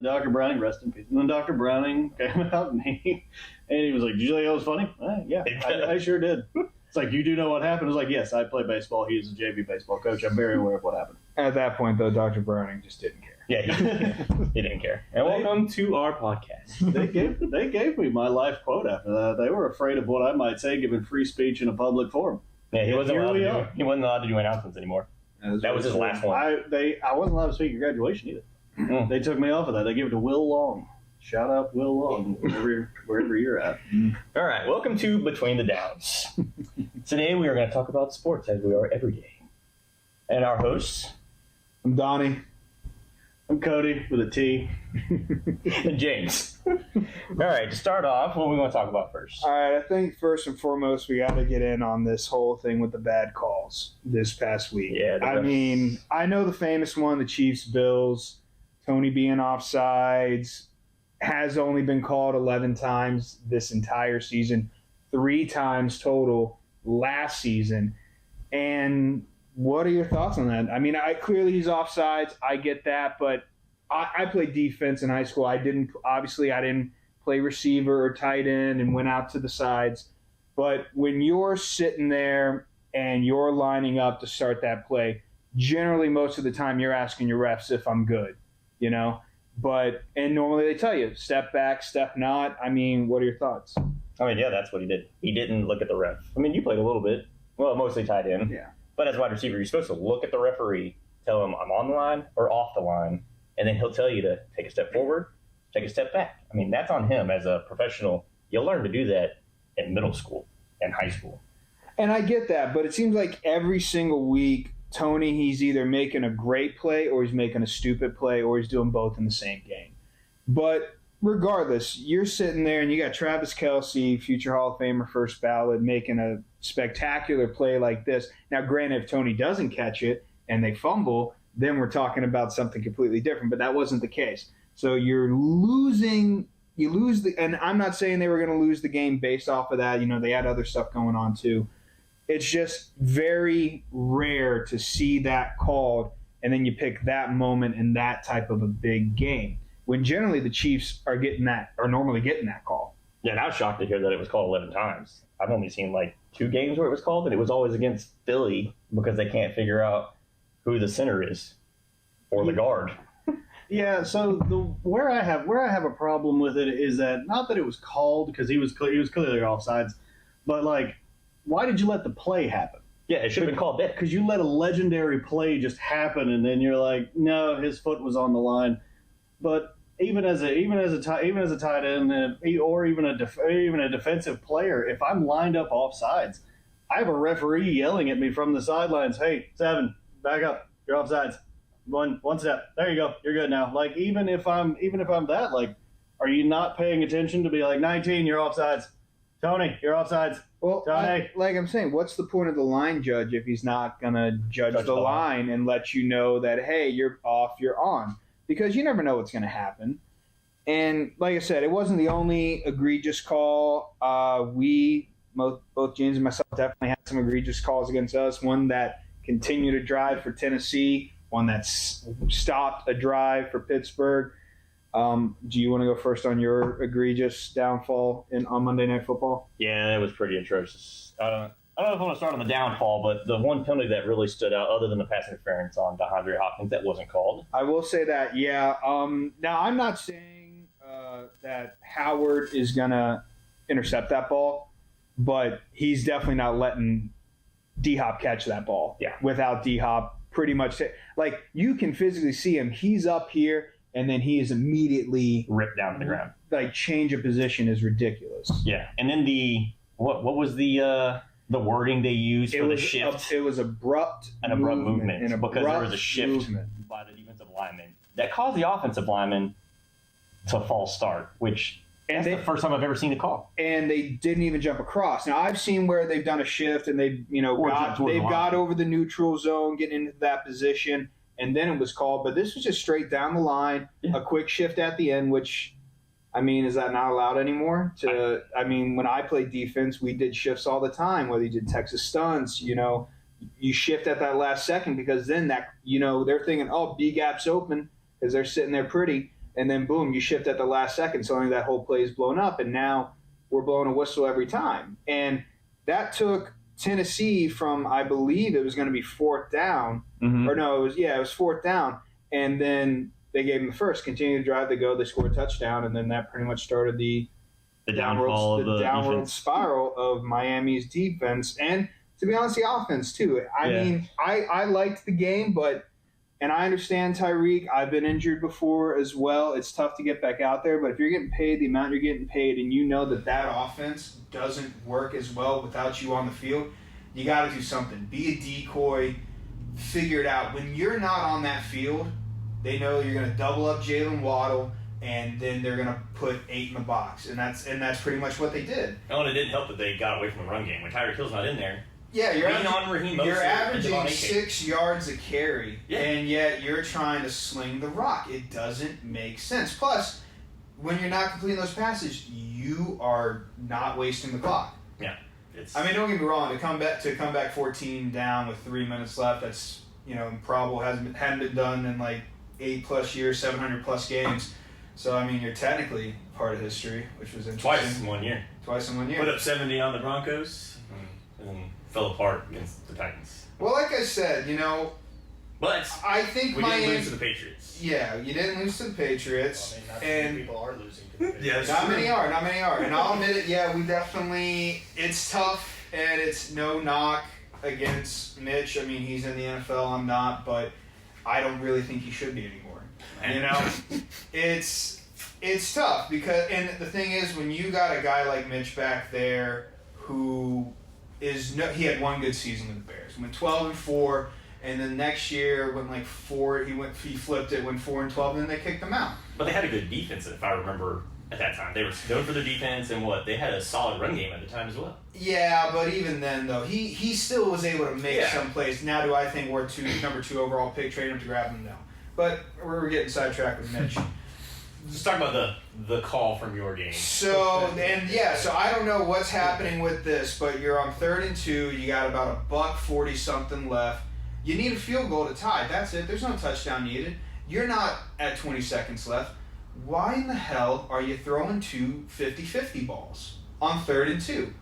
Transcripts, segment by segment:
Dr. Browning, rest in peace. And then Dr. Browning came out and he was like, "Did you think that was funny?" Yeah, I sure did. It's like, you do know what happened? It's like, yes, I play baseball. He's a JV baseball coach. I'm very aware of what happened. At that point, though, Dr. Browning just didn't care. Yeah, he didn't care. And welcome to our podcast. They gave me my life quote after that. They were afraid of what I might say given free speech in a public forum. Yeah, he wasn't allowed to do announcements anymore. That was his last one. I wasn't allowed to speak at graduation either. They took me off of that. They gave it to Will Long. Shout out Will Long, wherever you're at. All right, welcome to Between the Downs. Today we are going to talk about sports as we are every day. And our hosts, I'm Donnie. I'm Cody with a T. and James. All right, to start off, what do we want to talk about first? All right, I think first and foremost, we got to get in on this whole thing with the bad calls this past week. Yeah, I know the famous one, the Chiefs-Bills, Tony being offsides, has only been called 11 times this entire season, 3 times total last season. And what are your thoughts on that? I mean, clearly he's offsides. I get that, but I played defense in high school. I didn't play receiver or tight end and went out to the sides. But when you're sitting there and you're lining up to start that play, generally most of the time you're asking your refs if I'm good, you know? And normally they tell you, step back, step not. I mean, what are your thoughts? I mean, yeah, that's what he did. He didn't look at the ref. I mean, you played a little bit. Well, mostly tight end. Yeah. But as a wide receiver, you're supposed to look at the referee, tell him I'm on the line or off the line, and then he'll tell you to take a step forward, take a step back. I mean, that's on him as a professional. You'll learn to do that in middle school and high school. And I get that, but it seems like every single week, Tony, he's either making a great play or he's making a stupid play or he's doing both in the same game. But regardless, you're sitting there and you got Travis Kelce, future Hall of Famer, first ballot, making a spectacular play like this. Now, granted, if Tony doesn't catch it and they fumble, then we're talking about something completely different. But that wasn't the case. So you're losing. You lose and I'm not saying they were going to lose the game based off of that. You know, they had other stuff going on too. It's just very rare to see that called, and then you pick that moment in that type of a big game, when generally the Chiefs are normally getting that call. Yeah, and I was shocked to hear that it was called 11 times. I've only seen like 2 games where it was called, and it was always against Philly because they can't figure out who the center is or the guard. Yeah, so where I have a problem with it is that not that it was called because he was clearly offsides, but like, why did you let the play happen? Yeah, it should have been called dead. Because you let a legendary play just happen, and then you're like, no, his foot was on the line. But even as a tight end, or even a defensive player, if I'm lined up offsides, I have a referee yelling at me from the sidelines, "Hey, 7, back up, you're offsides. One step, there you go, you're good now." Like even if I'm that, like, are you not paying attention to be like, 19, you're offsides, Tony, you're offsides. Well, like I'm saying, what's the point of the line judge if he's not going to judge the line and let you know that, hey, you're off, you're on? Because you never know what's going to happen. And like I said, it wasn't the only egregious call. Both James and myself definitely had some egregious calls against us. One that continued to drive for Tennessee, one that stopped a drive for Pittsburgh. Do you want to go first on your egregious downfall on Monday Night Football? Yeah, it was pretty atrocious. I don't know if I want to start on the downfall, but the one penalty that really stood out, other than the pass interference on DeAndre Hopkins, that wasn't called. I will say that, yeah. Now, I'm not saying that Howard is going to intercept that ball, but he's definitely not letting D-Hop catch that ball. Yeah. Without D-Hop pretty much. Like, you can physically see him. He's up here. And then he is immediately ripped down to the ground. Like, change of position is ridiculous. Yeah, and then what was the wording they used for the shift? It was abrupt movement because there was a shift by the defensive lineman that caused the offensive lineman to false start, which that's the first time I've ever seen a call. And they didn't even jump across. Now, I've seen where they've done a shift and they've got over the neutral zone, getting into that position. And then it was called, but this was just straight down the line, a quick shift at the end, which, I mean, is that not allowed anymore? When I played defense, we did shifts all the time, whether you did Texas stunts, you shift at that last second because then they're thinking, oh, B-gap's open because they're sitting there pretty. and then boom, you shift at the last second, so only that whole play is blown up, and now we're blowing a whistle every time. And that took Tennessee from, I believe it was going to be fourth down, or no, it was fourth down, and then they gave them the first, continued to drive, they scored a touchdown, and then that pretty much started the downward spiral of Miami's defense, and to be honest, the offense too. I mean, I liked the game, and I understand Tyreek. I've been injured before as well. It's tough to get back out there, but if you're getting paid the amount you're getting paid, and you know that offense doesn't work as well without you on the field, you got to do something. Be a decoy. Figure it out. When you're not on that field, they know you're going to double up Jalen Waddle, and then they're going to put 8 in the box, and that's pretty much what they did. Oh, and it didn't help that they got away from the run game. When Tyreek Hill's not in there, yeah, you're averaging 6 yards a carry, and yet you're trying to sling the rock. It doesn't make sense. Plus, when you're not completing those passes, you are not wasting the clock. Yeah, don't get me wrong. To come back 14 down with 3 minutes left, that's improbable. hadn't been done in like 8+ years, 700+ games. So you're technically part of history, which was interesting. Twice in 1 year. Put up 70 on the Broncos, and then fell apart against the Titans. Well, like I said, but I think we didn't lose to the Patriots. Yeah, you didn't lose to the Patriots. Well, not many people are losing to the Patriots. Not many are. And I'll admit it, we definitely, it's tough, and it's no knock against Mitch. He's in the NFL, I'm not, but I don't really think he should be anymore. It's tough because, and the thing is, when you got a guy like Mitch back there who he had one good season with the Bears, went 12-4, and then next year went like 4. He flipped it, went 4-12, and then they kicked him out. But they had a good defense, if I remember. At that time, they were known for their defense, and they had a solid run game at the time as well. Yeah, but even then, though, he still was able to make some plays. Now, do I think we're number 2 overall pick, trade him to grab him? No. But we're getting sidetracked with Mitch. Let's talk about the call from your game. So I don't know what's happening with this, but you're on 3rd and 2. You got about $1.40 something left. You need a field goal to tie. That's it. There's no touchdown needed. You're not at 20 seconds left. Why in the hell are you throwing 2 50-50 balls on 3rd and 2?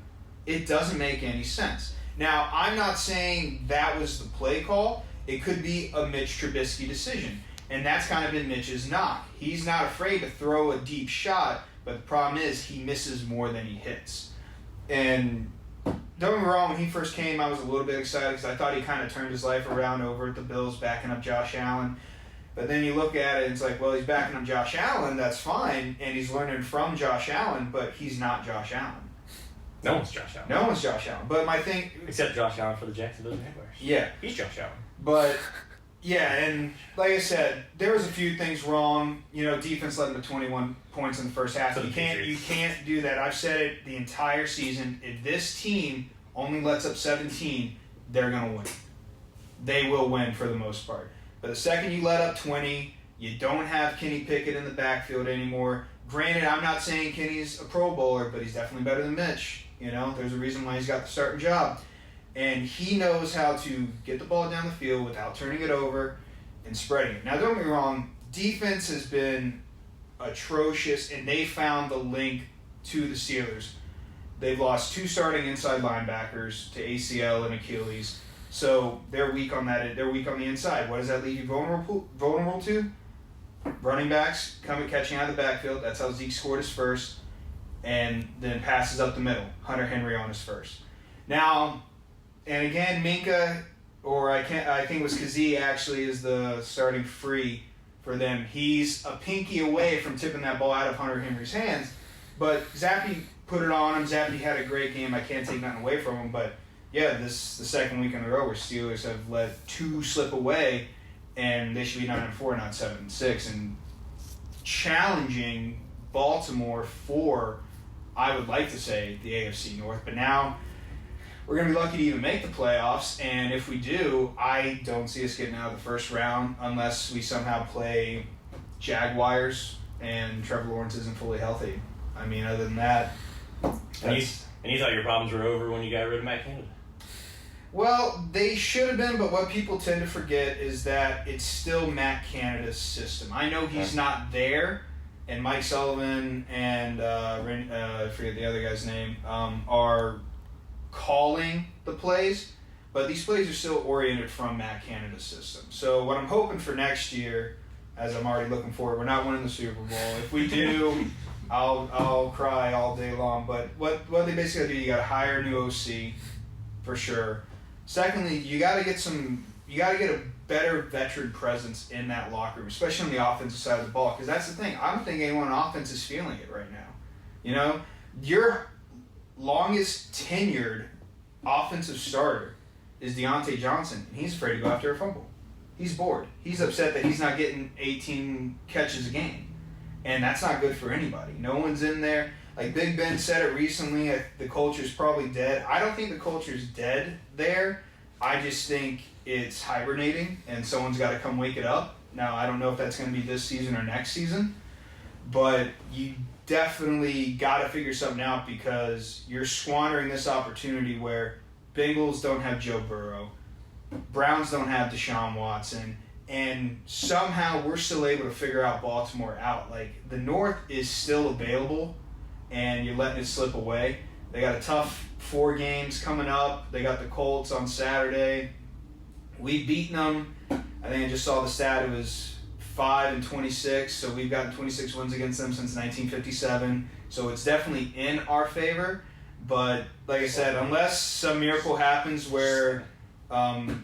It doesn't make any sense. Now, I'm not saying that was the play call. It could be a Mitch Trubisky decision. And that's kind of been Mitch's knock. He's not afraid to throw a deep shot, but the problem is he misses more than he hits. And don't get me wrong, when he first came, I was a little bit excited because I thought he kind of turned his life around over at the Bills, backing up Josh Allen. But then you look at it, and it's like, well, he's backing up Josh Allen, that's fine, and he's learning from Josh Allen, but he's not Josh Allen. No one's Josh Allen. No one's Josh Allen. But my thing... Except Josh Allen for the Jacksonville Jaguars. Yeah. He's Josh Allen. But... Yeah, and like I said, there was a few things wrong. Defense led them to 21 points in the first half. You can't do that. I've said it the entire season. If this team only lets up 17, they're going to win. They will win for the most part. But the second you let up 20, you don't have Kenny Pickett in the backfield anymore. Granted, I'm not saying Kenny's a Pro Bowler, but he's definitely better than Mitch. There's a reason why he's got the starting job. And he knows how to get the ball down the field without turning it over and spreading it. Now, don't get me wrong, defense has been atrocious, and they found the link to the Steelers. They've lost 2 starting inside linebackers to ACL and Achilles, so they're weak on that. They're weak on the inside. What does that leave you vulnerable to? Running backs catching out of the backfield. That's how Zeke scored his first, and then passes up the middle. Hunter Henry on his first. Now. And again, Minka, or I think it was Kazee actually, is the starting free for them. He's a pinky away from tipping that ball out of Hunter Henry's hands. But Zappe put it on him. Zappe had a great game. I can't take nothing away from him. But yeah, this the second week in a row where Steelers have let 2 slip away, and they should be 9-4, not 7-6, and challenging Baltimore for, I would like to say, the AFC North. But now we're going to be lucky to even make the playoffs, and if we do, I don't see us getting out of the first round unless we somehow play Jaguars and Trevor Lawrence isn't fully healthy. Other than that, and you thought your problems were over when you got rid of Matt Canada? Well, they should have been, but what people tend to forget is that it's still Matt Canada's system. I know he's not there, and Mike Sullivan and I forget the other guy's name, are calling the plays, but these plays are still oriented from Matt Canada's system. So what I'm hoping for next year, as I'm already looking forward, we're not winning the Super Bowl. If we do, I'll cry all day long. But what they basically do, you got to hire a new OC for sure. Secondly, you got to get a better veteran presence in that locker room, especially on the offensive side of the ball. Because that's the thing. I don't think anyone on offense is feeling it right now. You know, your longest tenured offensive starter is Deontay Johnson, and he's afraid to go after a fumble. He's bored. He's upset that he's not getting 18 catches a game. And that's not good for anybody. No one's in there. Like Big Ben said it recently, the culture's probably dead. I don't think the culture's dead there. I just think it's hibernating, and someone's got to come wake it up. Now, I don't know if that's going to be this season or next season, but you definitely got to figure something out because you're squandering this opportunity where Bengals don't have Joe Burrow, Browns don't have Deshaun Watson, and somehow we're still able to figure out Baltimore out. Like, the North is still available, and you're letting it slip away. They got a tough 4 games coming up. They got the Colts on Saturday. We've beaten them. I think I just saw the stat. It was 5-26, so we've gotten 26 wins against them since 1957. So it's definitely in our favor. But like I said, unless some miracle happens where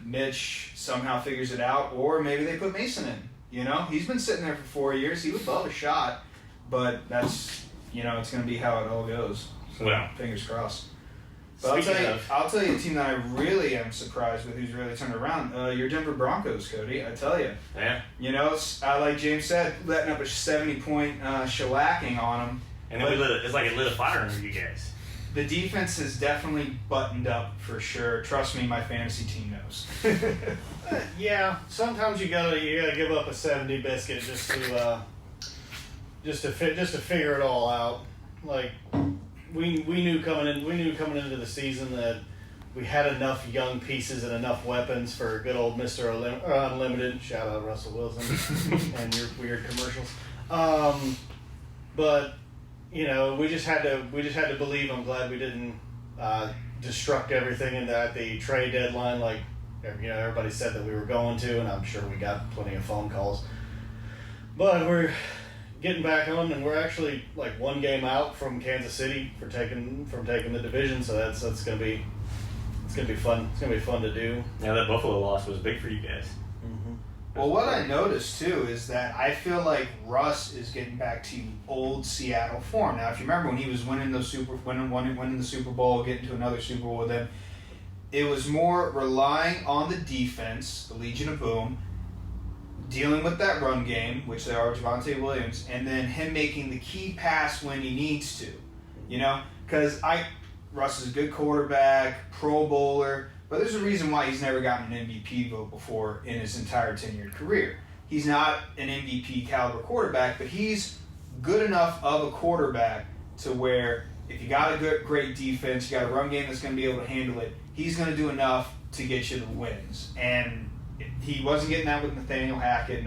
Mitch somehow figures it out, or maybe they put Mason in. You know, he's been sitting there for 4 years. He would love a shot, but that's, you know, it's going to be how it all goes. So Well, fingers crossed. But I'll tell you a team that I really am surprised with, who's really turned around. Your Denver Broncos, Cody. I tell you. Yeah. You know, like James said, letting up a 70-point shellacking on them. And then it's like it lit a fire under you guys. The defense is definitely buttoned up for sure. Trust me, my fantasy team knows. Yeah, sometimes you gotta give up a 70 biscuit just to figure it all out. Like we knew coming into the season that we had enough young pieces and enough weapons for good old Mr. Unlimited. Shout out Russell Wilson and your weird commercials. But you know, we just had to believe. I'm glad we didn't destruct everything at the trade deadline, like everybody said that we were going to, and I'm sure we got plenty of phone calls. But we're getting back on, and we're actually like 1 game out from Kansas City from taking the division. So that's gonna be fun. It's gonna be fun to do. Yeah, that Buffalo loss was big for you guys. Well, what I noticed, too, is that I feel like Russ is getting back to old Seattle form. Now, if you remember when he was winning the Super Bowl, getting to another Super Bowl with them, it was more relying on the defense, the Legion of Boom, dealing with that run game, which they are with Javonte Williams, and then him making the key pass when he needs to. You know? Because Russ is a good quarterback, Pro Bowler, but there's a reason why he's never gotten an MVP vote before in his entire tenured career. He's not an MVP caliber quarterback, but he's good enough of a quarterback to where if you got a great defense, you got a run game that's going to be able to handle it, he's going to do enough to get you the wins. And he wasn't getting that with Nathaniel Hackett.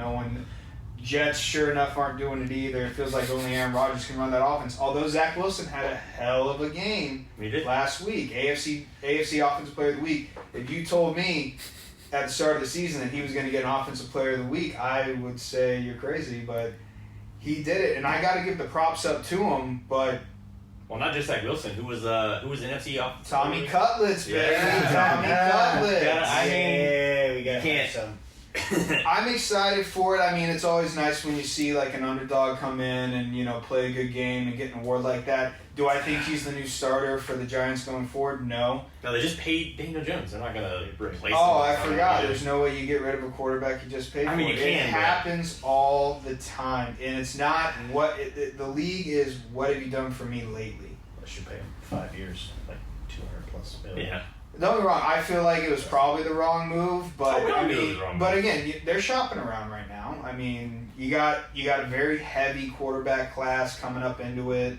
Jets, sure enough, aren't doing it either. It feels like only Aaron Rodgers can run that offense. Although Zach Wilson had a hell of a game last week. AFC Offensive Player of the Week. If you told me at the start of the season that he was going to get an Offensive Player of the Week, I would say you're crazy. But he did it, and I got to give the props up to him. But well, not just Zach Wilson. Who was NFC off? Tommy Cutlets, baby. Yeah. Tommy Cutlets. Yeah, we got can't. some. I'm excited for it. I mean, it's always nice when you see like an underdog come in and play a good game and get an award like that. Do I think he's the new starter for the Giants going forward? No. No, they just paid Daniel Jones. They're not going to replace him. Oh, I forgot. There's no way you get rid of a quarterback you just paid for. I mean, you can. It happens all the time, and it's not the league is. What have you done for me lately? I should pay him 5 years, like $200+ million. Yeah. Don't get me wrong. I feel like it was probably the wrong move, but again, they're shopping around right now. I mean, you got a very heavy quarterback class coming up into it,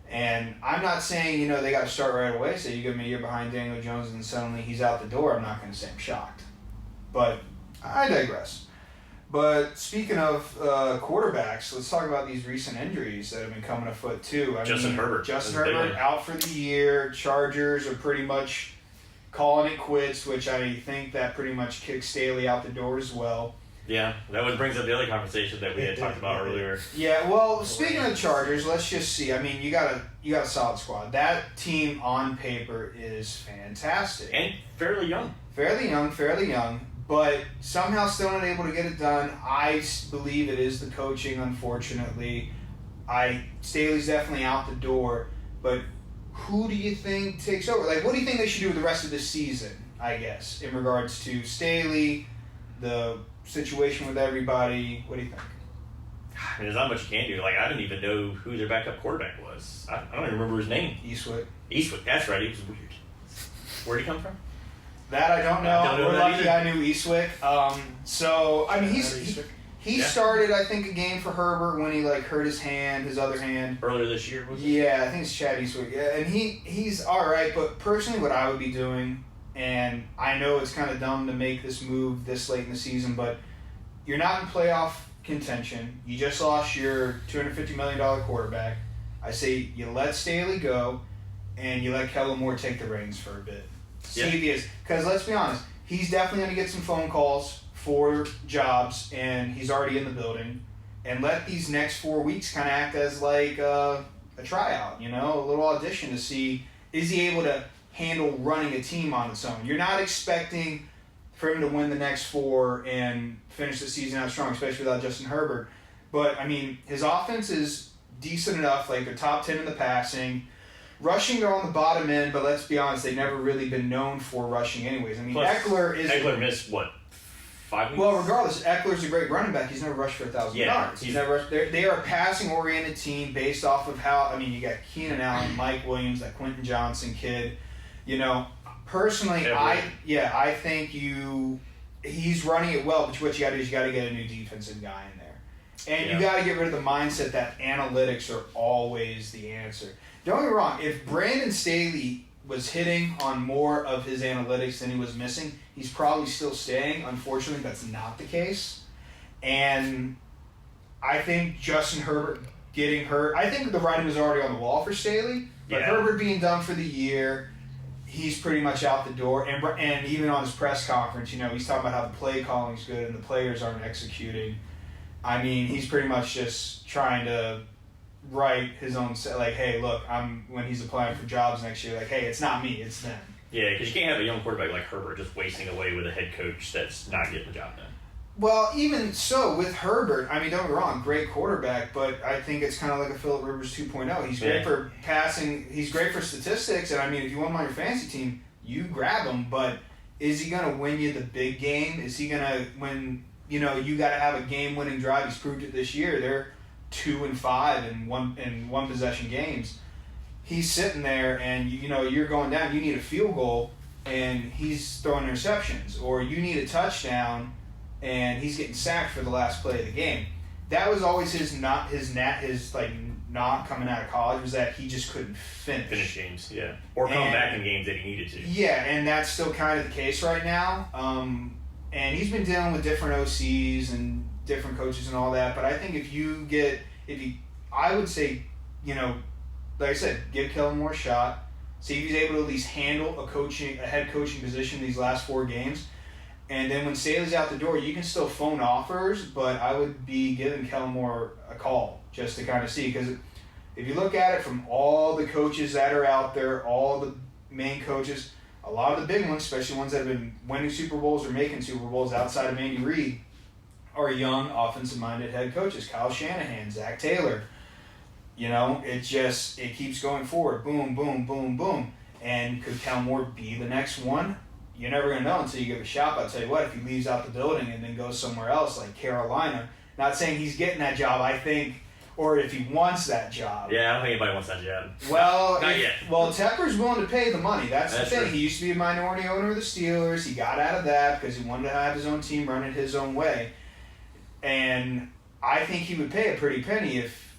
And I'm not saying, they got to start right away. So you give him a year behind Daniel Jones and suddenly he's out the door. I'm not going to say I'm shocked. But I digress. But speaking of quarterbacks, let's talk about these recent injuries that have been coming afoot too. Justin Herbert out for the year. Chargers are pretty much calling it quits, which I think that pretty much kicks Staley out the door as well. Yeah, that brings up the other conversation that we had talked about earlier. Yeah, well, speaking of the Chargers, let's just see. I mean, you got a solid squad. That team on paper is fantastic. And fairly young. Fairly young, but somehow still not able to get it done. I believe it is the coaching, unfortunately. Staley's definitely out the door, but who do you think takes over? Like, what do you think they should do with the rest of the season, I guess, in regards to Staley, the situation with everybody? What do you think? I mean, there's not much you can do. Like, I didn't even know who their backup quarterback was. I don't even remember his name. Eastwood, that's right. He was weird. Where'd he come from? That I don't know. We're lucky either. I knew Eastwick. So, I mean, he started, I think, a game for Herbert when he, hurt his other hand. Earlier this year, was it? Yeah, I think it's Chad Eastwick. Yeah, and he's all right, but personally what I would be doing, and I know it's kind of dumb to make this move this late in the season, but you're not in playoff contention. You just lost your $250 million quarterback. I say you let Staley go, and you let Kellen Moore take the reins for a bit. See if he is. Because let's be honest, he's definitely going to get some phone calls for jobs, and he's already in the building. And let these next 4 weeks kind of act as like a tryout, a little audition to see, is he able to handle running a team on its own? You're not expecting for him to win the next 4 and finish the season out strong, especially without Justin Herbert. But, I mean, his offense is decent enough, they're top 10 in the passing. Rushing, they're on the bottom end, but let's be honest, they've never really been known for rushing anyways. I mean, Plus, Eckler missed, 5 weeks? Well, regardless, Eckler's a great running back. He's never rushed for 1,000 yards. He's never rushed. They are a passing-oriented team based off of how, you got Keenan Allen, Mike Williams, that Quentin Johnson kid. Personally, I think he's running it well, but what you got to do is you got to get a new defensive guy in there. And you got to get rid of the mindset that analytics are always the answer. Don't get me wrong, if Brandon Staley was hitting on more of his analytics than he was missing, he's probably still staying. Unfortunately, that's not the case. And I think Justin Herbert getting hurt, I think the writing was already on the wall for Staley, but Herbert being done for the year, he's pretty much out the door. And even on his press conference, he's talking about how the play calling's good and the players aren't executing. I mean, he's pretty much just trying to write his own, hey, look, when he's applying for jobs next year, hey, it's not me, it's them. Yeah, because you can't have a young quarterback like Herbert just wasting away with a head coach that's not getting the job done. Well, even so, with Herbert, don't get me wrong, great quarterback, but I think it's kind of like a Phillip Rivers 2.0. He's great for passing, he's great for statistics, and if you want him on your fantasy team, you grab him, but is he going to win you the big game? Is he going to, when, you got to have a game-winning drive? He's proved it this year. They're 2-5 in one possession games. He's sitting there, and you're going down. You need a field goal, and he's throwing interceptions, or you need a touchdown, and he's getting sacked for the last play of the game. That was always his knock coming out of college, was that he just couldn't finish games, or come back in games that he needed to. Yeah, and that's still kind of the case right now. And he's been dealing with different OCs and different coaches and all that, but I think I would say, like I said, give Kellen Moore a shot, see if he's able to at least handle a head coaching position these last 4 games, and then when Staley's out the door, you can still phone offers, but I would be giving Kellen Moore a call just to kind of see, because if you look at it from all the coaches that are out there, all the main coaches, a lot of the big ones, especially ones that have been winning Super Bowls or making Super Bowls outside of Andy Reid, are young, offensive-minded head coaches. Kyle Shanahan, Zach Taylor. It keeps going forward. Boom, boom, boom, boom. And could Kellen Moore be the next one? You're never going to know until you give a shot. But I'll tell you what, if he leaves out the building and then goes somewhere else, like Carolina, not saying he's getting that job, I think, or if he wants that job. Yeah, I don't think anybody wants that job. Well, not yet. Well, Tepper's willing to pay the money. That's the thing. True. He used to be a minority owner of the Steelers. He got out of that because he wanted to have his own team run it his own way. And I think he would pay a pretty penny if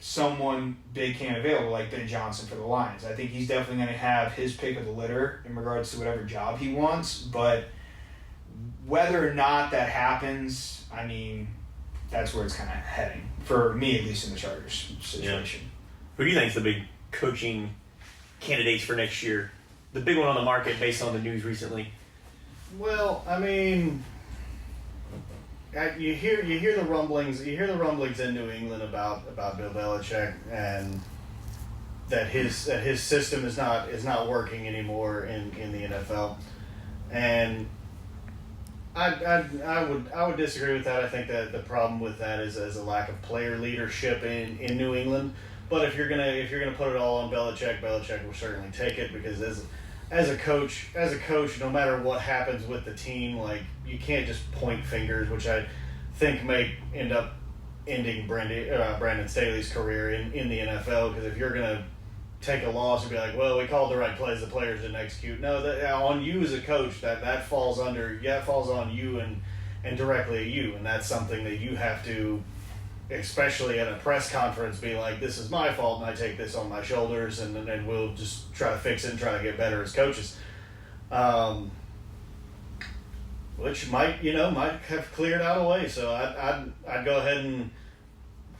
someone big came available like Ben Johnson for the Lions. I think he's definitely going to have his pick of the litter in regards to whatever job he wants. But whether or not that happens, I mean, that's where it's kind of heading for me, at least in the Chargers situation. Yeah. Who do you think is the big coaching candidates for next year? The big one on the market based on the news recently. Well, I mean, you hear the rumblings in New England about Bill Belichick and that his system is not working anymore in the NFL, and I would disagree with that. I think that the problem with that is a lack of player leadership in New England. But if you're gonna put it all on Belichick will certainly take it, because as a coach, no matter what happens with the team, like, you can't just point fingers, which I think may end up ending Brandon Staley's career in the NFL. Because if you're gonna take a loss and be like, well, we called the right plays, the players didn't execute. No, that on you as a coach, that falls on you and directly at you, and that's something that you have to, especially at a press conference, be like, this is my fault and I take this on my shoulders, and we'll just try to fix it and try to get better as coaches. Which might have cleared out a way. So I'd go ahead and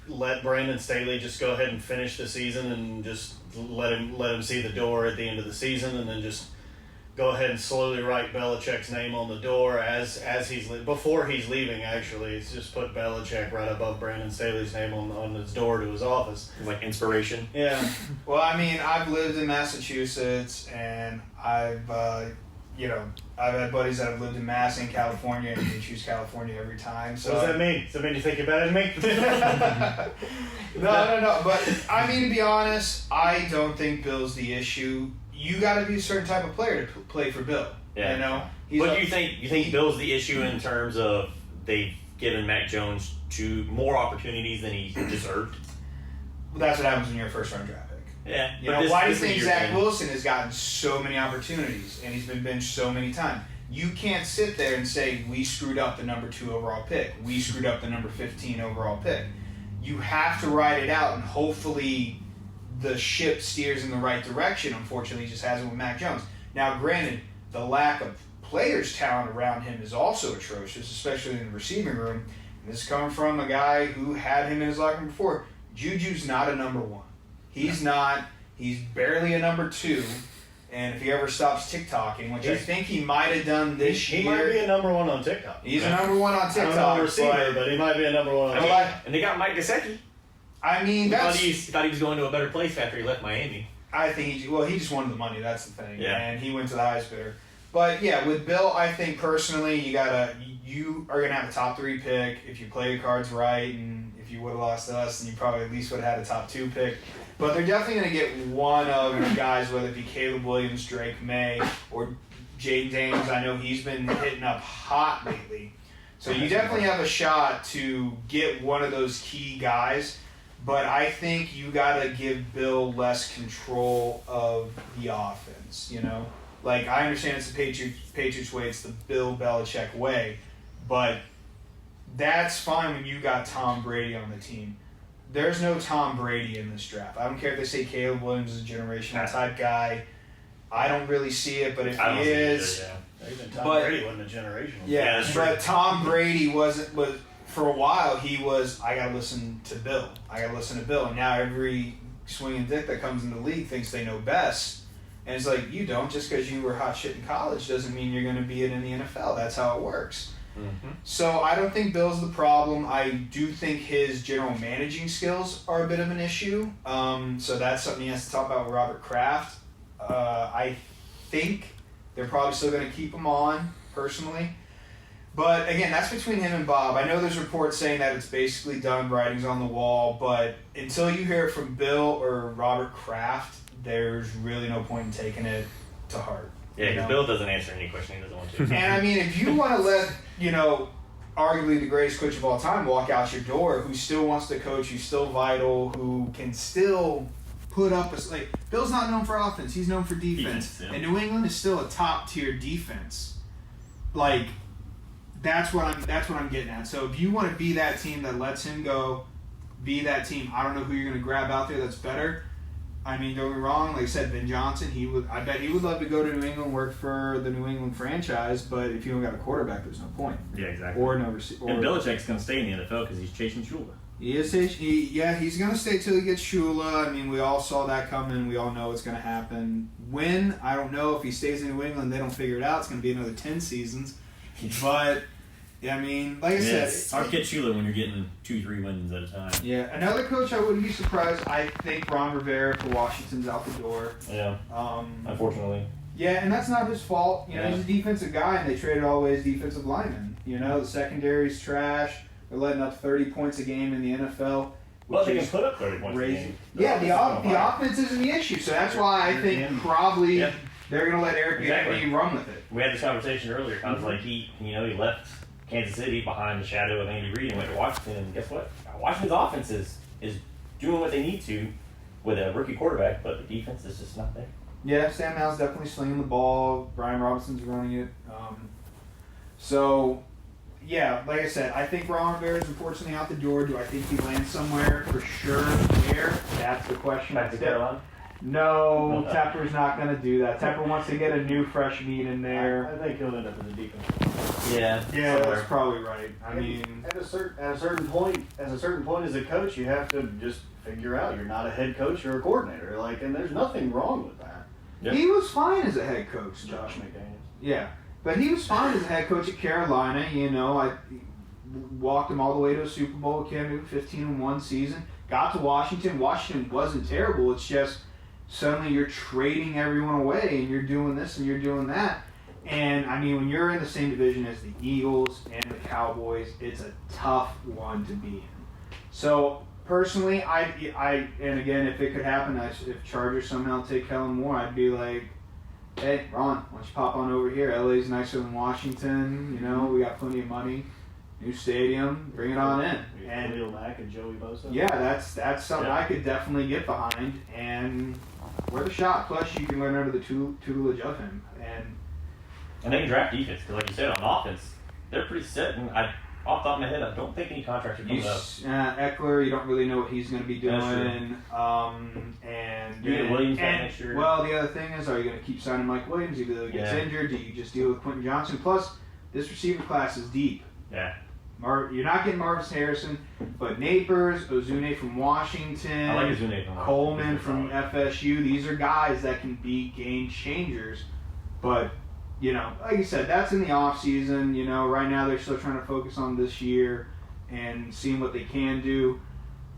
let Brandon Staley just go ahead and finish the season and just let him see the door at the end of the season, and then just go ahead and slowly write Belichick's name on the door before he's leaving. Actually, it's just put Belichick right above Brandon Staley's name on his door to his office. Like inspiration. Yeah. Well, I mean, I've lived in Massachusetts, and I've had buddies that have lived in Mass and California, and they choose California every time. So what does that mean? Does that mean you think you're better than me? No. But I mean, to be honest, I don't think Bill's the issue. You got to be a certain type of player to play for Bill. Yeah. But you think Bill's the issue in terms of they've given Mac Jones more opportunities than he deserved? Well, that's what happens when you're a first-round draft pick. Yeah. Why do you think Zach Wilson has gotten so many opportunities and he's been benched so many times? You can't sit there and say, we screwed up the number 2 overall pick. We screwed up the number 15 overall pick. You have to ride it out, and hopefully the ship steers in the right direction. Unfortunately, it just hasn't with Mac Jones. Now, granted, the lack of players' talent around him is also atrocious, especially in the receiving room. And this is coming from a guy who had him in his locker room before. Juju's not a number 1. He's not. He's barely a number 2. And if he ever stops TikToking, which I think he might have done this year. He might be a number 1 on TikTok. He's a number 1 on TikTok. I don't know the receiver, but he might be a number 1 on TikTok. And they got Mike Gesicki. I mean, thought he was going to a better place after he left Miami. I think he just wanted the money. That's the thing. Yeah. And he went to the highest bidder. But yeah, with Bill, I think personally, you are gonna have a top 3 pick if you play your cards right, and if you would have lost to us, then you probably at least would have had a top 2 pick. But they're definitely gonna get one of the guys, whether it be Caleb Williams, Drake May, or Jaden Daniels. I know he's been hitting up hot lately. So you definitely have a shot to get one of those key guys. But I think you got to give Bill less control of the offense, Like, I understand it's the Patriots way, it's the Bill Belichick way, but that's fine when you got Tom Brady on the team. There's no Tom Brady in this draft. I don't care if they say Caleb Williams is a generational type guy. I don't really see it, but if he is... Even Tom Brady wasn't a generational. Yeah, but Tom Brady was for a while, he was, I got to listen to Bill. And now every swinging dick that comes in the league thinks they know best. And it's like, you don't. Just because you were hot shit in college doesn't mean you're going to be it in the NFL. That's how it works. Mm-hmm. So I don't think Bill's the problem. I do think his general managing skills are a bit of an issue. So that's something he has to talk about with Robert Kraft. I think they're probably still going to keep him on, personally. But, again, that's between him and Bob. I know there's reports saying that it's basically done, writing's on the wall, but until you hear it from Bill or Robert Kraft, there's really no point in taking it to heart. Yeah, because Bill doesn't answer any question he doesn't want to. And, I mean, if you want to let, arguably the greatest coach of all time walk out your door, who still wants to coach, who's still vital, who can still put up Bill's not known for offense, he's known for defense. And New England is still a top-tier defense. That's what I'm getting at. So if you want to be that team that lets him go, be that team. I don't know who you're going to grab out there that's better. I mean, don't get me wrong. Like I said, Ben Johnson, I bet he would love to go to New England, work for the New England franchise. But if you don't got a quarterback, there's no point. Yeah, exactly. Or no receiver. And Belichick's going to stay in the NFL because he's chasing Shula. He's going to stay till he gets Shula. I mean, we all saw that coming. We all know it's going to happen. When? I don't know. If he stays in New England, they don't figure it out. It's going to be another 10 seasons. But, I mean, like I said. It's hard to get Shula when you're getting 2-3 wins at a time. Yeah, another coach I wouldn't be surprised. I think Ron Rivera for Washington's out the door. Yeah. Unfortunately. Yeah, and that's not his fault. You know, he's a defensive guy, and they traded all his defensive linemen. You know, the secondary's trash. They're letting up 30 points a game in the NFL. Well, they can put up 30 points a game. Yeah, the offense isn't the issue, so that's why I think probably they're going to let Eric Bieniemy run with it. We had this conversation earlier. I was like, he left Kansas City behind the shadow of Andy Reid and went to Washington, and guess what? Washington's offense is doing what they need to with a rookie quarterback, but the defense is just not there. Yeah, Sam Howell's definitely slinging the ball. Brian Robinson's running it. So, yeah, like I said, I think Ron Rivera is unfortunately out the door. Do I think he lands somewhere? For sure. Where? That's the question. Back to Carolina? No, Tepper's not going to do that. Tepper wants to get a new fresh meat in there. I think he'll end up in the defense. Yeah, that's probably right. I mean, at a certain point as a coach, you have to just figure out you're not a head coach or a coordinator. And there's nothing wrong with that. Yep. He was fine as a head coach, Josh McDaniels. Yeah, but he was fine as a head coach at Carolina. You know, I walked him all the way to a Super Bowl. 15-1 season. Got to Washington. Washington wasn't terrible. It's just suddenly you're trading everyone away and you're doing this and you're doing that. And, I mean, when you're in the same division as the Eagles and the Cowboys, it's a tough one to be in. So, personally, and again, if it could happen, if Chargers somehow take Kellen Moore, I'd be like, hey, Ron, why don't you pop on over here? LA's nicer than Washington. You know, we got plenty of money. New stadium, bring it on in. And Khalil Mack and Joey Bosa. Yeah, that's something I could definitely get behind. And worth a shot. Plus, you can learn under the tutelage of him. And they can draft defense, because like you said, on offense, they're pretty set. And off the top of my head, I don't think any contracts are coming up. Eckler, you don't really know what he's going to be doing. Do you get Williams back next year? Well, the other thing is, are you going to keep signing Mike Williams? Either he gets injured, do you just deal with Quentin Johnson? Plus, this receiver class is deep. Yeah. You're not getting Marvis Harrison, but Neighbors, Ozune from Washington, I like Ozune from Coleman from FSU. These are guys that can be game changers. But, you know, like you said, that's in the offseason. You know, right now they're still trying to focus on this year and seeing what they can do.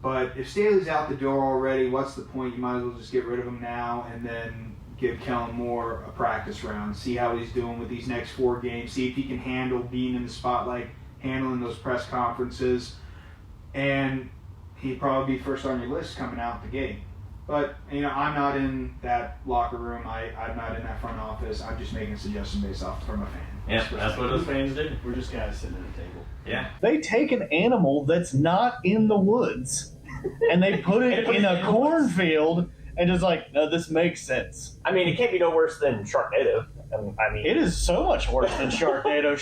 But if Staley's out the door already, what's the point? You might as well just get rid of him now and then give Kellen Moore a practice round, see how he's doing with these next 4 games, see if he can handle being in the spotlight, handling those press conferences, and he'd probably be first on your list coming out the gate. But, you know, I'm not in that locker room. I'm not in that front office. I'm just making a suggestion based off from a fan. Yeah, that's what those fans do. We're just guys sitting at a table. Yeah. They take an animal that's not in the woods, and they put it in a cornfield, and just like, no, this makes sense. I mean, it can't be no worse than Sharknado. I mean, it is so much worse than Sharknado.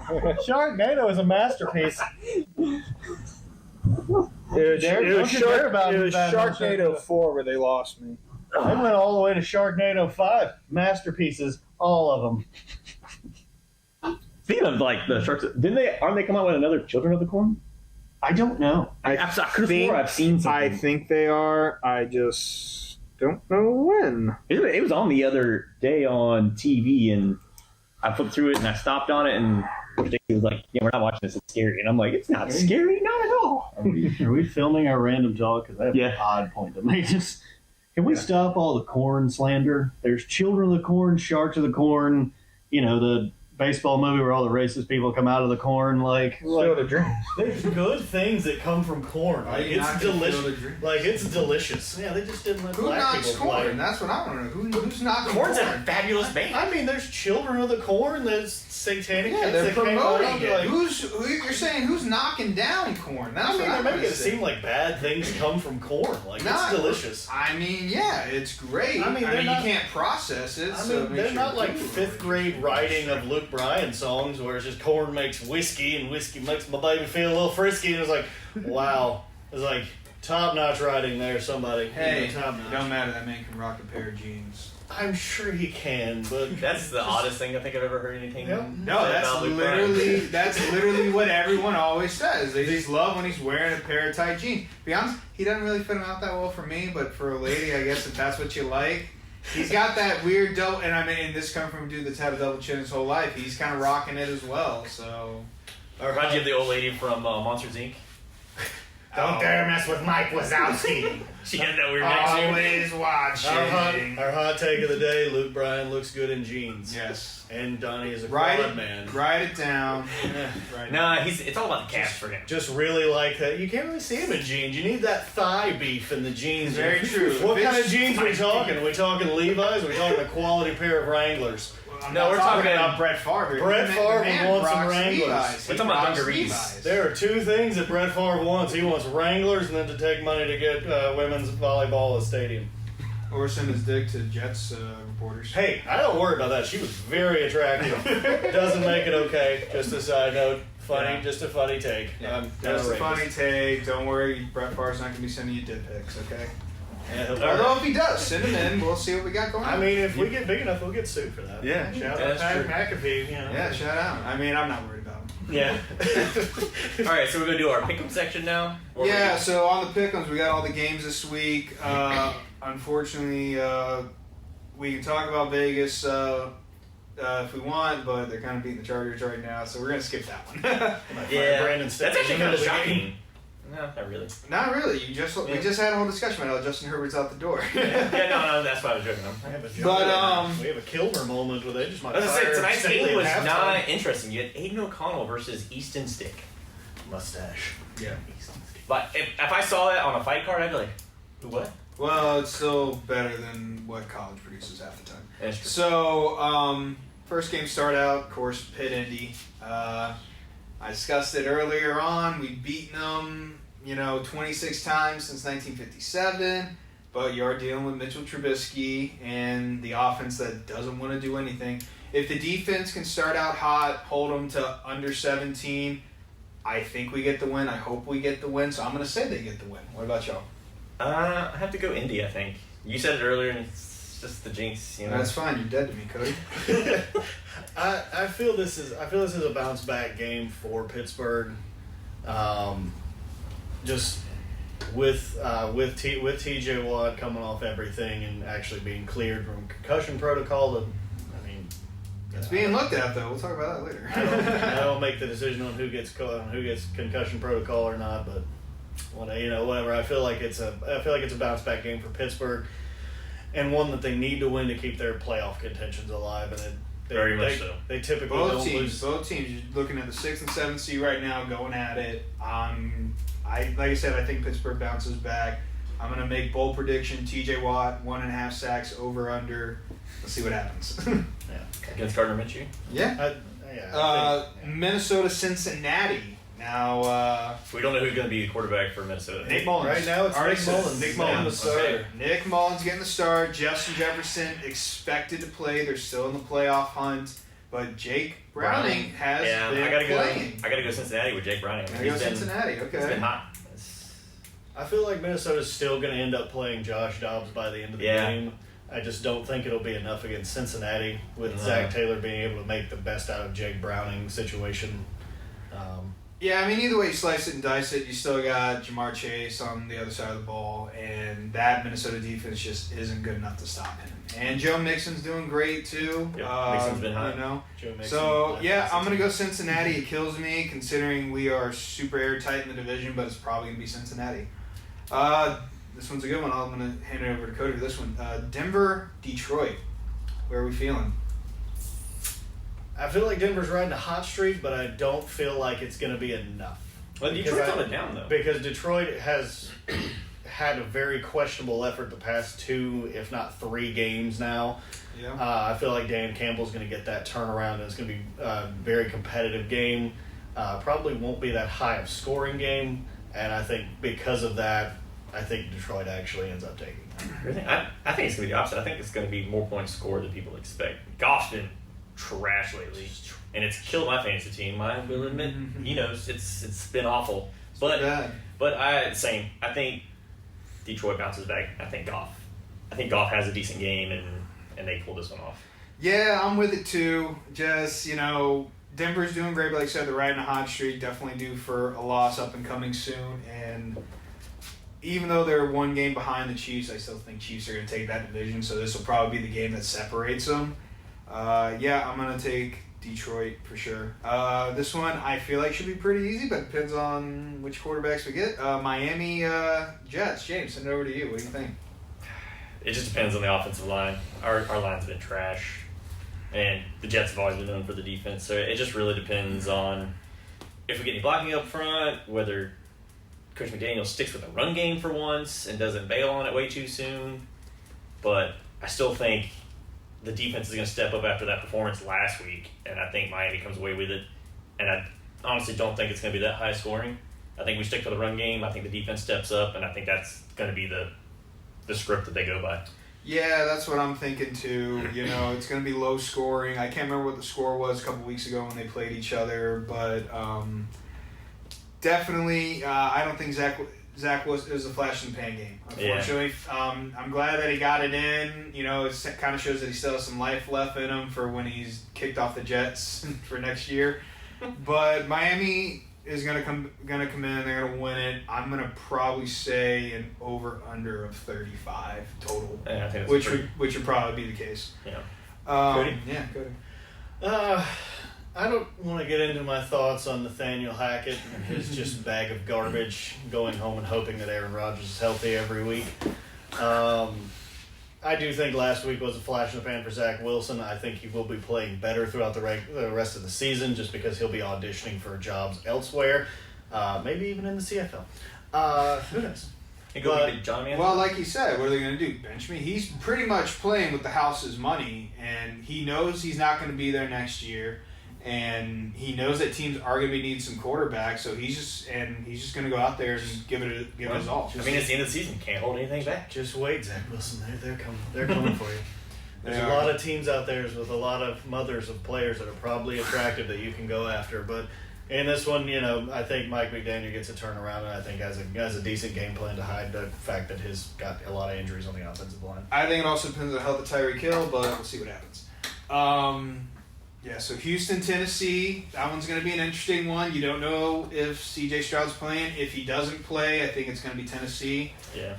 Sharknado is a masterpiece. It was Sharknado 4 where they lost me. They went all the way to Sharknado 5. Masterpieces, all of them. Speaking of like the sharks, aren't they come out with another Children of the Corn? I don't know. I've seen something. I think they are. I just don't know when. It was on the other day on TV, and I flipped through it, and I stopped on it, and he was like, "Yeah, we're not watching this. It's scary." And I'm like, "It's not scary, not at all." Are we filming our random talk? Because I have an odd point to make. Can we stop all the corn slander? There's Children of the Corn, Sharks of the Corn. You know, the baseball movie where all the racist people come out of the corn. There's good things that come from corn. Like, it's delicious. Like, it's delicious. Yeah, they just didn't let black people corn? play. That's what I want to know. Who's knocking Corn's corn? a fabulous band. I mean, there's Children of the Corn. There's satanic. Yeah, kids they're that came promoting out it. like, You're saying who's knocking down corn? That's what they're I'm making it say. seem like bad things come from corn. Like, it's delicious. I mean, yeah, it's great. I mean, you can't process it. I mean, they're not like 5th grade writing of Luke Luke Bryan songs where it's just corn makes whiskey and whiskey makes my baby feel a little frisky. And it's like, wow. It's like top-notch writing there, somebody. Hey, top-notch. it don't matter. That man can rock a pair of jeans. I'm sure he can, but That's the oddest thing I think I've ever heard anything. Yep. No, said that's about Luke Bryan. literally what everyone always says. They just love when he's wearing a pair of tight jeans. To be honest, he doesn't really fit him out that well for me, but for a lady, I guess if that's what you like. He's got that weird double, and this comes from a dude that's had a double chin his whole life. He's kind of rocking it as well, so. Or how'd you have the old lady from Monsters Inc.? don't dare mess with Mike Wazowski. She had that weird neck too. Always watching. Our hot take of the day, Luke Bryan looks good in jeans. Yes. And Donnie is a Write quad it, man. write it down. Right. Nah, it's all about the cash for him. Just really like that. You can't really see him in jeans. You need that thigh beef in the jeans. Very true. What If kind of it's jeans are we talking? Are we talking Levi's? Are we talking a quality pair of Wranglers? I'm No, not we're talking talking- about Brett Favre. Brett The Favre man wants some rocks Wranglers. Levi's. We're He talking about rocks dungarees. Levi's. There are two things that Brett Favre wants. He wants Wranglers and then to take money to get women's volleyball at a stadium. Or send his dick to Jets reporters. Hey, I don't worry about that. She was very attractive. Doesn't make it okay. Just a side note. Funny, Yeah. just a funny take. Yeah, I'm that's a outrageous. funny take. Don't worry, Brett Favre's not going to be sending you dick pics, okay? Yeah, he'll Although probably- if he does, send him in. We'll see what we got going on. I mean, if we get big enough, we'll get sued for that. Yeah. Shout Yeah, out that's Pat McAfee. You know. yeah, shout out. I mean, I'm not worried about him. Yeah. All right, so we're gonna do our pick'em section now. Or Yeah, so on the pick'ems, we got all the games this week. Unfortunately, we can talk about Vegas if we want, but they're kind of beating the Chargers right now, so we're going to skip that one. Yeah, Brandon that's Staley. actually kind of shocking. No, not really. Not really. We just had a whole discussion about how Justin Herbert's out the door. Yeah, no, that's why I was joking. I have a But, we have a Kilmer moment where they just might As I said, fire tonight's Staley game was at halftime. not interesting. You had Aiden O'Connell versus Easton Stick. Mustache. Yeah. But if I saw that on a fight card, I'd be like, who, what? Well, it's still better than what college produces half the time. That's true. So, first game started out, of course, Pitt Indy. I discussed it earlier on. We've beaten them, 26 times since 1957. But you are dealing with Mitchell Trubisky and the offense that doesn't want to do anything. If the defense can start out hot, hold them to under 17, I think we get the win. I hope we get the win. So I'm going to say they get the win. What about y'all? I have to go Indy, I think. You said it earlier, and it's just the jinx, That's fine. You're dead to me, Cody. I feel this is a bounce back game for Pittsburgh. Just with TJ Watt coming off everything and actually being cleared from concussion protocol. It's being looked at, though. We'll talk about that later. I don't make the decision on who gets concussion protocol or not, but whatever. I feel like it's a bounce back game for Pittsburgh, and one that they need to win to keep their playoff contentions alive. And Very much so. They typically Both don't teams. lose. Both teams. You're looking at the 6th and 7th seed right now, going at it. Like I said, I think Pittsburgh bounces back. I'm gonna make bold prediction: T.J. Watt, 1.5 sacks, over under. Let's see what happens. Against Gardner Minshew? Yeah. I think- Minnesota, Cincinnati. Now, We don't know who's going to be the quarterback for Minnesota. Nick Mullins. Right now, it's Already Nick said Mullins. Nick Man, Mullins. the starter. Nick Mullins getting the start. Justin Jefferson expected to play. They're still in the playoff hunt. But Jake Browning has been I gotta playing. go Cincinnati with Jake Browning. I go Cincinnati. He's Okay. been hot. I feel like Minnesota's still going to end up playing Josh Dobbs by the end of the game. I just don't think it'll be enough against Cincinnati with Zach Taylor being able to make the best out of Jake Browning situation. Yeah, I mean, either way you slice it and dice it, you still got Jamar Chase on the other side of the ball, and that Minnesota defense just isn't good enough to stop him. And Joe Mixon's doing great, too. Yep, Mixon's been hot. Joe Mixon, So, yeah, I'm going to go Cincinnati. It kills me, considering we are super airtight in the division, but it's probably going to be Cincinnati. This one's a good one. I'm going to hand it over to Cody for this one. Denver, Detroit. Where are we feeling? I feel like Denver's riding a hot streak, but I don't feel like it's going to be enough. Well, Detroit's on it down, though. Because Detroit has had a very questionable effort the past 2, if not 3 games now. Yeah. I feel like Dan Campbell's going to get that turnaround, and it's going to be a very competitive game. Probably won't be that high of scoring game, and I think because of that, I think Detroit actually ends up taking it. I think it's going to be the opposite. I think it's going to be more points scored than people expect. Goff's been trash lately, and it's killed my fantasy team. I will admit, he knows it's been awful. But I think Detroit bounces back. I think Goff has a decent game, and they pull this one off. Yeah, I'm with it too. Just, Denver's doing great, but like I said, they're riding a hot streak. Definitely due for a loss up and coming soon. And even though they're one game behind the Chiefs, I still think Chiefs are going to take that division. So this will probably be the game that separates them. I'm going to take Detroit for sure. This one I feel like should be pretty easy, but depends on which quarterbacks we get. Miami Jets. James, send it over to you. What do you think? It just depends on the offensive line. Our line's been trash, and the Jets have always been known for the defense. So it just really depends on if we get any blocking up front, whether Coach McDaniel sticks with the run game for once and doesn't bail on it way too soon. But I still think the defense is going to step up after that performance last week, and I think Miami comes away with it. And I honestly don't think it's going to be that high scoring. I think we stick to the run game. I think the defense steps up, and I think that's going to be the script that they go by. Yeah, that's what I'm thinking too. It's going to be low scoring. I can't remember what the score was a couple weeks ago when they played each other, but definitely I don't think Zach was a flash in the pan game, unfortunately. Yeah. I'm glad that he got it in. It kind of shows that he still has some life left in him for when he's kicked off the Jets for next year. But Miami is gonna come in. They're gonna win it. I'm gonna probably say an over/under of 35 total, yeah, I think which would probably be the case. Yeah. Cody? Yeah, Cody. I don't want to get into my thoughts on Nathaniel Hackett and his just bag of garbage, going home and hoping that Aaron Rodgers is healthy every week. I do think last week was a flash in the pan for Zach Wilson. I think he will be playing better throughout the rest of the season just because he'll be auditioning for jobs elsewhere, maybe even in the CFL. Who knows? Well, like you said, what are they going to do? Bench me? He's pretty much playing with the house's money, and he knows he's not going to be there next year. And he knows that teams are going to be needing some quarterbacks, so he's just going to go out there and give it his all. It's the end of the season. Can't hold anything back. Just wait, Zach Wilson. They're coming for you. There's a lot of teams out there with a lot of mothers of players that are probably attractive that you can go after. But in this one, I think Mike McDaniel gets a turnaround, and I think has a decent game plan to hide the fact that he's got a lot of injuries on the offensive line. I think it also depends on the health of Tyreek Hill, but we'll see what happens. So Houston, Tennessee, that one's going to be an interesting one. You don't know if C.J. Stroud's playing. If he doesn't play, I think it's going to be Tennessee. Yeah.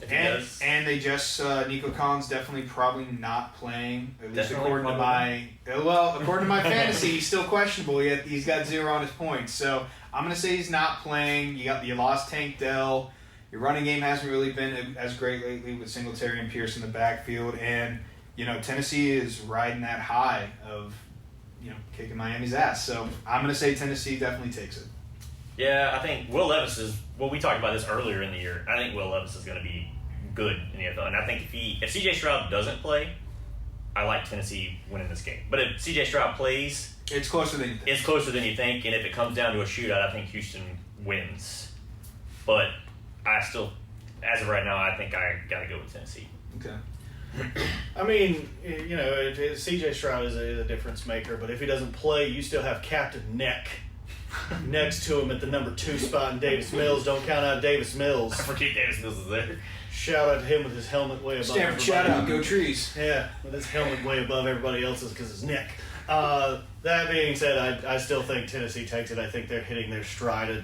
If he does. And they just Nico Collins definitely probably not playing. At least according to my fantasy, he's still questionable. Yet he's got 0 on his points. So I'm going to say he's not playing. You lost Tank Dell. Your running game hasn't really been as great lately with Singletary and Pierce in the backfield, and Tennessee is riding that high of, kicking Miami's ass. So I'm going to say Tennessee definitely takes it. Yeah, I think Will Levis is, we talked about this earlier in the year. I think Will Levis is going to be good in the NFL. And I think if C.J. Stroud doesn't play, I like Tennessee winning this game. But if C.J. Stroud plays, it's closer than you think. It's closer than you think. And if it comes down to a shootout, I think Houston wins. But I still, as of right now, I think I got to go with Tennessee. Okay. I mean, C.J. Stroud is a difference maker, but if he doesn't play, you still have Captain Neck next to him at the number 2 spot in Davis Mills. Don't count out Davis Mills. I forget Davis Mills is there. Shout out to him with his helmet way above Stanford shout out, go Trees. Yeah, with his helmet way above everybody else's because his neck. That being said, I still think Tennessee takes it. I think they're hitting their stride at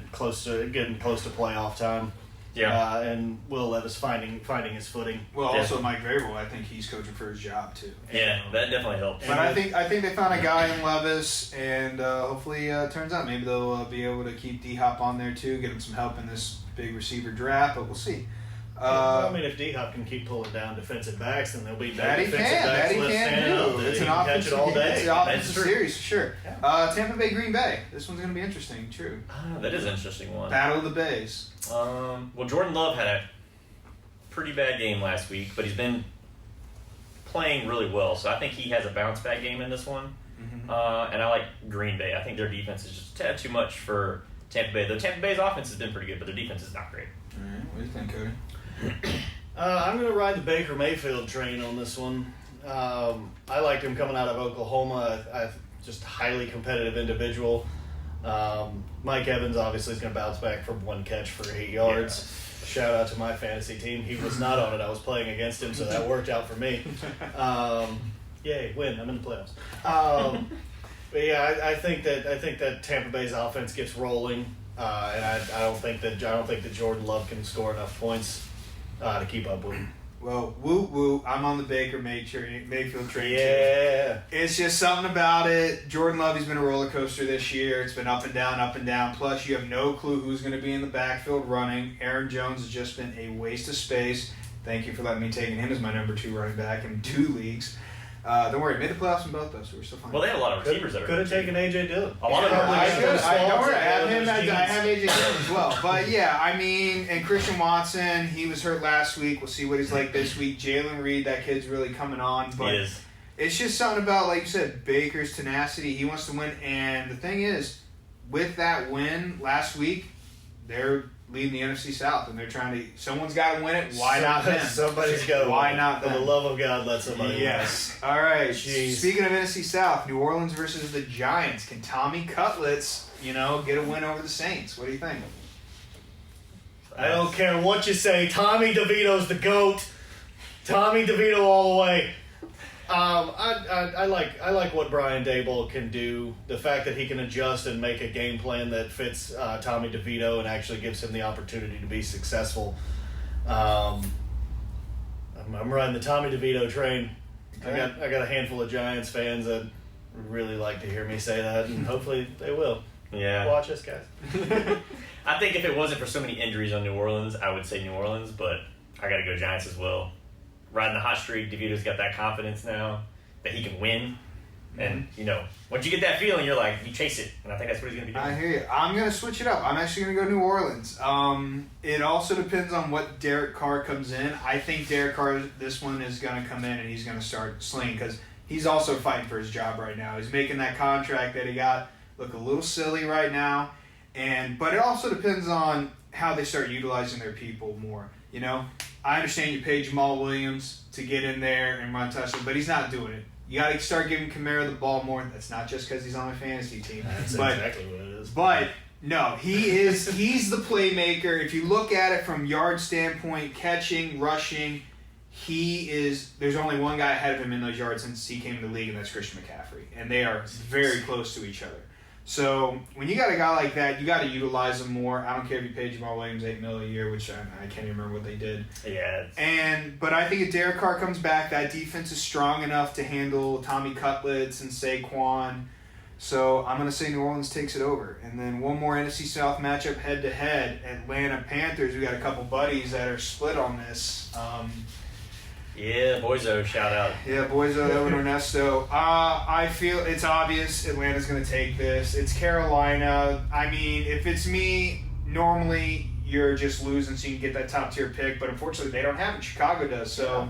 getting close to playoff time. Yeah, and Will Levis finding his footing. Well, also Mike Vrabel, I think he's coaching for his job too. Yeah, that definitely helps. But I think they found a guy in Levis, and hopefully it turns out maybe they'll be able to keep D-Hop on there too, get him some help in this big receiver draft. But we'll see. If D-Hop can keep pulling down defensive backs, then there'll be that he can do. It's an offensive all day. It's an offensive series for sure. Yeah. Tampa Bay, Green Bay. This one's going to be interesting. True. That is an interesting one. Battle of the Bays. Well, Jordan Love had a pretty bad game last week, but he's been playing really well, so I think he has a bounce back game in this one. Mm-hmm. And I like Green Bay. I think their defense is just a tad too much for Tampa Bay. Though Tampa Bay's offense has been pretty good, but their defense is not great. All right. What do you think, Cody? I'm going to ride the Baker Mayfield train on this one. I liked him coming out of Oklahoma. Just a highly competitive individual. Mike Evans obviously is going to bounce back from one catch for 8 yards. Yeah. Shout out to my fantasy team. He was not on it. I was playing against him, so that worked out for me. Yay, win! I'm in the playoffs. But yeah, I think that Tampa Bay's offense gets rolling, and I don't think that Jordan Love can score enough points to keep up with him. Well, woo. I'm on the Baker Mayfield train too. Yeah. It's just something about it. Jordan Love, he's been a roller coaster this year. It's been up and down. Plus, you have no clue who's going to be in the backfield running. Aaron Jones has just been a waste of space. Thank you for letting me take him as my number 2 running back in 2 leagues. Don't worry, made the playoffs in both those, so we're still fine. Well, they have a lot of receivers that are. Could have taken A.J. Dillon. A lot of them are. Don't worry, I have him. I have A.J. Dillon as well. But yeah, I mean, and Christian Watson, he was hurt last week. We'll see what he's like this week. Jalen Reed, that kid's really coming on. But He is. it's just something about, like you said, Baker's tenacity. He wants to win. And the thing is, with that win last week, they're leading the NFC South, and they're trying to. Someone's got to win it. Why not them? Somebody's got to. Why not For them? the love of God, let somebody. Yes. All right. Jeez. Speaking of NFC South, New Orleans versus the Giants. Can Tommy Cutlets, get a win over the Saints? What do you think? I don't care what you say. Tommy DeVito's the GOAT. Tommy DeVito all the way. I like what Brian Daboll can do. The fact that he can adjust and make a game plan that fits Tommy DeVito and actually gives him the opportunity to be successful. I'm riding the Tommy DeVito train. Okay. I got a handful of Giants fans that really like to hear me say that, and hopefully they will. Yeah. Watch us, guys. I think if it wasn't for so many injuries on New Orleans, I would say New Orleans, but I got to go Giants as well. Riding the hot streak, DeVito's got that confidence now that he can win. And, once you get that feeling, you're like, you chase it. And I think that's what he's going to be doing. I hear you. I'm going to switch it up. I'm actually going to go New Orleans. It also depends on what Derek Carr comes in. I think Derek Carr, this one, is going to come in and he's going to start slinging because he's also fighting for his job right now. He's making that contract that he got look a little silly right now. But it also depends on how they start utilizing their people more. I understand you paid Jamal Williams to get in there and run touchdowns, but he's not doing it. You got to start giving Kamara the ball more. That's not just because he's on my fantasy team. That's exactly what it is. But no, he's the playmaker. If you look at it from yard standpoint, catching, rushing, there's only one guy ahead of him in those yards since he came to the league, and that's Christian McCaffrey. And they are very close to each other. So when you got a guy like that, you got to utilize him more. I don't care if you pay Jamal Williams $8 million a year, which I can't even remember what they did. Yeah. But I think if Derek Carr comes back, that defense is strong enough to handle Tommy Cutlets and Saquon. So I'm going to say New Orleans takes it over. And then one more NFC South matchup head to head, Atlanta Panthers. We got a couple buddies that are split on this. Yeah, Boyzo, shout out. Yeah, Boyzo and Ernesto. I feel it's obvious Atlanta's going to take this. It's Carolina. I mean, if it's me, normally you're just losing so you can get that top-tier pick, but unfortunately they don't have it. Chicago does, so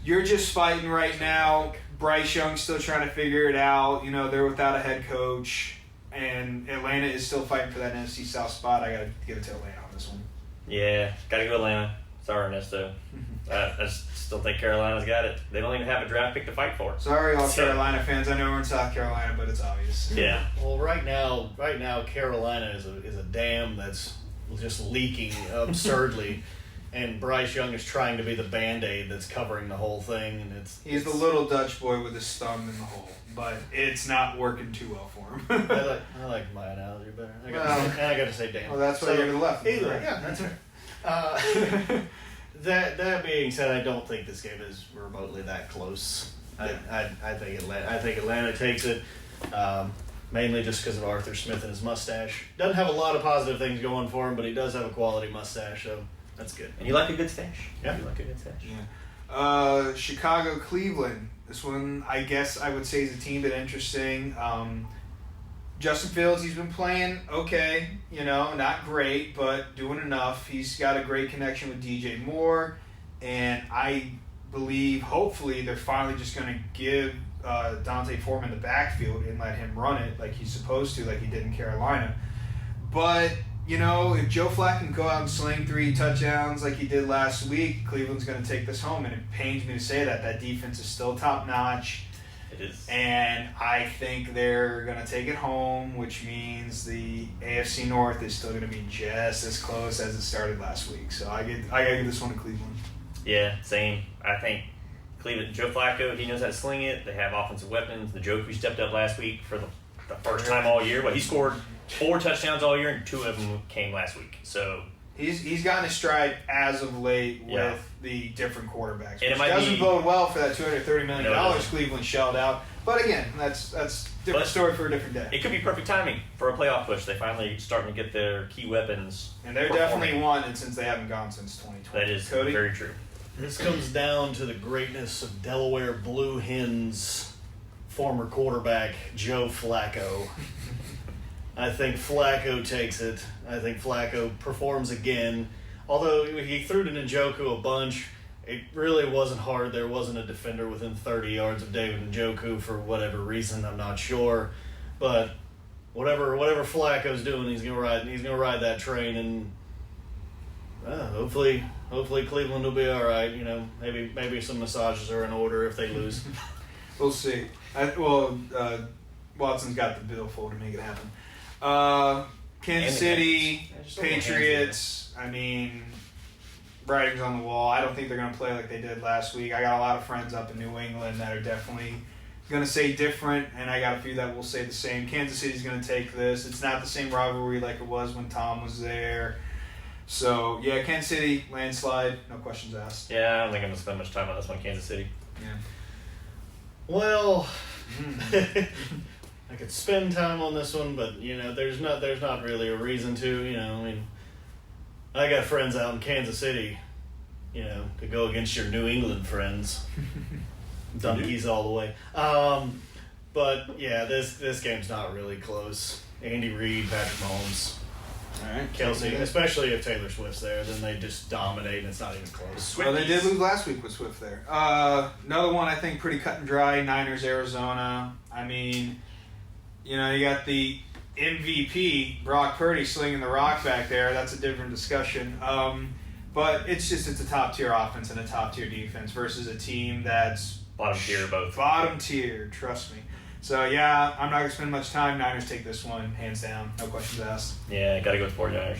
you're just fighting right now. Bryce Young's still trying to figure it out. They're without a head coach, and Atlanta is still fighting for that NFC South spot. I got to give it to Atlanta on this one. Yeah, got to go Atlanta. Sorry, Ernesto. I still think Carolina's got it. They don't even have a draft pick to fight for. Sorry, all Carolina fans. I know we're in South Carolina, but it's obvious. Yeah. Well, right now, Carolina is a dam that's just leaking absurdly, and Bryce Young is trying to be the Band-Aid that's covering the whole thing, and he's the little Dutch boy with his thumb in the hole, but it's not working too well for him. I like my analogy better. I got to say damn. Well, that's why you're to the left. Either way, yeah, that's right. That being said, I don't think this game is remotely that close. I think Atlanta takes it, mainly just because of Arthur Smith and his mustache. Doesn't have a lot of positive things going for him, but he does have a quality mustache, so that's good. And you like a good stash. Yeah. You like a good stash. Yeah. Chicago, Cleveland. This one, I guess I would say is a team bit interesting. Justin Fields, he's been playing okay, not great, but doing enough. He's got a great connection with DJ Moore, and I believe, hopefully, they're finally just going to give Dante Foreman the backfield and let him run it like he's supposed to, like he did in Carolina. But, if Joe Flacco can go out and sling 3 touchdowns like he did last week, Cleveland's going to take this home. And it pains me to say that defense is still top-notch. It is. And I think they're going to take it home, which means the AFC North is still going to be just as close as it started last week. So I got to give this one to Cleveland. Yeah, same. I think Cleveland, Joe Flacco, he knows how to sling it. They have offensive weapons. The Joker stepped up last week for the first time all year. But he scored 4 touchdowns all year, and 2 of them came last week. So he's gotten his stride as of late with the different quarterbacks. And Which doesn't bode well for that $230 million Cleveland shelled out. But again, that's different story for a different day. It could be perfect timing for a playoff push. They finally starting to get their key weapons. And they're definitely wanted since they haven't gone since 2020. That is Cody? very true. This comes down to the greatness of Delaware Blue Hens former quarterback Joe Flacco. I think Flacco takes it. I think Flacco performs again. Although he threw to Njoku a bunch, it really wasn't hard. There wasn't a defender within 30 yards of David Njoku for whatever reason. I'm not sure, but whatever Flacco's doing, he's gonna ride that train, and hopefully Cleveland will be all right. Maybe some massages are in order if they lose. We'll see. Watson's got the bill full to make it happen. Kansas City, Patriots, writing's on the wall. I don't think they're going to play like they did last week. I got a lot of friends up in New England that are definitely going to say different, and I got a few that will say the same. Kansas City's going to take this. It's not the same rivalry like it was when Tom was there. So, yeah, Kansas City, landslide, no questions asked. Yeah, I don't think I'm going to spend much time on this one, Kansas City. Yeah. Well, I could spend time on this one, but there's not really a reason to. I got friends out in Kansas City, to go against your New England friends, donkeys all the way. But yeah, this game's not really close. Andy Reid, Patrick Mahomes, All right. Kelsey, especially if Taylor Swift's there, then they just dominate and it's not even close. Well, they did lose last week with Swift there. Another one I think pretty cut and dry, Niners, Arizona. You got the MVP, Brock Purdy, slinging the rock back there. That's a different discussion. But it's a top-tier offense and a top-tier defense versus a team that's Bottom tier, both. Bottom tier, trust me. So, yeah, I'm not going to spend much time. Niners take this one, hands down. No questions asked. Yeah, got to go with 49ers.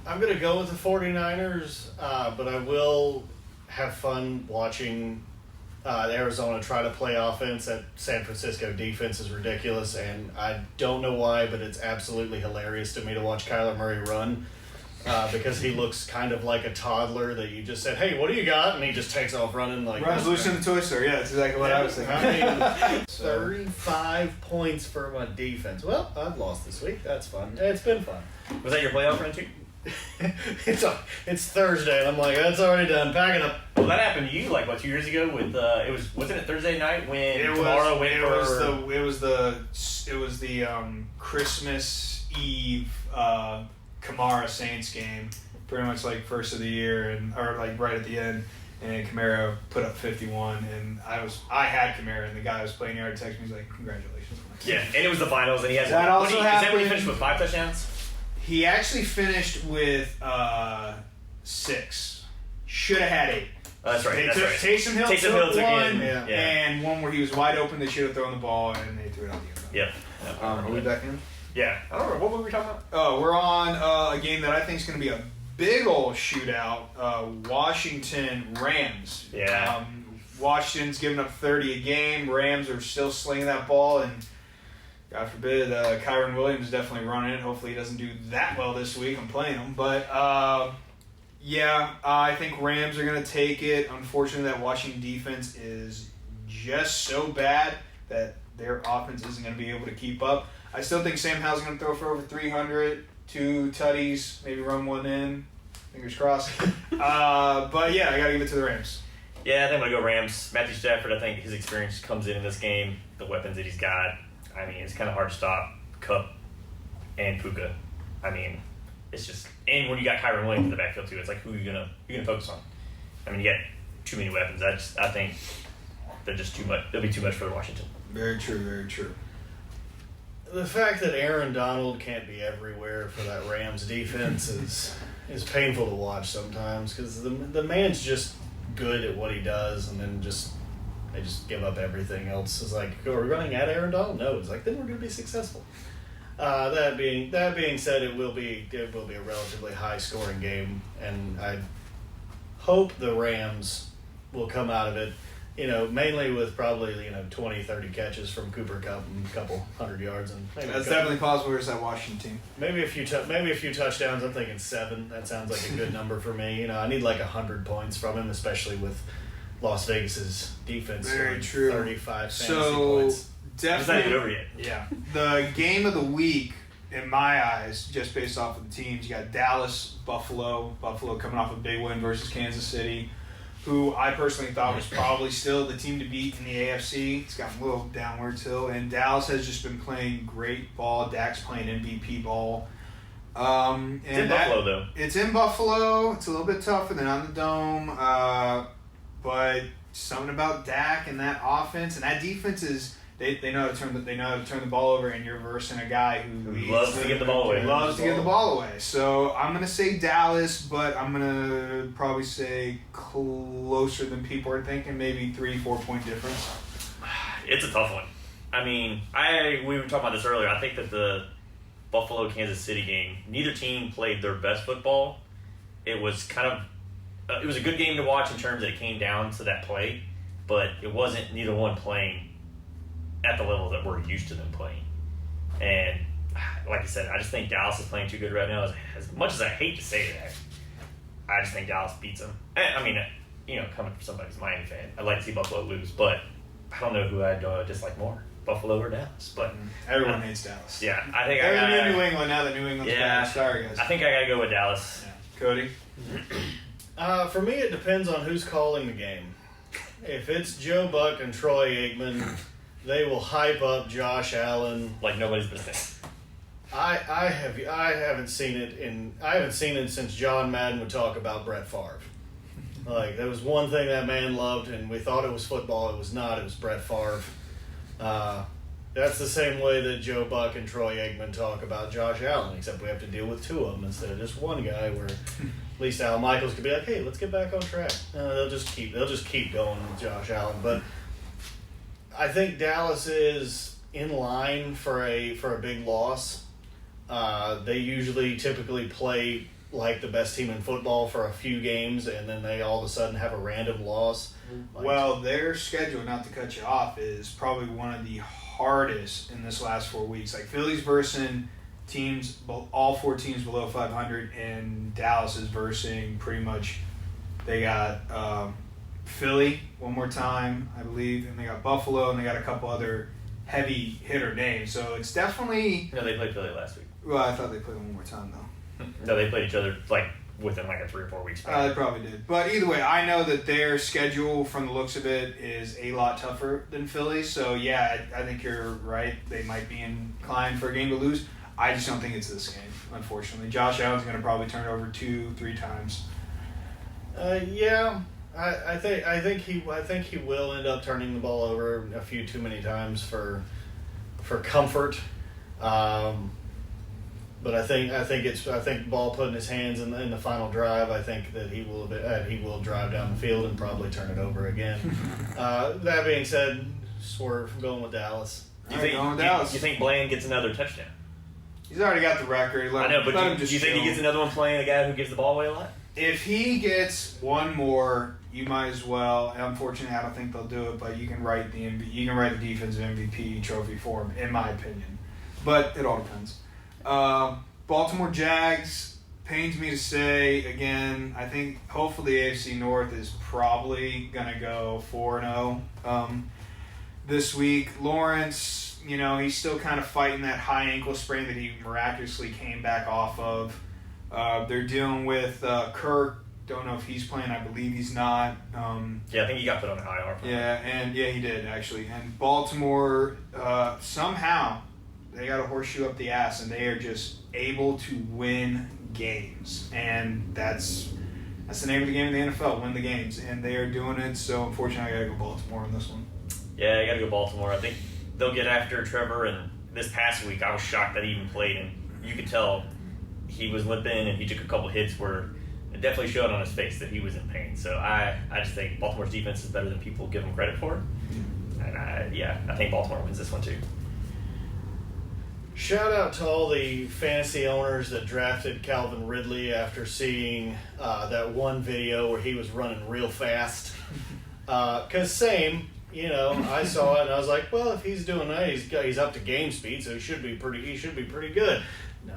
I'm going to go with the 49ers, but I will have fun watching Arizona try to play offense. That San Francisco defense is ridiculous, and I don't know why, but it's absolutely hilarious to me to watch Kyler Murray run because he looks kind of like a toddler that you just said, hey, what do you got? And he just takes off running like runs loose in the toy store. Yeah, that's exactly what I was thinking. 35 points for my defense. Well, I've lost this week. That's fun. It's been fun. Was that your playoff run too? It's Thursday, and I'm like, that's already done. Pack it up. Well, that happened to you 2 years ago with wasn't it Thursday night when Kamara went for it was the Christmas Eve Kamara Saints game, pretty much like first of the year or right at the end, and Kamara put up 51, and I had Kamara, and the guy who was playing yard texted me, he's like, congratulations. Yeah, and it was the finals, and he had that also happened. Is that when he finished with 5 touchdowns? He actually finished with 6. Should have had 8. That's right. Taysom Hill took one, and one where he was wide open. They should have thrown the ball, and they threw it out the end zone. Yep. Are we back in? Yeah. I don't remember. What were we talking about? Oh, we're on a game that I think is going to be a big old shootout. Washington Rams. Yeah. Washington's giving up 30 a game. Rams are still slinging that ball, and God forbid, Kyron Williams is definitely running it. Hopefully he doesn't do that well this week. I'm playing him. But, I think Rams are going to take it. Unfortunately, that Washington defense is just so bad that their offense isn't going to be able to keep up. I still think Sam Howell's going to throw for over 300, 2 tutties, maybe run one in. Fingers crossed. But, yeah, I got to give it to the Rams. Yeah, I think I'm going to go Rams. Matthew Stafford, I think his experience comes in this game, the weapons that he's got. It's kind of hard to stop Kupp and Puka. It's just, and when you got Kyron Williams in the backfield too, it's like who are you gonna focus on? You got too many weapons. I think they're just too much. They'll be too much for Washington. Very true. Very true. The fact that Aaron Donald can't be everywhere for that Rams defense is painful to watch sometimes because the man's just good at what he does, and then they just give up everything else. It's like, are we running at Aaron Donald? No. It's like, then we're going to be successful. That being said, it will be a relatively high scoring game, and I hope the Rams will come out of it, mainly with probably 20, 30 catches from Cooper Kupp and a couple 100 yards, and maybe that's definitely possible versus that Washington team. Maybe a few touchdowns. I'm thinking 7. That sounds like a good number for me. I need like 100 points from him, especially with Las Vegas's defense. Very true. 35 fantasy points. Definitely. It's not even over yet. Yeah. The game of the week, in my eyes, just based off of the teams, you got Dallas, Buffalo. Buffalo coming off a big win versus Kansas City, who I personally thought was probably still the team to beat in the AFC. It's gotten a little downwards hill, and Dallas has just been playing great ball. Dak's playing MVP ball. It's in Buffalo, though. It's in Buffalo. It's a little bit tougher than on the Dome, but something about Dak and that offense and that defense is. They know how to turn the ball over, and you're versing a guy who loves to get the ball away. Loves to get the ball away. So I'm gonna say Dallas, but I'm gonna probably say closer than people are thinking, maybe 3-4 point difference. It's a tough one. I mean, we were talking about this earlier. I think that the Buffalo Kansas City game, neither team played their best football. It was it was a good game to watch in terms that it came down to that play, but it wasn't neither one playing at the level that we're used to them playing. And like I said, I just think Dallas is playing too good right now. As much as I hate to say that, I just think Dallas beats them. I mean, coming from somebody who's a Miami fan, I'd like to see Buffalo lose, but I don't know who I'd dislike more, Buffalo or Dallas. But everyone hates Dallas. Yeah, I think New England now that New England's playing. Sorry, guys. I think I got to go with Dallas. Yeah. Cody? For me, it depends on who's calling the game. If it's Joe Buck and Troy Aikman, they will hype up Josh Allen like nobody's business. I haven't seen it since John Madden would talk about Brett Favre. Like, there was one thing that man loved, and we thought it was football. It was not. It was Brett Favre. That's the same way that Joe Buck and Troy Aikman talk about Josh Allen, except we have to deal with two of them instead of just one guy. Where at least Al Michaels could be like, "Hey, let's get back on track." They'll just keep going with Josh Allen, but I think Dallas is in line for a big loss. They typically play like the best team in football for a few games, and then they all of a sudden have a random loss. Well, their schedule, not to cut you off, is probably one of the hardest in this last 4 weeks. Like, Philly's versing teams, all 4 teams below 500, and Dallas is versing pretty much. They got Philly one more time, I believe, and they got Buffalo, and they got a couple other heavy hitter names. So it's definitely. No, they played Philly last week. Well, I thought they played one more time though. No, they played each other within a 3 or 4 weeks. They probably did. But either way, I know that their schedule, from the looks of it, is a lot tougher than Philly's. So yeah, I think you're right. They might be inclined for a game to lose. I just don't think it's this game, unfortunately. Josh Allen's going to probably turn it over 2-3 times. Yeah. I think he will end up turning the ball over a few too many times for comfort, but I think ball put in his hands in the final drive. I think that he will drive down the field and probably turn it over again. That being said, swerve, I'm going with Dallas. You think Bland gets another touchdown? He's already got the record. I know, but do you think he gets another one playing a guy who gives the ball away a lot? If he gets one more, you might as well. Unfortunately, I don't think they'll do it, but you can write the defensive MVP trophy for him, in my opinion. But it all depends. Baltimore Jags, pains me to say, again, I think hopefully the AFC North is probably going to go 4-0 this week. Lawrence, he's still kind of fighting that high ankle sprain that he miraculously came back off of. They're dealing with Kirk. Don't know if he's playing. I believe he's not. Yeah, I think he got put on the IR. Yeah, he did, actually. And Baltimore, somehow, they got a horseshoe up the ass, and they are just able to win games. And that's the name of the game in the NFL, win the games. And they are doing it, so unfortunately I got to go Baltimore on this one. Yeah, I got to go Baltimore. I think they'll get after Trevor, and this past week, I was shocked that he even played, and you could tell he was limping, and he took a couple hits where it definitely showed on his face that he was in pain. So I just think Baltimore's defense is better than people give them credit for. And I think Baltimore wins this one too. Shout out to all the fantasy owners that drafted Calvin Ridley after seeing that one video where he was running real fast. Because same, I saw it and I was like, well, if he's doing that, he's up to game speed, so he should be pretty good. No.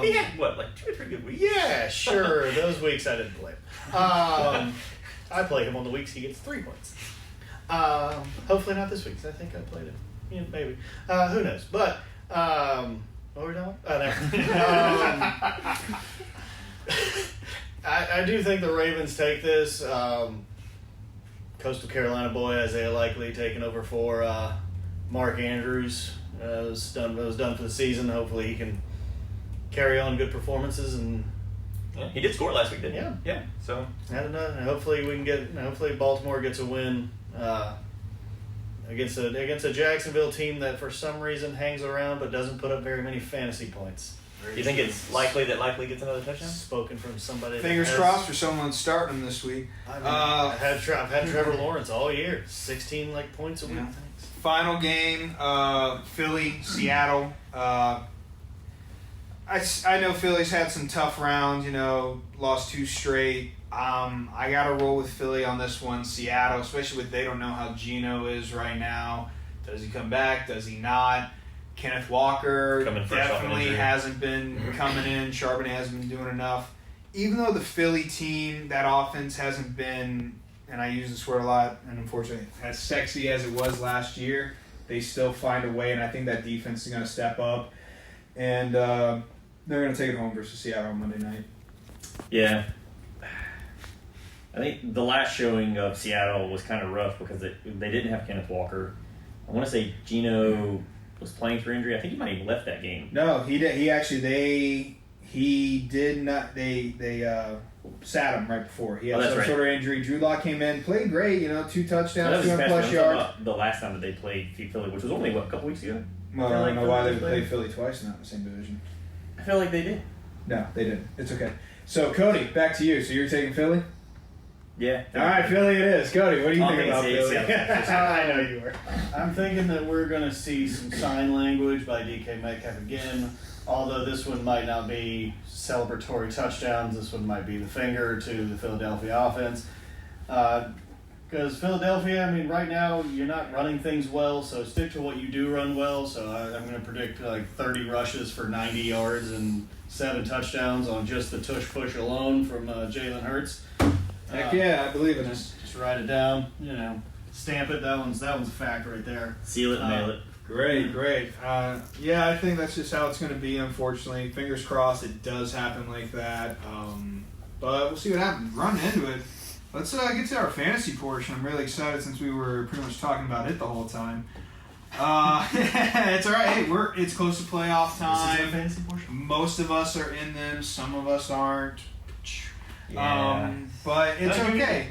He had, like 2 or 3 good weeks? Yeah, sure. Those weeks I didn't play him. I play him on the weeks he gets 3 points. Hopefully not this week, because I think I played him. Yeah, maybe. Who knows? But, what were we doing? I do think the Ravens take this. Coastal Carolina boy Isaiah Likely taking over for Mark Andrews. It was done for the season. Hopefully he can carry on good performances and he did score last week, didn't he? Yeah. Yeah. So hopefully Baltimore gets a win against a Jacksonville team that for some reason hangs around but doesn't put up very many fantasy points. Do you think it's likely that Likely gets another touchdown? Spoken from somebody. Fingers crossed for someone starting him this week. I've had Trevor Lawrence all year, 16 points a week. Yeah. Final game, Philly, Seattle. I know Philly's had some tough rounds, lost 2 straight. I got to roll with Philly on this one. Seattle, especially with they don't know how Geno is right now. Does he come back? Does he not? Kenneth Walker definitely hasn't been coming in. Charbonnet hasn't been doing enough. Even though the Philly team, that offense hasn't been, and I use this word a lot, and unfortunately, as sexy as it was last year, they still find a way, and I think that defense is going to step up. And they're going to take it home versus Seattle on Monday night. Yeah. I think the last showing of Seattle was kind of rough because they didn't have Kenneth Walker. I want to say Geno was playing through injury. I think he might have even left that game. No, he did. He did not. They sat him right before. He had some sort of injury. Drew Lock came in, played great. 2 touchdowns, 200+ yards. The last time that they played Philly, which was only a couple weeks ago. Well, I don't know why they played Philly twice now in the same division. I feel like they did. No, they didn't. It's okay. So Cody, back to you. So you're taking Philly? Yeah. All right, Philly it is. Cody, what do you think about Philly? I know you were. I'm thinking that we're going to see some sign language by DK Metcalf again, although this one might not be celebratory touchdowns. This one might be the finger to the Philadelphia offense. Because Philadelphia, right now you're not running things well, so stick to what you do run well. So I'm going to predict 30 rushes for 90 yards and 7 touchdowns on just the tush push alone from Jalen Hurts. Heck yeah, I believe in this. Just write it down, stamp it. That one's a fact right there. Seal it and mail it. Great. I think that's just how it's going to be, unfortunately. Fingers crossed it does happen like that. But we'll see what happens. Run into it. Let's get to our fantasy portion. I'm really excited since we were pretty much talking about it the whole time. It's all right. Hey, it's close to playoff time. This is our fantasy portion. Most of us are in them. Some of us aren't. Yeah. But it's okay.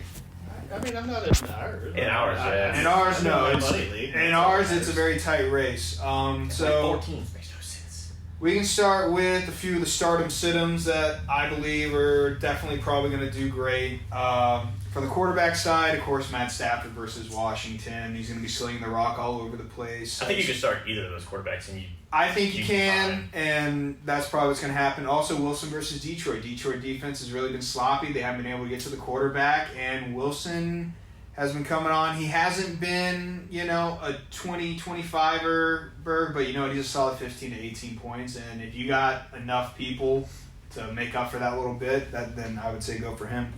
I'm not in ours. In ours, yeah. In ours, no. In ours, it's a very very tight race. So 4 teams makes no sense. we can start with a few of the stardom sit-ems that I believe are definitely probably going to do great. For the quarterback side, of course, Matt Stafford versus Washington. He's going to be slinging the rock all over the place. I think you could start either of those quarterbacks, and I think you can, and that's probably what's going to happen. Also, Wilson versus Detroit. Detroit defense has really been sloppy. They haven't been able to get to the quarterback, and Wilson has been coming on. He hasn't been, a 20-25er, but he's a solid 15 to 18 points. And if you got enough people to make up for that little bit, then I would say go for him.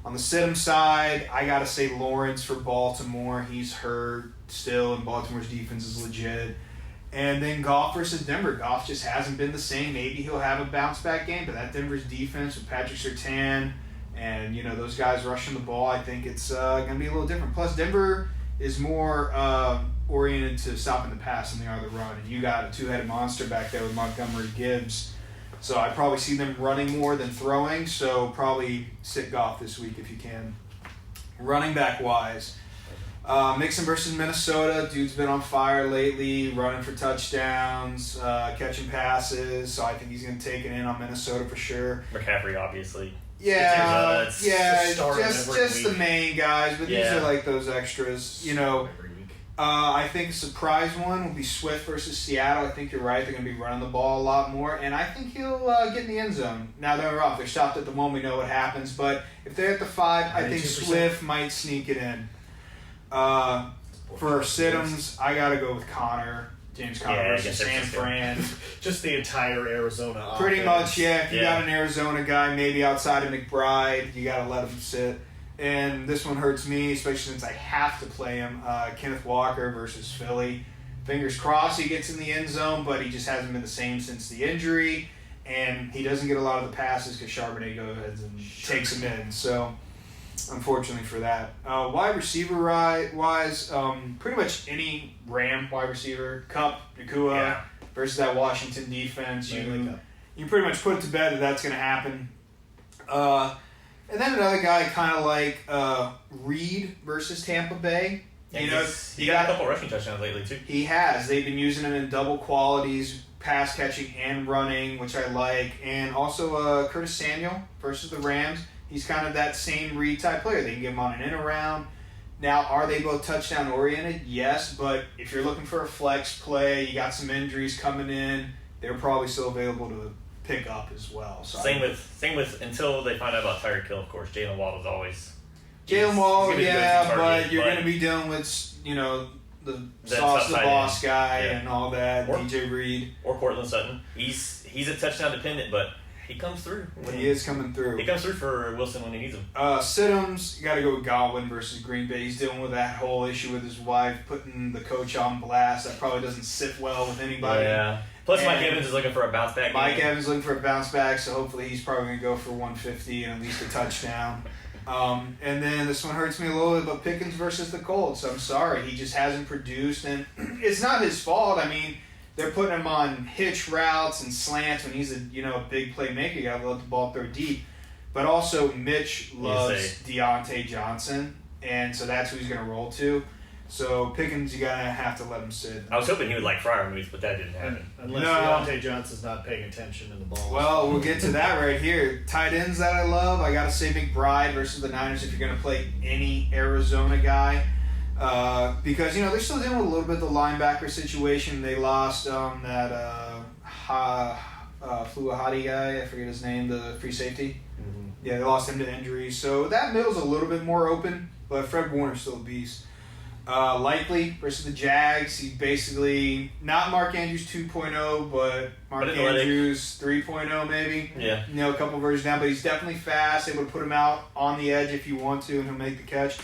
On the sit-em side, I got to say Lawrence for Baltimore. He's hurt still, and Baltimore's defense is legit. And then Goff versus Denver. Goff just hasn't been the same. Maybe he'll have a bounce-back game, but that Denver's defense with Patrick Surtain and, those guys rushing the ball, I think it's going to be a little different. Plus, Denver is more oriented to stopping the pass than they are the run. And you got a two-headed monster back there with Montgomery Gibbs. So I probably see them running more than throwing, so probably sit Goff this week if you can. Running back-wise, Mixon versus Minnesota. Dude's been on fire lately, running for touchdowns, catching passes. So I think he's going to take it in on Minnesota for sure. McCaffrey, obviously. Yeah, Just the main guys, but these are like those extras, you know. Every week. I think a surprise one will be Swift versus Seattle. I think you're right. They're going to be running the ball a lot more, and I think he'll get in the end zone. Now, they're off. They're stopped at the 1. We know what happens, but if they're at the 5, I think 92%. Swift might sneak it in. For Siddums, I got to go with James Conner versus San Fran. Just the entire Arizona offense. Pretty much, yeah. If you got an Arizona guy, maybe outside of McBride, you got to let him sit. And this one hurts me, especially since I have to play him. Kenneth Walker versus Philly. Fingers crossed he gets in the end zone, but he just hasn't been the same since the injury. And he doesn't get a lot of the passes because Charbonnet goes ahead and takes him in. So, unfortunately for that. Wide receiver wise, pretty much any Ram wide receiver, Kupp, Nakua versus that Washington defense. You pretty much put it to bed that that's going to happen. And then another guy kind of like Reed versus Tampa Bay. Yeah, he got a couple rushing touchdowns lately too. He has. They've been using him in double qualities, pass catching and running, which I like. And also Curtis Samuel versus the Rams. He's kind of that same Reed type player. They can get him on an in around. Now, are they both touchdown oriented? Yes, but if you're looking for a flex play, you got some injuries coming in, they're probably still available to pick up as well. So same with until they find out about Tyreek Hill, of course. Jalen Waddle's always Jalen Waddle, but you're going to be dealing with the sauce the boss guy and all that. DJ Reed or Cortland Sutton. He's a touchdown dependent, but he comes through. He is coming through. He comes through for Wilson when he needs him. Siddums, you got to go with Godwin versus Green Bay. He's dealing with that whole issue with his wife putting the coach on blast. That probably doesn't sit well with anybody. Yeah. Plus, Mike Evans is looking for a bounce back. Mike Evans looking for a bounce back, so hopefully he's probably going to go for 150 and at least a touchdown. And then this one hurts me a little bit, but Pickens versus the Colts. I'm sorry, he just hasn't produced, and it's not his fault. I mean, they're putting him on hitch routes and slants when he's a big playmaker. You got to let the ball throw deep. But also, Mitch loves Deontay Johnson, and so that's who he's going to roll to. So Pickens, you gotta have to let him sit. I was hoping he would like Freiermuth, but that didn't happen. Unless Deontay Johnson's not paying attention in the ball. Well, we'll get to that right here. Tight ends that I love, I gotta say McBride versus the Niners if you're gonna play any Arizona guy. Because they're still dealing with a little bit of the linebacker situation. They lost that Fluahadi guy, I forget his name, the free safety. Mm-hmm. Yeah, they lost him to injury. So that middle's a little bit more open, but Fred Warner's still a beast. Likely versus the Jags. He's basically not Mark Andrews 2.0, but Mark Andrews 3.0 maybe. Yeah. A couple versions down, but he's definitely fast, able to put him out on the edge if you want to, and he'll make the catch.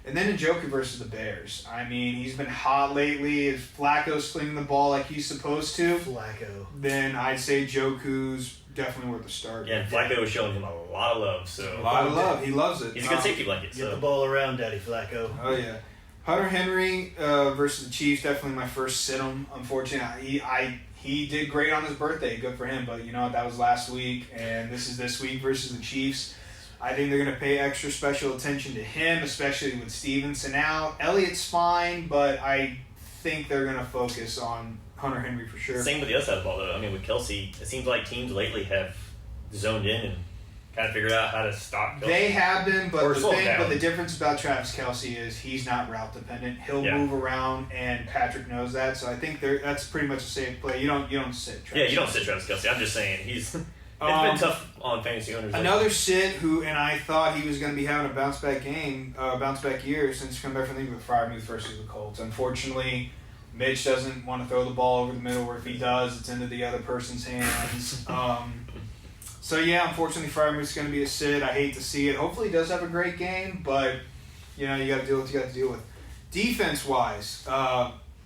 And then Njoku versus the Bears. I mean, he's been hot lately. If Flacco's slinging the ball like he's supposed to, then I'd say Njoku's definitely worth a start. Yeah, and Flacco is showing him a lot of love. So a lot of love. He loves it. He's a good safety blanket. Get the ball around, Daddy Flacco. Oh, yeah. Hunter Henry versus the Chiefs, definitely my first sit-em. Unfortunately, he did great on his birthday. Good for him. But, that was last week, and this is this week versus the Chiefs. I think they're going to pay extra special attention to him, especially with Stevenson out. Elliott's fine, but I think they're going to focus on Hunter Henry for sure. Same with the other side of the ball, though. I mean, with Kelsey, it seems like teams lately have zoned in and kind of figured out how to stop Kelsey. They have been, but the difference about Travis Kelsey is he's not route dependent. He'll move around, and Patrick knows that. So I think that's pretty much a safe play. You don't sit Travis. Yeah, you don't sit Travis Kelsey. I'm just saying he's. It's been tough on fantasy owners. Another sit and I thought he was going to be having a bounce back year since he come back from the with Freiermuth versus the Colts. Unfortunately, Mitch doesn't want to throw the ball over the middle, or if he does, it's into the other person's hands. So yeah, unfortunately, Freiermuth's going to be a sit. I hate to see it. Hopefully, he does have a great game, but you got to deal with what you got to deal with. Defense-wise,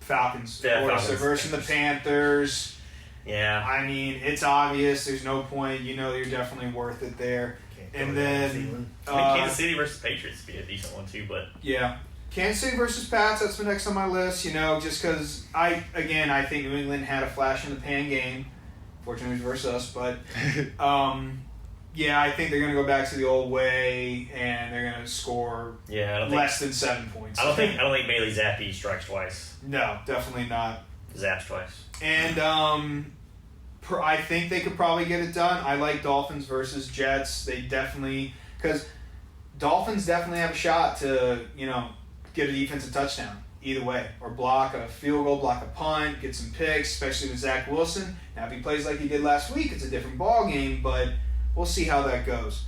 Falcons, of course, they're versus the Panthers. Yeah. I mean, it's obvious. There's no point. You're definitely worth it there. And then Kansas City versus Patriots would be a decent one too, but yeah. Kansas City versus Pats, that's the next on my list, just because I think New England had a flash in the pan game. Fortunately, it was versus us, but Yeah, I think they're going to go back to the old way, and they're going to score less than 7 points. I don't think Bailey Zappi strikes twice. No, definitely not. Zaps twice. And I think they could probably get it done. I like Dolphins versus Jets. They definitely, because Dolphins definitely have a shot to, get a defensive touchdown either way, or block a field goal, block a punt, get some picks, especially with Zach Wilson. Now, if he plays like he did last week, it's a different ball game, but we'll see how that goes.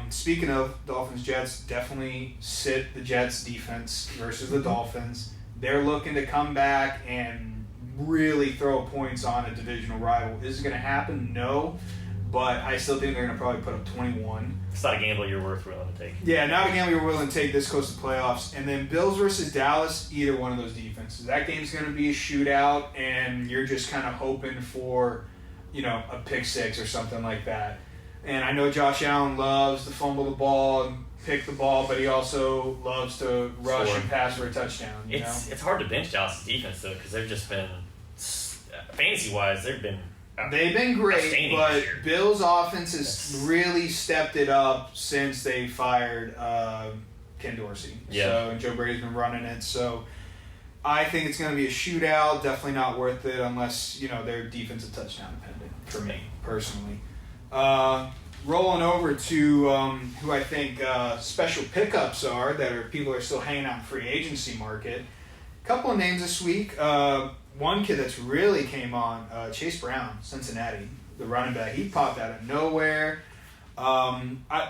Speaking of Dolphins-Jets, definitely sit the Jets defense versus the Dolphins. They're looking to come back and really throw points on a divisional rival. Is it going to happen? No. But I still think they're going to probably put up 21. It's not a gamble you're willing to take. Yeah, not a gamble you're willing to take this close to playoffs. And then Bills versus Dallas, either one of those defenses. That game's going to be a shootout, and you're just kind of hoping for, a pick six or something like that. And I know Josh Allen loves to fumble the ball and pick the ball, but he also loves to rush and pass for a touchdown. It's hard to bench Dallas' defense, though, because they've just been, fantasy-wise, they've been great, but Bills' offense has really stepped it up since they fired Ken Dorsey. Yeah. So, and Joe Brady's been running it. So I think it's going to be a shootout. Definitely not worth it unless, they're defensive touchdown dependent for me, personally. Rolling over to who I think special pickups are that people are still hanging out in free agency market. A couple of names this week. One kid that's really came on, Chase Brown, Cincinnati, the running back. He popped out of nowhere.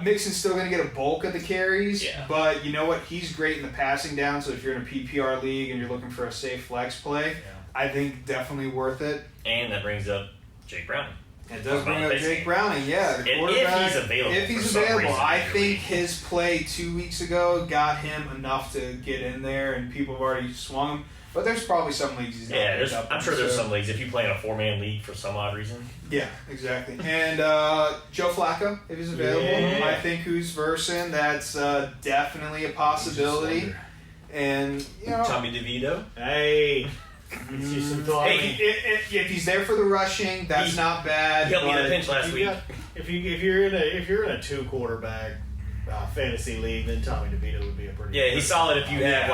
Mixon's still going to get a bulk of the carries, but you know what? He's great in the passing down, so if you're in a PPR league and you're looking for a safe flex play, I think definitely worth it. And that brings up Jake Browning. It does bring up Jake Browning, the quarterback. If he's available. I think his play 2 weeks ago got him enough to get in there, and people have already swung him. But there's probably some leagues he's not I'm sure there's some leagues if you play in a 4-man league for some odd reason. Yeah, exactly. And Joe Flacco, if he's available, I think who's versing, that's definitely a possibility. And Tommy DeVito. Hey. If he's there for the rushing, that's not bad. He helped me in a pinch last week. If you're in a 2 quarterback fantasy league, then Tommy DeVito would be a pretty. Yeah, he's solid if you have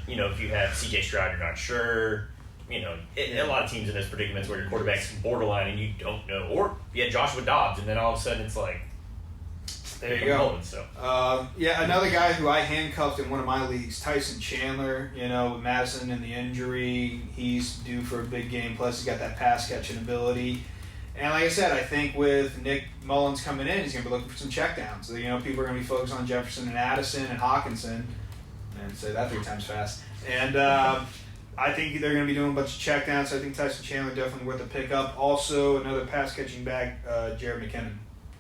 if you have C.J. Stroud, you're not sure. A lot of teams in those predicaments where your quarterback's borderline and you don't know, or you had Joshua Dobbs, and then all of a sudden it's like. There you go. So. Another guy who I handcuffed in one of my leagues, Tyson Chandler. With Madison and the injury, he's due for a big game. Plus, he's got that pass catching ability. And like I said, I think with Nick Mullins coming in, he's going to be looking for some checkdowns. So, people are going to be focused on Jefferson and Addison and Hawkinson. And say that 3 times fast. And I think they're going to be doing a bunch of checkdowns. So I think Tyson Chandler definitely worth a pickup. Also, another pass catching back, Jared McKinnon.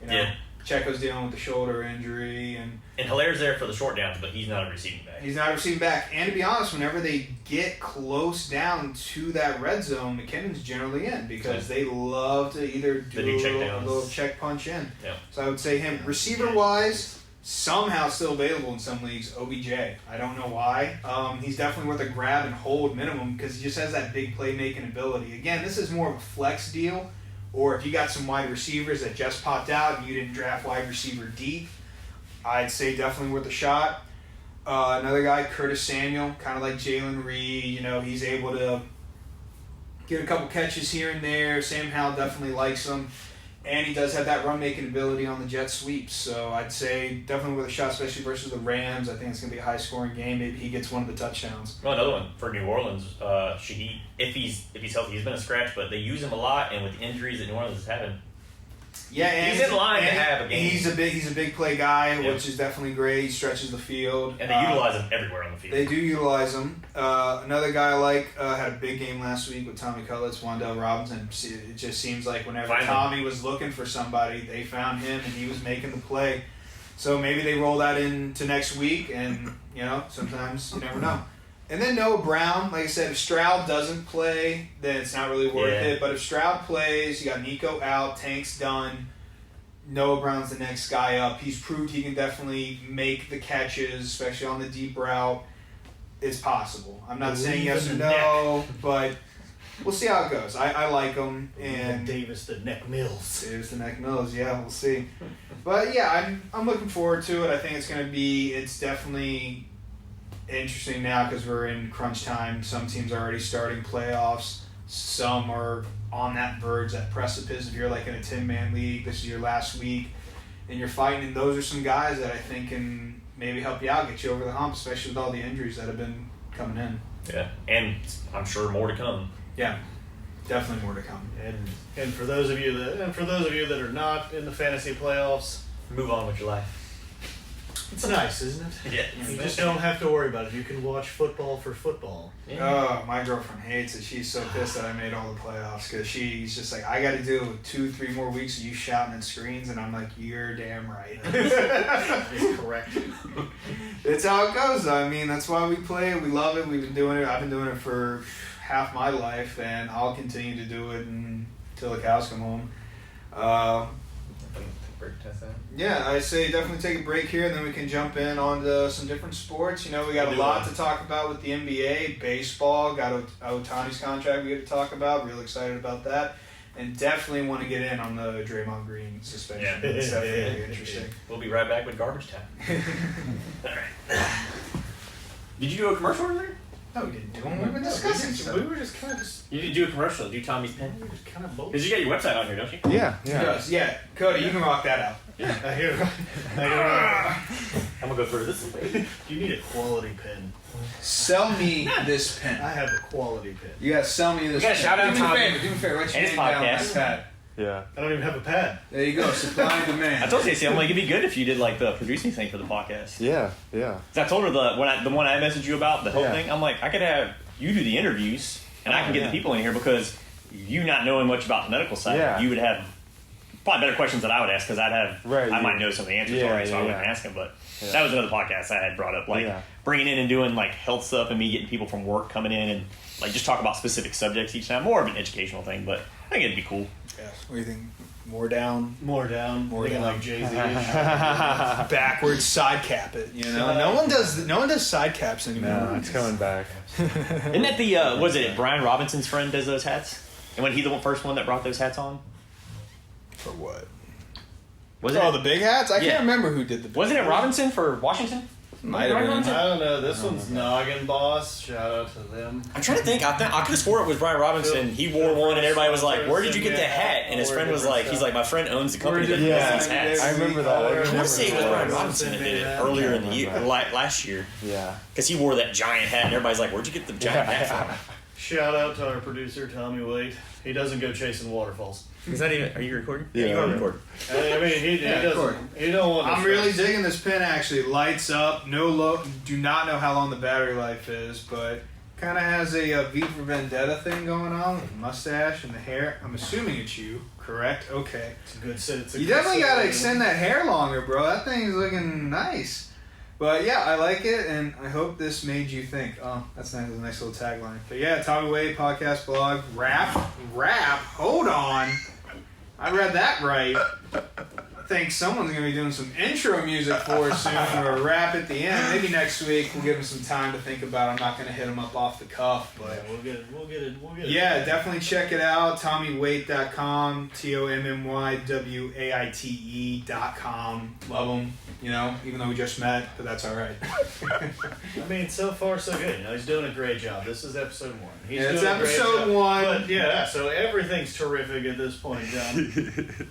Yeah. Checo's dealing with the shoulder injury. And Hilaire's there for the short downs, but he's not a receiving back. He's not a receiving back. And to be honest, whenever they get close down to that red zone, McKinnon's generally in because they love to either do a little check punch in. Yeah. So I would say him. Receiver-wise, somehow still available in some leagues, OBJ. I don't know why. He's definitely worth a grab and hold minimum because he just has that big playmaking ability. Again, this is more of a flex deal. Or if you got some wide receivers that just popped out and you didn't draft wide receiver deep, I'd say definitely worth a shot. Another guy, Curtis Samuel, kind of like Jalen Reed. He's able to get a couple catches here and there. Sam Howell definitely likes him. And he does have that run-making ability on the jet sweeps. So I'd say definitely worth a shot, especially versus the Rams. I think it's going to be a high-scoring game. Maybe he gets one of the touchdowns. Well, another one for New Orleans. Shaheed, if he's healthy, he's been a scratch, but they use him a lot. And with the injuries that New Orleans is having, he's in line to have a game. He's a big play guy, which is definitely great. He stretches the field, and they utilize him everywhere on the field. They do utilize him. Another guy I like had a big game last week with Tommy Cullets, Wan'Dale Robinson. It just seems like whenever Tommy was looking for somebody, they found him and he was making the play. So maybe they roll that into next week, and sometimes you never know. And then Noah Brown, like I said, if Stroud doesn't play, then it's not really worth it. But if Stroud plays, you got Nico out, Tank's done. Noah Brown's the next guy up. He's proved he can definitely make the catches, especially on the deep route. It's possible. I'm not saying yes or no, but we'll see how it goes. I like him. And Davis the Neck Mills. Davis the Neck Mills, yeah, we'll see. But yeah, I'm looking forward to it. I think it's definitely interesting now because we're in crunch time. Some teams are already starting playoffs. Some are on that verge, that precipice. If you're like in a 10-man league, this is your last week, and you're fighting, and those are some guys that I think can maybe help you out, get you over the hump, especially with all the injuries that have been coming in. Yeah, and I'm sure more to come. Yeah, definitely more to come. And for those of you that are not in the fantasy playoffs, Move on with your life. it's nice, isn't it? Yeah. You just don't have to worry about it. You can watch football for football. Oh, my girlfriend hates it. She's so pissed that I made all the playoffs because she's just like, I got to deal with 2-3 more weeks of you shouting at screens, and I'm like, you're damn right. It's correct. It's how it goes. I mean, that's why we play it. We love it. We've been doing it. I've been doing it for half my life, and I'll continue to do it until the cows come home. Yeah, I say definitely take a break here, and then we can jump in onto some different sports. You know, we got a lot to talk about with the NBA, baseball, got Ohtani's contract we get to talk about. Real excited about that. And definitely want to get in on the Draymond Green suspension. Yeah. It's definitely interesting. We'll be right back with Garbage Time. All right. Did you do a commercial earlier? No, we didn't do them. We've been discussing stuff. We were just kind of You did do a commercial. Do Tommy's pen. we were just kind of both. Because you got your website on here, don't you? Yeah. Yeah. Cody, you can rock that out. I hear. I'm going to go through this one. You need a quality pen. Sell me this pen. I have a quality pen. You gotta sell me this gotta pen. shout out Do me a Tommy. favor. Do me a favor. Write your And his name down on podcast. that pad. Yeah. I don't even have a pad. There you go. Supply and demand. I told Stacey, I'm like, it'd be good if you did like the producing thing for the podcast. Yeah. 'Cause I told her the one I messaged you about, the whole Yeah. thing, I'm like, I could have you do the interviews, and I can get the people in here because you not knowing much about the medical side, Yeah. you would have probably better questions than I would ask because Right, I might know some of the answers already, so I wouldn't ask them. But that was another podcast I had brought up, like bringing in and doing like health stuff and me getting people from work coming in and like just talk about specific subjects each time, more of an educational thing. But I think it'd be cool. Yeah. What do you think? More down, More down. Thinking down. like Jay-Z. backwards, side cap it. You know, no one does side caps anymore. No, it's coming back. Isn't that the was it Brian Robinson's friend does those hats? And when he the first one that brought those hats on? For what? Was it? Oh, the big hats? I Yeah. can't remember who did the big Wasn't it hats. Robinson for Washington? Might have been. I don't know. This one's Noggin Boss. Shout out to them. I'm trying to think. I could have swore it was Brian Robinson. He wore one, and everybody was like, "Where did you get the hat?" And his friend was like, "He's like, my friend owns the company that does these hats." I remember that. I want to say it was Brian Robinson that did it earlier in the year, last year, Yeah. because he wore that giant hat, and everybody's like, "Where'd you get the giant hat from?" Shout out to our producer Tommy Waite. He doesn't go chasing waterfalls. Is that even? Are you recording? Yeah, you are yeah. recording. I mean, he doesn't. He don't want. I'm really digging this pen. Actually, lights up. Do not know how long the battery life is, but kind of has a V for Vendetta thing going on with the mustache and the hair. I'm assuming it's you, correct? Okay. It's a good sit. You definitely got to extend that hair longer, bro. That thing is looking nice. But yeah, I like it, and I hope this made you think. Oh, that's nice. That's a nice little tagline. But yeah, Tommy Wade podcast blog rap. Hold on, I read that right. I think someone's gonna be doing some intro music for us soon, or a rap at the end. Maybe next week. We'll give them some time to think about it. I'm not gonna hit them up off the cuff, but Yeah, we'll get it. yeah, definitely check it out. TommyWaite.com, TommyWaite.com. Love them, you know, even though we just met, but that's all right. I mean, so far so good. You know, he's doing a great job. This is episode 1. He's Yeah, it's doing a great episode job. 1. But yeah, so everything's terrific at this point, John.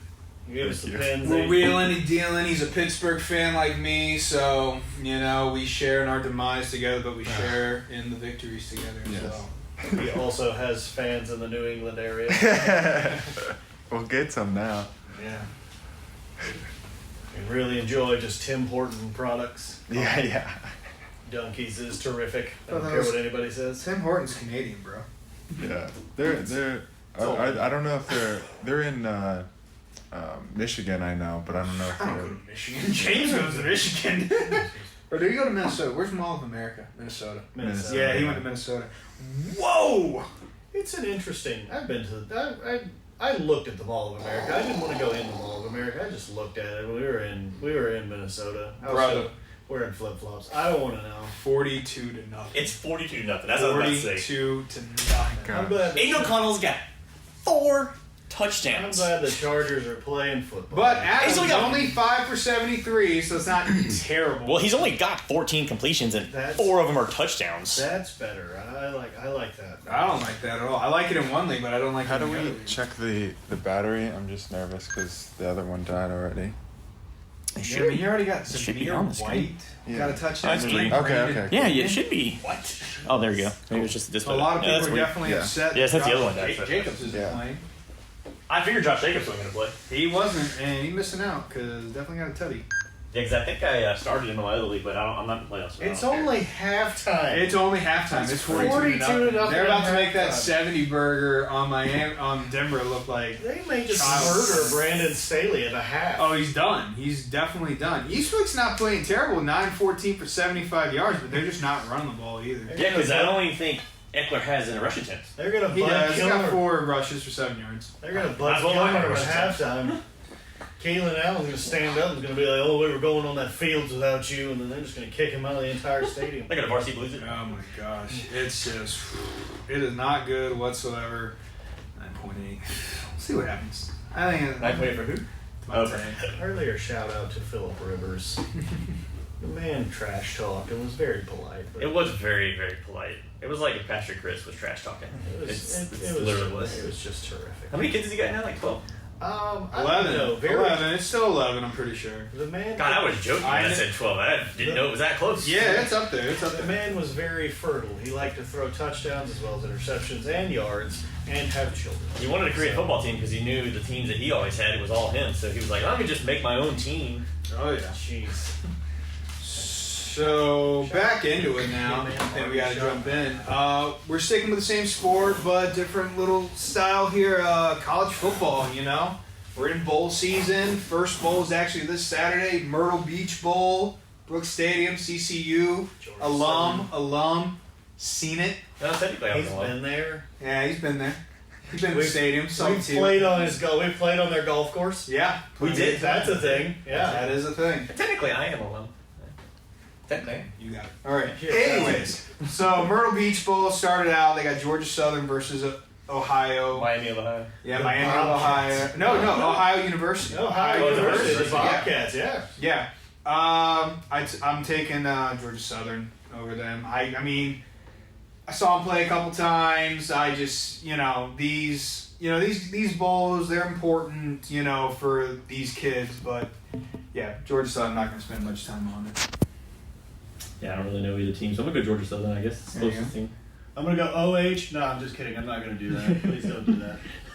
You gave us the pins. We're wheeling and dealing. He's a Pittsburgh fan like me, so, you know, we share in our demise together, but we share in the victories together. Yes. So. He also has fans in the New England area. We'll get some now. Yeah. We really enjoy just Tim Horton products. Yeah. Donkeys is terrific. I Oh, don't that care was- what anybody says. Tim Horton's Canadian, bro. Yeah. They're. I don't know if they're in Michigan. I know, but I don't know if I don't go they're. to Michigan. James goes to Michigan. Or did he go to Minnesota? Where's Mall of America? Minnesota. Minnesota. Yeah, he went to Minnesota. Whoa! It's an interesting. I've been to. I looked at the Mall of America. I didn't want to go in the Mall of America. I just looked at it. We were in Minnesota. wearing flip flops. I don't want to know. 42-0. It's 42-0. That's what I was about to say. 42-0. I'm glad. Aiden O'Connell's got 4 I'm touchdowns. glad the Chargers are playing football. But Adams He's only got- only 5 for 73, so it's not terrible. Well, he's only got 14 completions, and That's- 4 of them are touchdowns. That's better. I like that. I don't like that at all. I like it in one league, but I don't like How it do in the we other league. check the battery? I'm just nervous because the other one died already. Yeah, I mean, you already got should be Zamir on the screen. White. Yeah. Got a touchdown. That's green. Okay. Yeah, it should be. What? Oh, there you go. Maybe it's just this. A lot of Yeah, people that's are weird. definitely Yeah. upset. Yeah, since the other Josh one died. Jacobs isn't Yeah. playing. I figured Josh Jacobs wasn't going to play. He wasn't, and he's missing out because definitely got a tutty. Yeah, because I think I started him in my other league, but I'm not in playoffs. So It's I don't only halftime. It's only halftime. It's 42 to nothing. They're about to make that 70 burger on Denver look like. They may just Child. murder Brandon Staley at a half. Oh, he's done. He's definitely done. Eastwick's not playing terrible. 9-14 for 75 yards, but they're just not running the ball either. Yeah, because I don't even think Eckler has in a rushing attempt. They're gonna He butt does. He's got Kilmer. 4 rushes for 7 yards. They're gonna Might butt as well line Kilmer up at for halftime. Keelan Allen's gonna stand up and is gonna be like, "Oh, we were going on that fields without you," and then they're just gonna kick him out of the entire stadium. They're going to varsity blues it. Oh my gosh. It's just, it is not good whatsoever. 9.8. We'll see what happens. I think it's 9.8 for who? Monte. Earlier, shout out to Philip Rivers. The man trash talked and was very polite. But It was very, very polite. It was like if Pastor Chris was trash talking. It was, It's it literally was. It was just terrific. How many kids has he got now? Like 12. I 11. don't know. Very, 11. It's still 11, I'm pretty sure. The man. God, I was joking when I said 12. I didn't know it was that close. Yeah, it's up there. It's up The there. man was very fertile. He liked to throw touchdowns as well as interceptions and yards and have children. He wanted to create a football team because he knew the teams that he always had, it was all him. So he was like, let me just make my own team. Oh, yeah. Jeez. So, back into it now. I think we got to jump in. We're sticking with the same sport, but different little style here. College football, you know. We're in bowl season. First bowl is actually this Saturday. Myrtle Beach Bowl. Brooks Stadium, CCU. Alum. Seen it. No, technically I was He's alone. been there. Yeah, he's been there. He's been to the stadium. We've played on We've played on their golf course. Yeah. We did. That's a thing. Yeah. That is a thing. Technically I am alone. Technically. You got it. All right. Yeah. Anyways, so Myrtle Beach Bowl started out. They got Georgia Southern versus Ohio. Miami of Ohio. Yeah, The Miami, Bobcats. Ohio. No, Ohio University. Ohio University, the Yeah. Bobcats, yeah. Yeah. I'm taking Georgia Southern over them. I mean, I saw them play a couple times. I just, these bowls, they're important, for these kids. But yeah, Georgia Southern, I'm not going to spend much time on it. Yeah, I don't really know either team, so I'm gonna go Georgia Southern, I guess. It's the There you closest go. team. I'm going to go OH. No, I'm just kidding. I'm not going to do that. Please don't do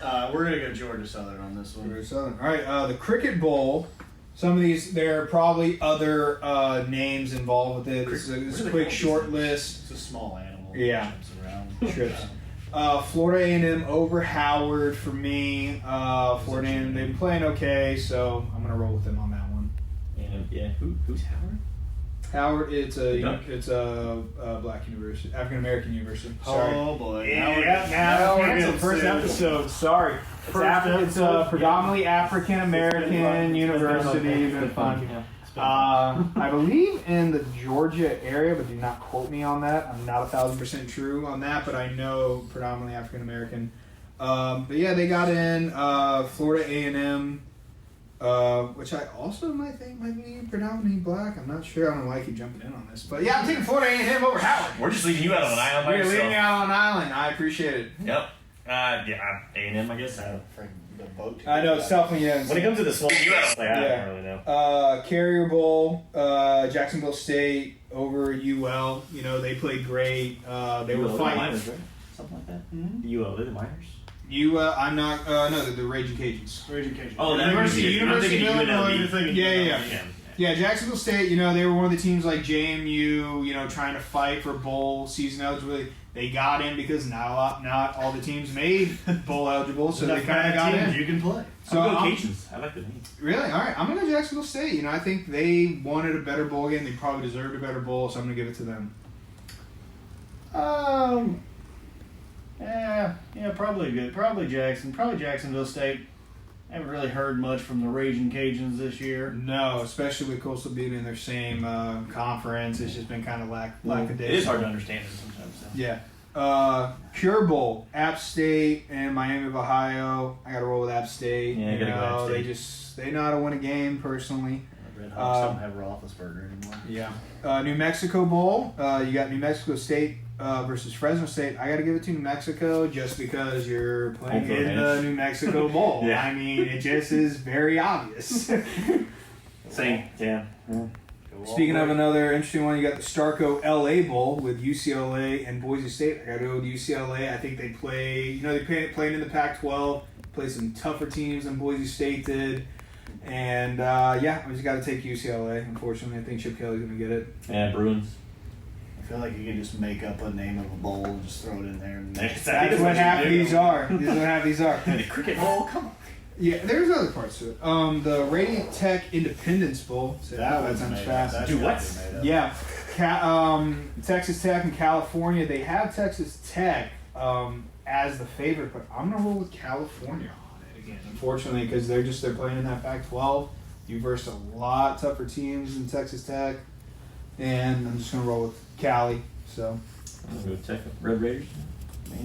that. We're going to go Georgia Southern on this one. Georgia Southern. All right, the Cricket Bowl. Some of these, there are probably other names involved with it. This is a quick short list. It's a small animal. Yeah. Jumps around. Trips. Florida A&M over Howard for me. Florida A&M, they've been playing okay, so I'm gonna roll with them on that one. And yeah, who's Howard? Howard, it's a Duck. black university, African American university. Sorry. Oh, boy. Now we're getting getting first sued. episode. Sorry, it's a predominantly African American university. Been fun. I believe in the Georgia area, but do not quote me on that. I'm not 1,000% true on that, but I know predominantly African American. But yeah, they got in Florida A&M, which I also might think might be predominantly black. I'm not sure. I don't know why I keep jumping in on this, but yeah, I'm taking Florida A&M over Howard. We're just leaving you out on an island by You're leaving yourself. me out on an island. I appreciate it. Yep. Yeah, A&M, I guess. The boat. I know it's tough when you When it comes to the small, you out. I Yeah. don't really know. Carrier Bowl, Jacksonville State over UL. They played great. They were fighting. Miners, right? Something like that. UL, they're the miners. I'm not. No, the Raging Cajuns. Raging Cajun. Oh, that University I'm thinking of Illinois. UNLV. You're thinking Yeah. Yeah, Jacksonville State. They were one of the teams like JMU. Trying to fight for bowl season eligibility. They got in because not all the teams made bowl eligible, so they kind of got in. You can play. So I'll go I'm- Cajuns. I like the name. Really? All right. I'm going to go Jacksonville State. I think they wanted a better bowl game. They probably deserved a better bowl, so I'm going to give it to them. Yeah, probably good. Probably Jacksonville State. Haven't really heard much from the Raging Cajuns this year. No, especially with Coastal being in their same conference. It's just been kind of lackadaisical. It is hard to understand it sometimes. So. Yeah. Pure Bowl, App State and Miami of Ohio. I got to roll with App State. Yeah, you gotta go know, App State. they know how to win a game personally. The Red Hawks don't have Roethlisberger anymore. Yeah. New Mexico Bowl. You got New Mexico State versus Fresno State. I got to give it to New Mexico just because you're playing in the New Mexico Bowl. Yeah. I mean, it just is very obvious. Same. Yeah. Speaking of another interesting one, you got the Starco LA Bowl with UCLA and Boise State. I got to go with UCLA. I think they play, they played in the Pac-12, play some tougher teams than Boise State did. And, I just got to take UCLA, unfortunately. I think Chip Kelly's going to get it. Yeah, Bruins. I feel like you can just make up a name of a bowl and just throw it in there. And That's what half these are. These are what half these are. The Cricket Bowl? Come on. Yeah, there's other parts to it. The Radiant Tech Independence Bowl. That sounds fast. Dude, what? Yeah. Texas Tech and California. They have Texas Tech as the favorite, but I'm going to roll with California on it again, unfortunately, because they're playing in that Pac-12. You versed a lot tougher teams than Texas Tech, and I'm just going to roll with Cali. So I'm going to go Tech. Red Raiders.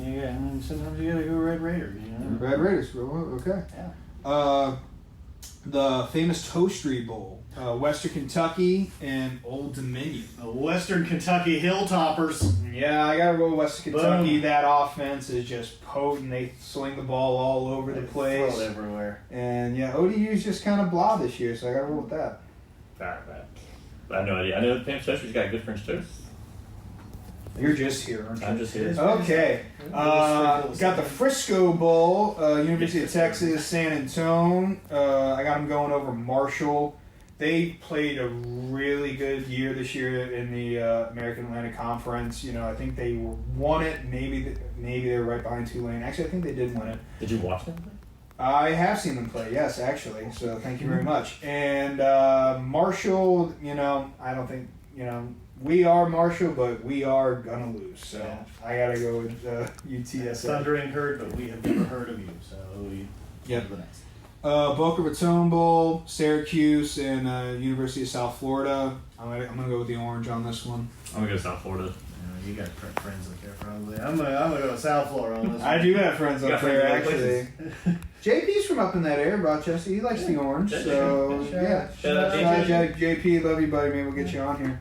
Yeah, sometimes you gotta go Red Raiders. Red Raiders. Okay. Yeah. The famous Toastery Bowl, Western Kentucky and Old Dominion. The Western Kentucky Hilltoppers. Yeah, I gotta roll Western Kentucky. Boom. That offense is just potent. They swing the ball all over the place. Throw it everywhere. And yeah, ODU's just kind of blah this year, so I gotta roll with that. Alright. I have no idea. I know the famous Toaster's got good French toast. You're just here, aren't you? I'm just here. Okay. Got the Frisco Bowl, University of Texas, San Antonio. I got them going over Marshall. They played a really good year this year in the American Atlantic Conference. I think they won it. Maybe they were right behind Tulane. Actually, I think they did win it. Did you watch them? I have seen them play, yes, actually. So thank you very much. And Marshall, I don't think, we are Marshall, but we are gonna lose. So I gotta go with UTSA. Thundering herd, but we have never heard of you. So Yep. the next. Boca Raton Bowl, Syracuse, and University of South Florida. I'm gonna go with the orange on this one. I'm going to go South Florida. You got friends up there, probably. I'm gonna go with South Florida on this one. I do have friends You up got there, friends in actually. JP's from up in that area, Rochester. He likes the orange, so yeah. Shout out JP, love you, buddy. Maybe we'll get you on here.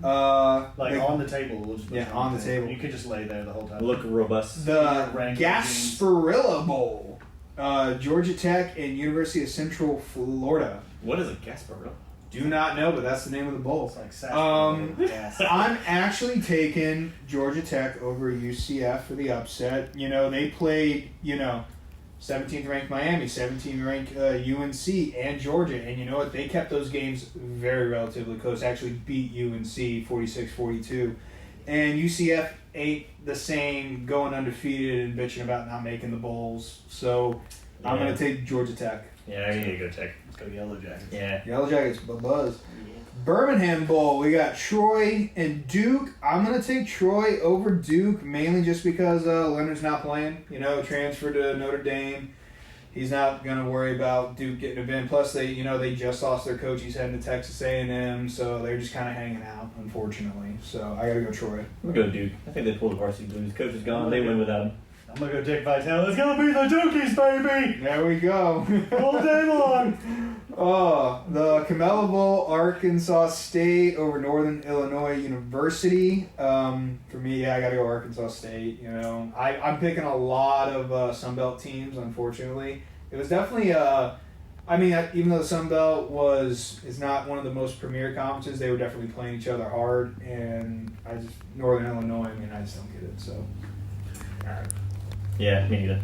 On the table. We'll just put you on the table. You could just lay there the whole time. Look robust. The Rank Gasparilla Bowl, Georgia Tech and University of Central Florida. What is a Gasparilla? Do not know, but that's the name of the bowl. It's like sarsaparilla. I'm actually taking Georgia Tech over UCF for the upset. They played, 17th ranked Miami, 17th ranked UNC, and Georgia. And you know what? They kept those games very relatively close. Actually beat UNC 46-42. And UCF ain't the same, going undefeated and bitching about not making the bowls. So I'm going to take Georgia Tech. Yeah, I need to go Tech. Let's go Yellow Jackets. Yeah. Yellow Jackets, buzz. Birmingham Bowl, we got Troy and Duke. I'm going to take Troy over Duke, mainly just because Leonard's not playing. Transferred to Notre Dame. He's not going to worry about Duke getting a win. Plus, they just lost their coach. He's heading to Texas A&M, so they're just kind of hanging out, unfortunately. So I got to go Troy. I'm going to go Duke. I think they pulled the varsity blues. Coach is gone. They win without him. I'm going to go Dick Vitale. It's going to be the Dukies, baby! There we go. All day long! The Camelo Bowl, Arkansas State over Northern Illinois University. For me, I got to go Arkansas State. I'm picking a lot of Sunbelt teams, unfortunately. It was definitely even though the Sunbelt is not one of the most premier conferences, they were definitely playing each other hard. And Northern Illinois, I just don't get it. So, all right. Yeah, me neither.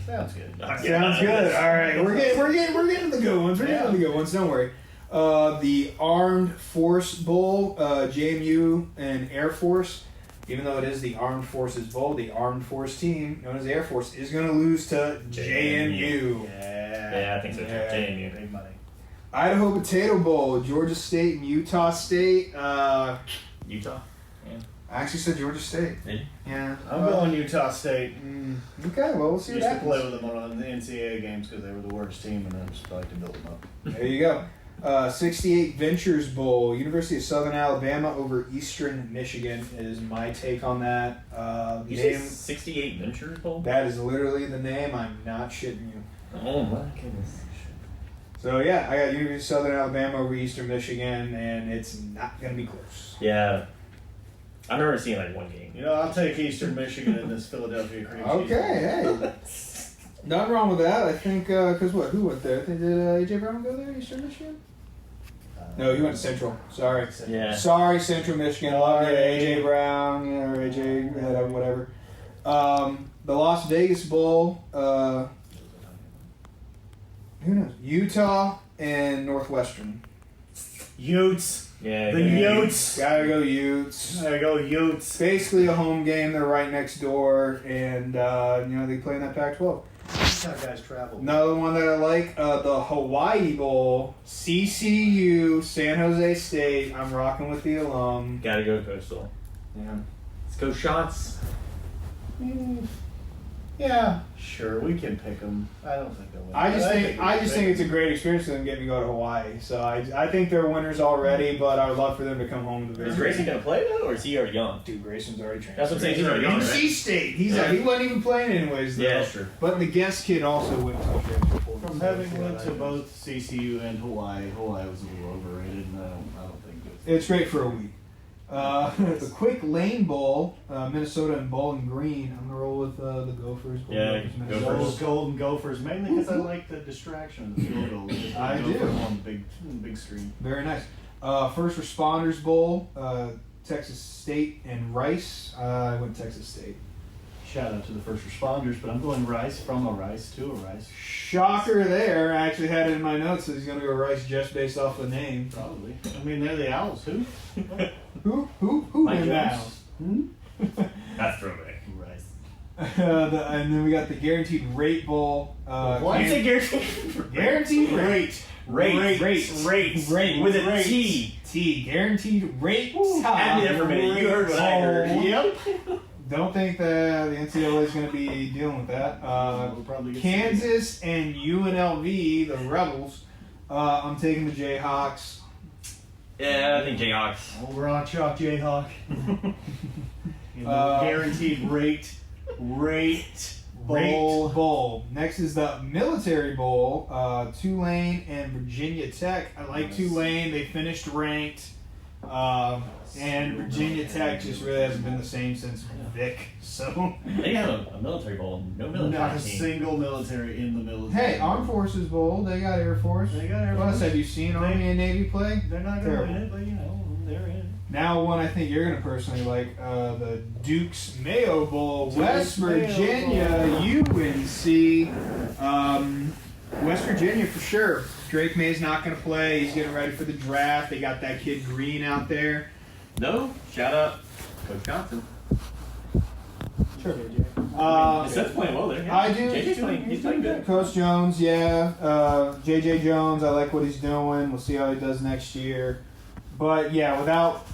Sounds good. Sounds good. All right, we're getting the good ones. We're getting the good ones. Don't worry. The Armed Force Bowl, JMU and Air Force. Even though it is the Armed Forces Bowl, the Armed Force team known as the Air Force is going to lose to JMU. Yeah, I think so too. JMU. Big money. Idaho Potato Bowl, Georgia State and Utah State. Utah. I actually said Georgia State. Yeah. I'm going Utah State. Okay, well, we'll see what Used to happens. play with them on the NCAA games because they were the worst team, and I just like to build them up. There you go. 68 Ventures Bowl, University of Southern Alabama over Eastern Michigan is my take on that. You say 68 Ventures Bowl? That is literally the name. I'm not shitting you. Oh my goodness. So yeah, I got University of Southern Alabama over Eastern Michigan, and it's not going to be close. Yeah. I've never seen like one game. You know, I'll take Eastern Michigan in this Philadelphia cream cheese. Okay, hey. Nothing wrong with that. I think, because what? Who went there? I think, did A.J. Brown go there, Eastern Michigan? No, he went to Central. Sorry. Yeah. Sorry, Central Michigan. Love you, A.J. Brown, or A.J. whatever. The Las Vegas Bowl, who knows? Utah and Northwestern. Utes. Yeah. The Utes. Gotta go Utes. There you go, Utes. Basically a home game. They're right next door, and they play in that Pac-12. That's how guys travel. Another one that I like, the Hawaii Bowl, CCU, San Jose State. I'm rocking with the alum. Gotta go Coastal. Yeah. Let's go Shots. Yeah, sure, we can pick them. I don't think they'll win. I just think it's a a great experience for them getting to go to Hawaii. So I think they're winners already, but I would love for them to come home to Is visit. Grayson gonna play though, or is he already gone? Dude, Grayson's already trained. That's what I'm saying. He's already gone, right? NC State. He wasn't even playing anyways. Though. Yeah, that's true. But the guest kid also went to the From having went to both CCU and Hawaii, Hawaii was a little overrated, and I don't think It's great for a week. The Quick Lane Bowl, Minnesota and Bowling Green. I'm gonna roll with the Gophers. Yeah, Minnesota. Gophers. Those Golden Gophers, mainly because I like the distraction of the field goal. I do. On the big screen. Very nice. First Responders Bowl, Texas State and Rice. I went Texas State. Shout out to the first responders, but I'm going Rice from a Rice to a Rice. Shocker there. I actually had it in my notes that he's going to go Rice just based off the name. Probably. I mean, they're the Owls. Who? Who Mike in the Jones. Owls? That's throwback. Rice. And then we got the Guaranteed Rate Bowl. Why you say guaranteed? Guaranteed Rate. Rate with a T. T. Guaranteed Rate. Had me there for a minute. You heard what I heard. Yep. Don't think that the NCAA is going to be dealing with that. We'll probably get Kansas and UNLV, the Rebels. I'm taking the Jayhawks. Yeah, I think Jayhawks. Old Rock Chalk Jayhawk. Guaranteed rate Bowl. Next is the Military Bowl. Tulane and Virginia Tech. I like Tulane. They finished ranked. And Virginia Tech just really hasn't been the same since Vic. So They have a military bowl. No military Not a team. single military in the military. hey, Armed Forces Bowl. They got Air Force. They got Air What else Force. have you seen Army and Navy play? They're not going to win Terrible. it, but you know, they're in. Now, one I think you're going to personally like, the Duke's Mayo Bowl, West Mayo Virginia, UNC. West Virginia for sure. Drake May's not going to play. He's getting ready for the draft. They got that kid Green out there. No, shout out Coach Johnson. Sure. His son's playing well there. Yeah. I do. JJ's playing. He's playing good. Coach Jones, yeah. JJ Jones, I like what he's doing. We'll see how he does next year. But yeah, without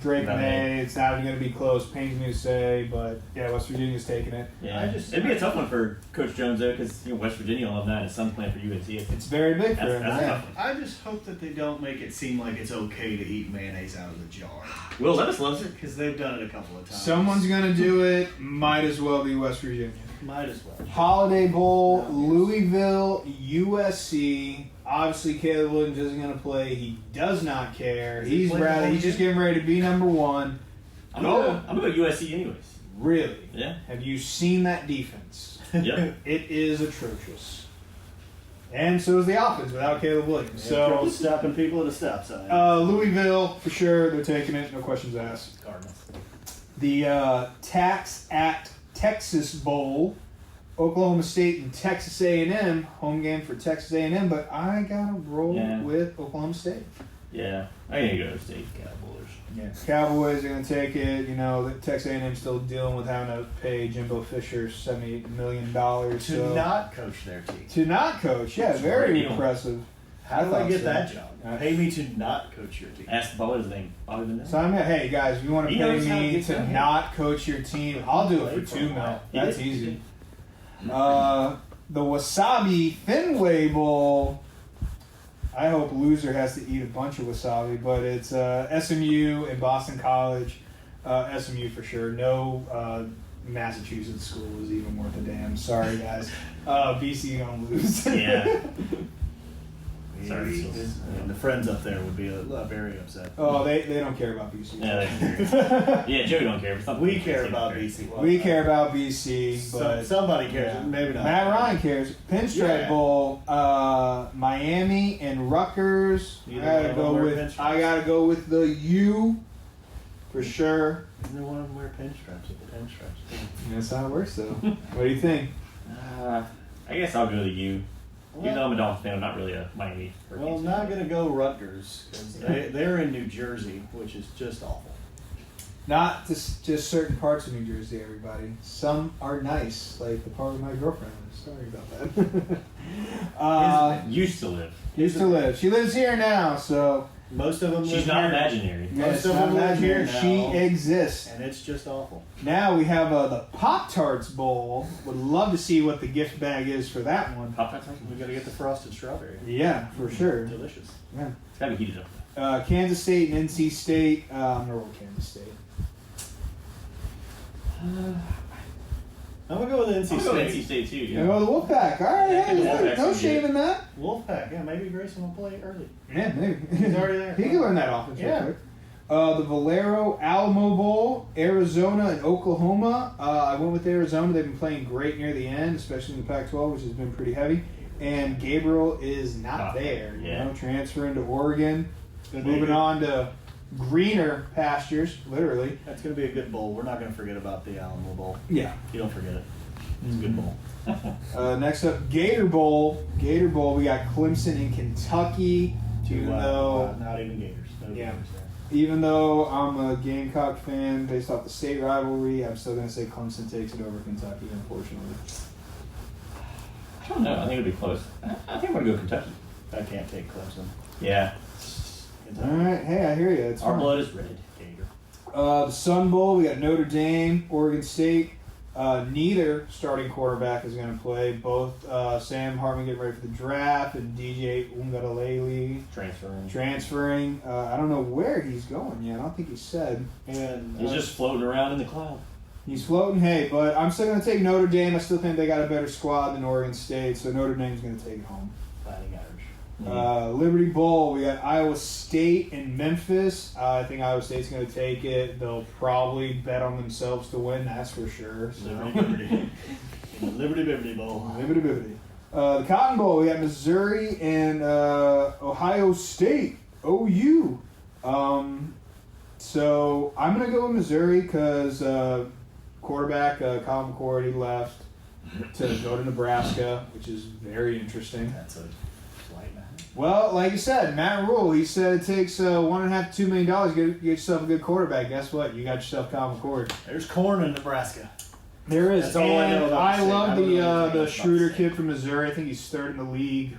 Drake Not May, it's not even going to be close. Pains me to say, but yeah, West Virginia's taking it. Yeah, it'd be a tough one for Coach Jones though, because West Virginia alumni and his son's playing for UNC. It's very big for him. That's a Yeah. tough one. I just hope that they don't make it seem like it's okay to eat mayonnaise out of the jar. Will Levis loves it. Because they've done it a couple of times. Someone's going to do it. Might as well be West Virginia. Might as well. Holiday Bowl, Louisville, USC. Obviously, Caleb Williams isn't going to play. He does not care. Is he He's playing rather. the He's just getting ready to be number one. I'm gonna go USC anyways. Really? Yeah. Have you seen that defense? Yep. It is atrocious. And so is the offense without Caleb Williams. So So stopping people at a stop sign. Louisville for sure. They're taking it. No questions asked. Cardinals. The Tax Act Texas Bowl. Oklahoma State and Texas A&M, home game for Texas A&M, but I gotta roll with Oklahoma State. Yeah, I'm gonna go State Cowboys. Yeah, Cowboys are gonna take it. You know, the Texas A&M still dealing with having to pay Jimbo Fisher $78 million to not coach their team. to not coach. Yeah, very Right. impressive. How do I thought get so. that job? Pay me to not coach your team. Ask what is his name? Bobby Vanilla? So hey guys, if you want to He pay knows how to me get to that. not coach your team, I'll do it for $2 million. That's He did. easy. The Wasabi Fenway Bowl. I hope loser has to eat a bunch of wasabi, but it's SMU and Boston College. SMU for sure. No Massachusetts school is even worth a damn. Sorry guys. BC gonna lose. Yeah. Sorry. Sorry. The friends up there would be very upset. Oh, they don't care about BC. Yeah, Joe don't care. But something We care about BC. Well, We care about BC, but somebody cares. yeah. Maybe not. Matt Ryan cares. Pinstripe Yeah. Bowl, Miami and Rutgers. Either one of them wear pinstripes. I gotta go with the U for sure. Neither one of them wear pinstripes at the pinstripes. That's how it works, though. What do you think? I guess I'll go to you. Even though I'm a Dolphins fan, I'm not really a Miami. Well, I'm not going to go Rutgers because they're in New Jersey, which is just awful. Not just certain parts of New Jersey, everybody. Some are nice, like the part where my girlfriend lives. Sorry about that. Used to live. Used to live. She lives here now, so. Most of them She's live not here, imaginary. Most Yes, of them live here now. She exists. and it's just awful. Now we have the Pop-Tarts Bowl. Would love to see what the gift bag is for that one. Pop-Tarts? We got to get the frosted strawberry. Yeah, for sure. Delicious. Yeah. It's gotta be heated up. Kansas State and NC State. I'm going to roll Kansas State. I'm going to go with NC I'll go State. NC State too. You Yeah. go the Wolfpack. All right, Yeah, hey, the Wolfpack's no good. shame in that. Wolfpack, yeah, maybe Grayson will play early. Yeah, maybe. He's already there. He can learn that offense real Yeah. quick. The Valero Alamo Bowl, Arizona and Oklahoma. I went with Arizona. They've been playing great near the end, especially in the Pac-12, which has been pretty heavy. And Gabriel is not there. Yeah. Transferring to Oregon. Gonna be a Moving good- on to greener pastures, literally. That's going to be a good bowl. We're not going to forget about the Alamo Bowl. Yeah. You don't forget it. It's a good bowl. Next up, Gator Bowl. Gator Bowl. We got Clemson in Kentucky. Even though, not even Gators. No Yeah. Gators there. even though I'm a Gamecock fan based off the state rivalry, I'm still gonna say Clemson takes it over Kentucky. Unfortunately. I don't know. I think it'll be close. I think I'm gonna go Kentucky. I can't take Clemson. Yeah. All right. Hey, I hear you. It's Our fine. blood is red. Gator. The Sun Bowl, we got Notre Dame, Oregon State. Neither starting quarterback is going to play. Both Sam Hartman getting ready for the draft and DJ Ungalalele transferring. I don't know where he's going yet. I don't think he said. And He's just floating around in the cloud. He's floating. Hey, but I'm still going to take Notre Dame. I still think they got a better squad than Oregon State, so Notre Dame's going to take it home. Fighting Irish. Liberty Bowl, we got Iowa State and Memphis. I think Iowa State's going to take it. They'll probably bet on themselves to win, that's for sure. So. Liberty. Liberty Bowl. Liberty Bibbity. The Cotton Bowl, we got Missouri and Ohio State, OU. So I'm going to go with Missouri because quarterback Colin McCoy, he left to go to Nebraska, which is very interesting. That's a slight man. Well, like you said, Matt Rule, he said it takes $1.5 to $2 million to get yourself a good quarterback. Guess what? You got yourself Colin McCoy. There's corn in Nebraska. There is. That's all I know And about I the state. love I don't know anything the else about Schroeder the state. kid from Missouri. I think he's third in the league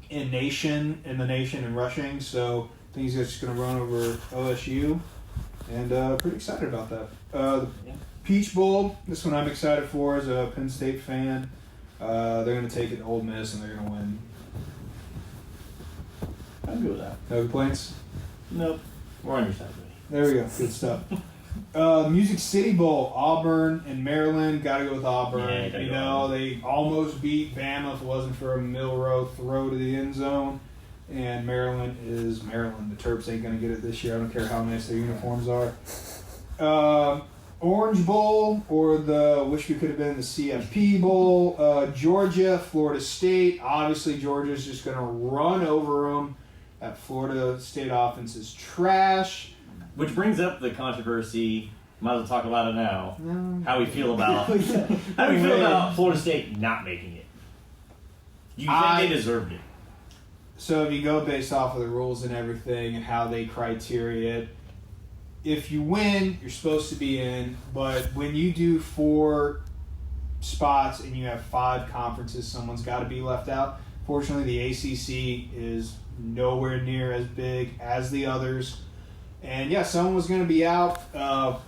in the nation in rushing. So I think he's just going to run over LSU, and pretty excited about that. The Peach Bowl. This one I'm excited for as a Penn State fan. They're going to take it to Ole Miss and they're going to win. I'm good with that. No complaints. Nope. We're on your side, buddy. There we go. Good stuff. Music City Bowl, Auburn and Maryland. Got to go with Auburn. Yeah, you gotta you go know, Auburn. they almost beat Bama if it wasn't for a Milrow throw to the end zone. And Maryland is Maryland. The Terps ain't going to get it this year. I don't care how nice their uniforms are. Orange Bowl, or the wish we could have been the CFP Bowl. Georgia, Florida State. Obviously, Georgia's just going to run over them. That Florida State offense is trash. Which brings up the controversy. Might as well talk about it now. How we feel about how do we feel about Florida State not making it? You think they deserved it? So if you go based off of the rules and everything and how they criteria it, if you win, you're supposed to be in. But when you do 4 spots and you have 5 conferences, someone's got to be left out. Unfortunately, the ACC is nowhere near as big as the others. And, yeah, someone was going to be out.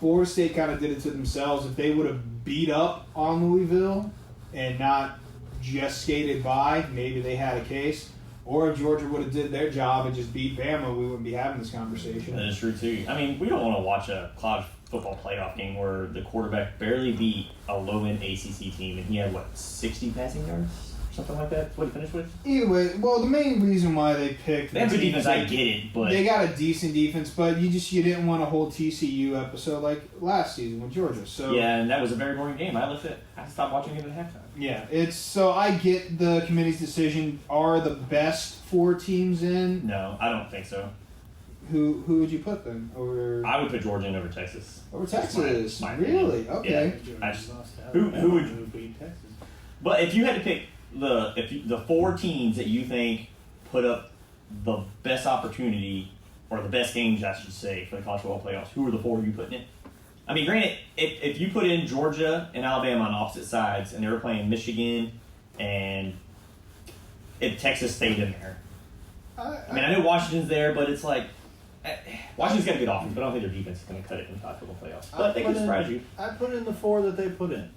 Florida State kind of did it to themselves. If they would have beat up on Louisville and not just skated by, maybe they had a case. Or if Georgia would have did their job and just beat Bama, we wouldn't be having this conversation. That is true, too. I mean, we don't want to watch a college football playoff game where the quarterback barely beat a low-end ACC team, and he had, 60 passing yards? Something like that? That's what he finished with? Either way, well, the main reason why they picked... They have good defense, I get it, but... They got a decent defense, but you didn't want a whole TCU episode like last season with Georgia. So yeah, and that was a very boring game. I stopped watching it at halftime. Yeah, so I get the committee's decision. Are the best 4 teams in? No, I don't think so. Who would you put then over? I would put Georgia in over Texas. Over Texas? My really? opinion. Okay. Yeah, who would beat Texas? But if you had to pick the 4 teams that you think put up the best opportunity or the best games, I should say, for the college football playoffs, who are the 4 you putting in? I mean, granted, if you put in Georgia and Alabama on opposite sides and they were playing Michigan and if Texas stayed in there, I mean, I know Washington's there, but it's like Washington's got a good offense, but I don't think their defense is going to cut it in college football playoffs. But they can surprise you. I put in the 4 that they put in.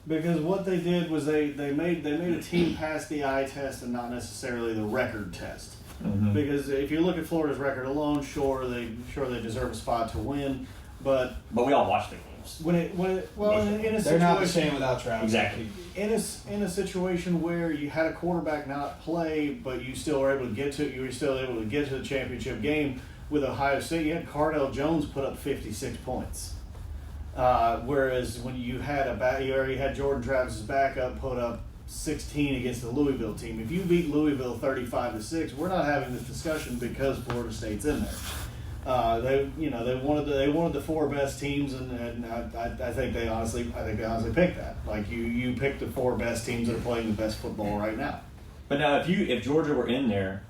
Because what they did was they made a team pass the eye test and not necessarily the record test. Mm-hmm. Because if you look at Florida's record alone, sure they deserve a spot to win, but we all watch the games. in a situation, They're not the same without Travis. Exactly. In a situation where you had a quarterback not play, but you still were able to get to the championship game with Ohio State, you had Cardell Jones put up 56 points. Whereas when you already had Jordan Travis's backup put up 16 against the Louisville team. If you beat Louisville 35-6, we're not having this discussion because Florida State's in there. They wanted the 4 best teams, and I think they honestly picked that. Like you picked the 4 best teams that are playing the best football right now. But now, if Georgia were in there,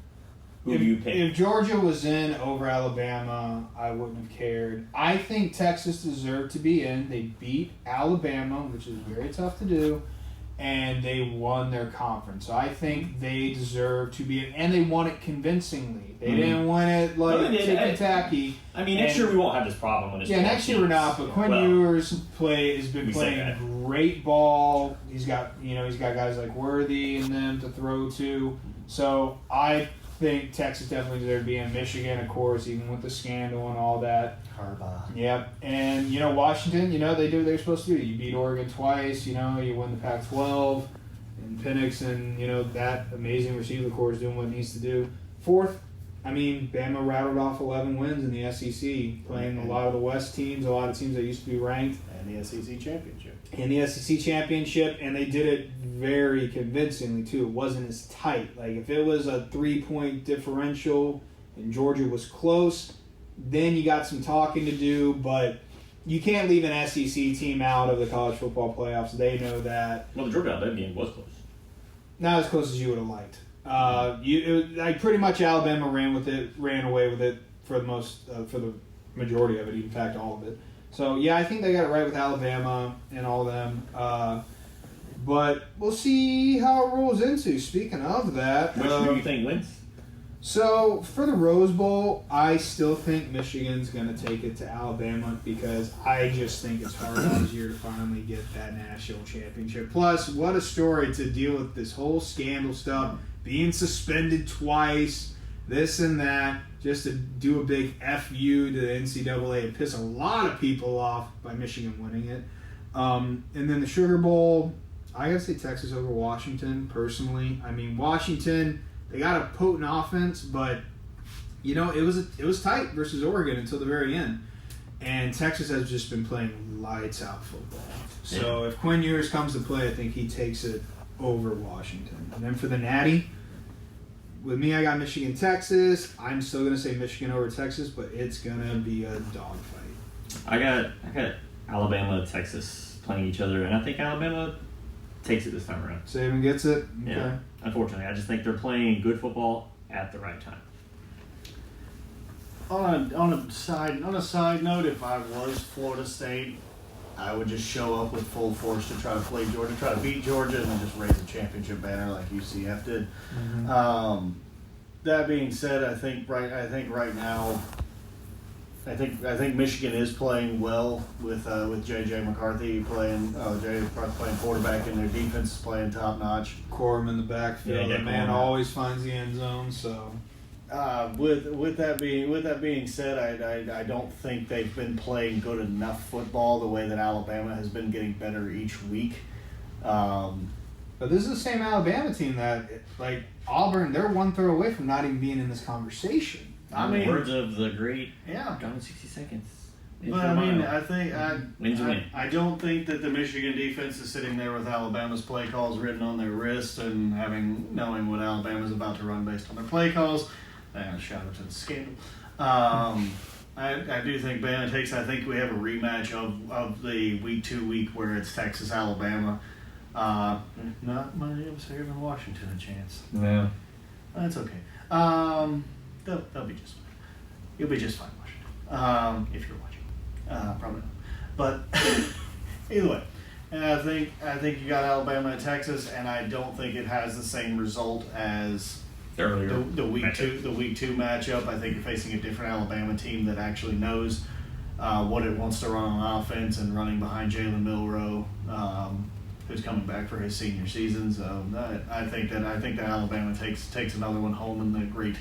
who do you pick? If Georgia was in over Alabama, I wouldn't have cared. I think Texas deserved to be in. They beat Alabama, which is very tough to do, and they won their conference. So I think they deserve to be in, and they won it convincingly. They didn't win it ticky-tacky. I mean, next year we won't have this problem when it's next year we're not. But Quinn Ewers has been playing great ball. He's got guys like Worthy in them to throw to. So I think Texas definitely deserves to be in. Michigan, of course, even with the scandal and all that. Harbaugh. Yep. And, Washington, they do what they're supposed to do. You beat Oregon twice, you win the Pac-12. And Penix and, that amazing receiver corps is doing what it needs to do. 4th, Bama rattled off 11 wins in the SEC, playing a lot of the West teams, a lot of teams that used to be ranked. And the SEC championship. And they did it very convincingly, too. It wasn't as tight. Like, if it was a 3-point differential and Georgia was close, then you got some talking to do, but you can't leave an SEC team out of the college football playoffs. They know that. Well, the Georgia-Alabama game was close. Not as close as you would have liked. Pretty much Alabama ran away with it for the majority of it, in fact, all of it. So, yeah, I think they got it right with Alabama and all of them. But we'll see how it rolls into. Speaking of that. Which do you think wins? So, for the Rose Bowl, I still think Michigan's going to take it to Alabama because I just think it's Harbaugh's year to finally get that national championship. Plus, what a story to deal with this whole scandal stuff, being suspended twice, this and that, just to do a big FU to the NCAA and piss a lot of people off by Michigan winning it. And then the Sugar Bowl, I got to say Texas over Washington, personally. Washington, they got a potent offense, but, it was tight versus Oregon until the very end. And Texas has just been playing lights-out football. So if Quinn Ewers comes to play, I think he takes it over Washington. And then for the Natty, with me, I got Michigan, Texas. I'm still going to say Michigan over Texas, but it's going to be a dogfight. I got Alabama, Texas playing each other, and I think Alabama takes it this time around. Saban gets it? Okay. Yeah. Unfortunately, I just think they're playing good football at the right time. On a side note, if I was Florida State, I would just show up with full force to try to play Georgia, try to beat Georgia, and then just raise a championship banner like UCF did. Mm-hmm. That being said, I think right now, I think Michigan is playing well with JJ McCarthy playing quarterback, and their defense is playing top notch. Corum in the backfield. Yeah, the man always finds the end zone. So, with that being said, I don't think they've been playing good enough football the way that Alabama has been getting better each week. but this is the same Alabama team that, like Auburn, they're one throw away from not even being in this conversation. I mean, words of the great yeah. Gone in 60 Seconds. But I mean, Win's a win. I don't think that the Michigan defense is sitting there with Alabama's play calls written on their wrist and knowing what Alabama's about to run based on their play calls. Shout out to the scandal. I do think Bama takes. I think we have a rematch of the week 2 week where it's Texas Alabama. Not many of us here in Washington a chance. Yeah. That's okay. They'll be just fine. You'll be just fine, Washington. If you're watching, probably not. But either way, and I think you got Alabama and Texas, and I don't think it has the same result as Earlier. the week matchup. week two matchup. I think you're facing a different Alabama team that actually knows what it wants to run on offense and running behind Jalen Milroe, who's coming back for his senior season. So I think that Alabama takes another one home, and the great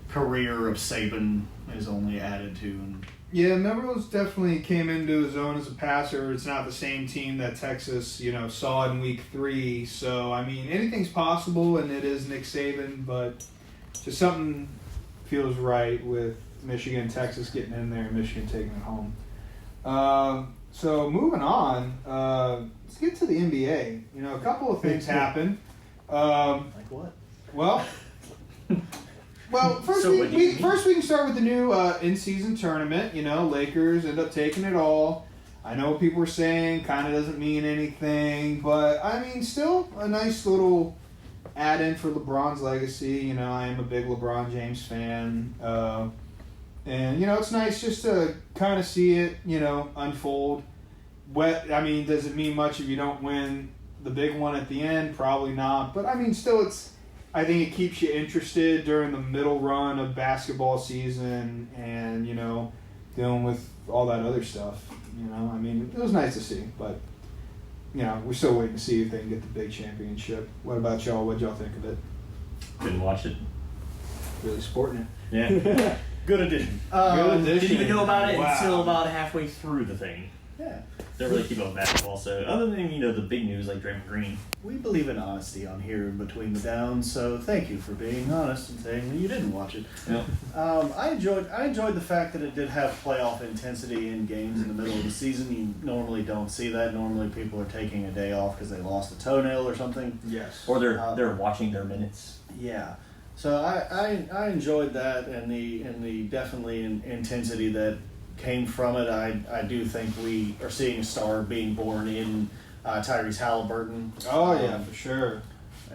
career of Saban is only added to. And Yeah, Milroe's definitely came into his own as a passer. It's not the same team that Texas, saw in week 3. So, I mean, anything's possible, and it is Nick Saban, but just something feels right with Michigan, Texas getting in there, and Michigan taking it home. So, moving on, let's get to the NBA. A couple of things happened. like what? Well, first So we can start with the new in-season tournament. Lakers end up taking it all. I know what people were saying kind of doesn't mean anything, but I mean, still a nice little add-in for LeBron's legacy. I am a big LeBron James fan, and it's nice just to kind of see it, unfold. Does it mean much if you don't win the big one at the end? Probably not, but I mean, still, I think it keeps you interested during the middle run of basketball season and, dealing with all that other stuff. It was nice to see, but, we're still waiting to see if they can get the big championship. What about y'all? What'd y'all think of it? Didn't watch it. Really sporting it. Yeah. Good addition. Didn't even know about it Wow. until about halfway through the thing. Yeah. Don't really keep up with basketball. So other than the big news like Draymond Green. We believe in honesty on here in between the downs, so thank you for being honest and saying that you didn't watch it. Yep. I enjoyed the fact that it did have playoff intensity in games in the middle of the season. You normally don't see that. Normally people are taking a day off because they lost a toenail or something. Yes. Or they're watching their minutes. Yeah. So I enjoyed that and the definitely intensity that came from it. I do think we are seeing a star being born in Tyrese Halliburton. Oh, yeah, for sure.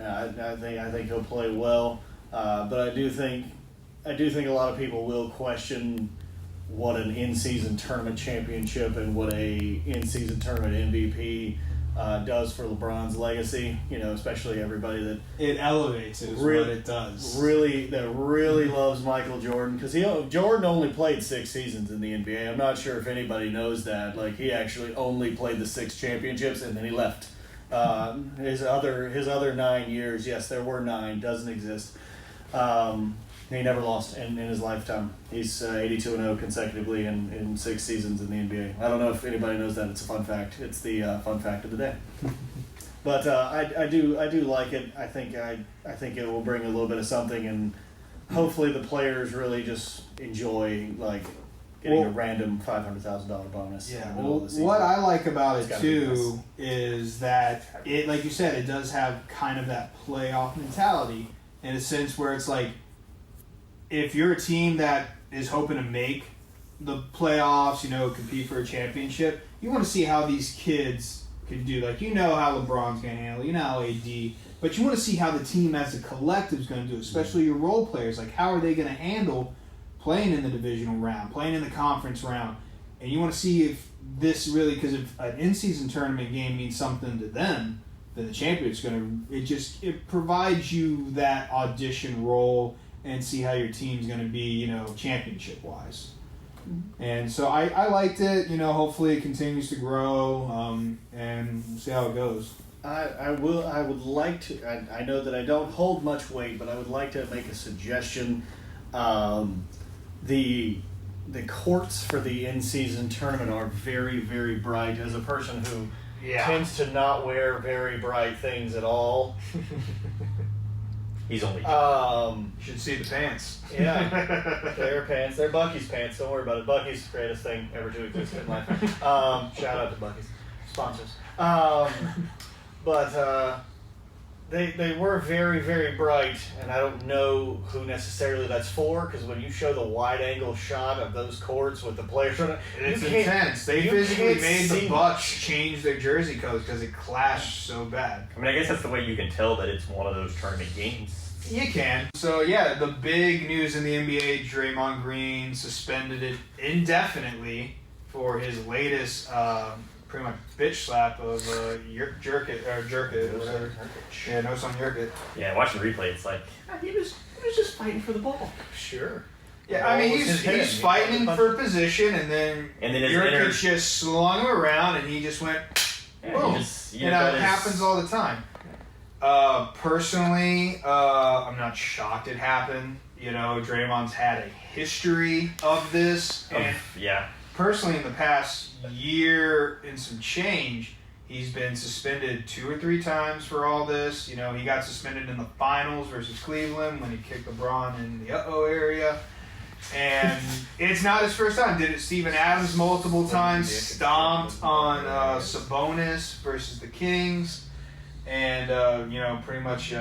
I think he'll play well, but I do think a lot of people will question what an in-season tournament championship and what a in-season tournament MVP does for LeBron's legacy. Especially everybody that It elevates it is what it does. really loves Michael Jordan, because Jordan only played 6 seasons in the NBA. I'm not sure if anybody knows that. Like, he actually only played the 6 championships and then he left. His other 9 years, yes, there were 9, doesn't exist. He never lost in his lifetime. He's 82-0 consecutively in 6 seasons in the NBA. I don't know if anybody knows that. It's a fun fact. It's the fun fact of the day. But I do like it. I think it will bring a little bit of something, and hopefully the players really just enjoy getting a random $500,000 bonus. Yeah. in the middle of the season. What I like about It's it gotta be too is that it, like you said, it does have kind of that playoff mentality in a sense where it's like, if you're a team that is hoping to make the playoffs, compete for a championship, you want to see how these kids can do. Like, how LeBron's going to handle it, how AD, but you want to see how the team as a collective is going to do, especially your role players. Like, how are they going to handle playing in the divisional round, playing in the conference round? and you want to see if this really, because if an in-season tournament game means something to them, then the champion's it provides you that audition role and see how your team's going to be, championship wise. And so I liked it. Hopefully it continues to grow, and we'll see how it goes. I would like to. I know that I don't hold much weight, but I would like to make a suggestion. The courts for the in-season tournament are very, very bright. As a person who tends to not wear very bright things at all, he's only. You should see the pants. Yeah, they're pants. They're Bucky's pants. Don't worry about it. Bucky's the greatest thing ever to exist in life. Shout out to Bucky's sponsors. But they were very, very bright, and I don't know who necessarily that's for, because when you show the wide-angle shot of those courts with the players on it, it's intense. They physically made the Bucks change their jersey codes because it clashed so bad. I guess that's the way you can tell that it's one of those tournament games. You can. So, the big news in the NBA, Draymond Green suspended it indefinitely for his latest pretty much bitch slap of jerk it or whatever. Yeah, no some jerk it. Yeah, watching the replay, it's like he was just fighting for the ball. Sure. Yeah, he's fighting for position, and then Jurkic just slung him around, and he just went boom. It happens all the time. Personally, I'm not shocked it happened. Draymond's had a history of this, and personally, in the past year and some change, he's been suspended 2 or 3 times for all this. He got suspended in the finals versus Cleveland when he kicked LeBron in the area. And it's not his first time. Did it Steven Adams multiple times, stomped on Sabonis versus the Kings, and, pretty much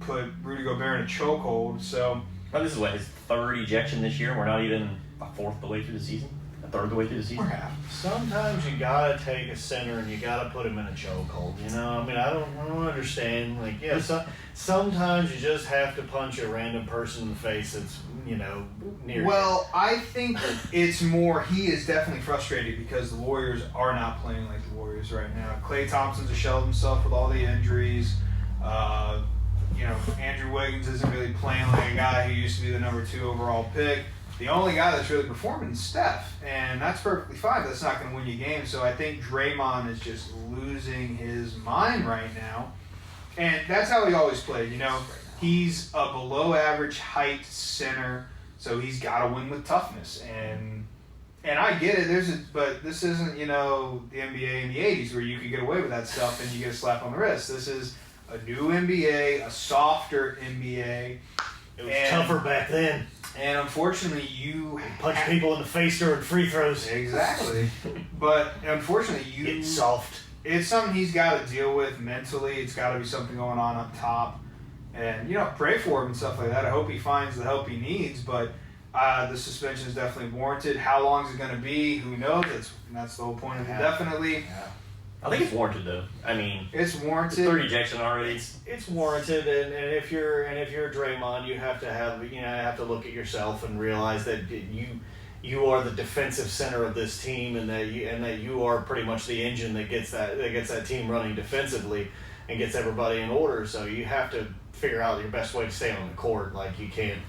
put Rudy Gobert in a chokehold. So, this is his 3rd ejection this year. We're not even a fourth of the way through the season. A third of the way through the season. Sometimes you gotta take a center and you gotta put him in a chokehold. I don't understand. Sometimes you just have to punch a random person in the face that's near. Well, I think it's more. He is definitely frustrated because the Warriors are not playing like the Warriors right now. Klay Thompson's a shell of himself with all the injuries. Andrew Wiggins isn't really playing like a guy who used to be the number 2 overall pick. The only guy that's really performing is Steph, and that's perfectly fine. That's not going to win you games. So I think Draymond is just losing his mind right now, and that's how he always played. He's a below-average height center, so he's got to win with toughness. And I get it. But this isn't the NBA in the '80s where you could get away with that stuff and you get a slap on the wrist. This is a new NBA, a softer NBA. It was tougher back then. And unfortunately, you punch people in the face during free throws. Exactly. But unfortunately, it's soft. It's something he's got to deal with mentally. It's got to be something going on up top. And, pray for him and stuff like that. I hope he finds the help he needs. But the suspension is definitely warranted. How long is it going to be? Who knows? That's the whole point of it, definitely. Yeah. I think it's warranted, though. It's warranted. 3rd ejection already. It's warranted, and if you're Draymond, you have to look at yourself and realize that you are the defensive center of this team, and that you are pretty much the engine that gets that team running defensively and gets everybody in order. So you have to figure out your best way to stay on the court. Like you can't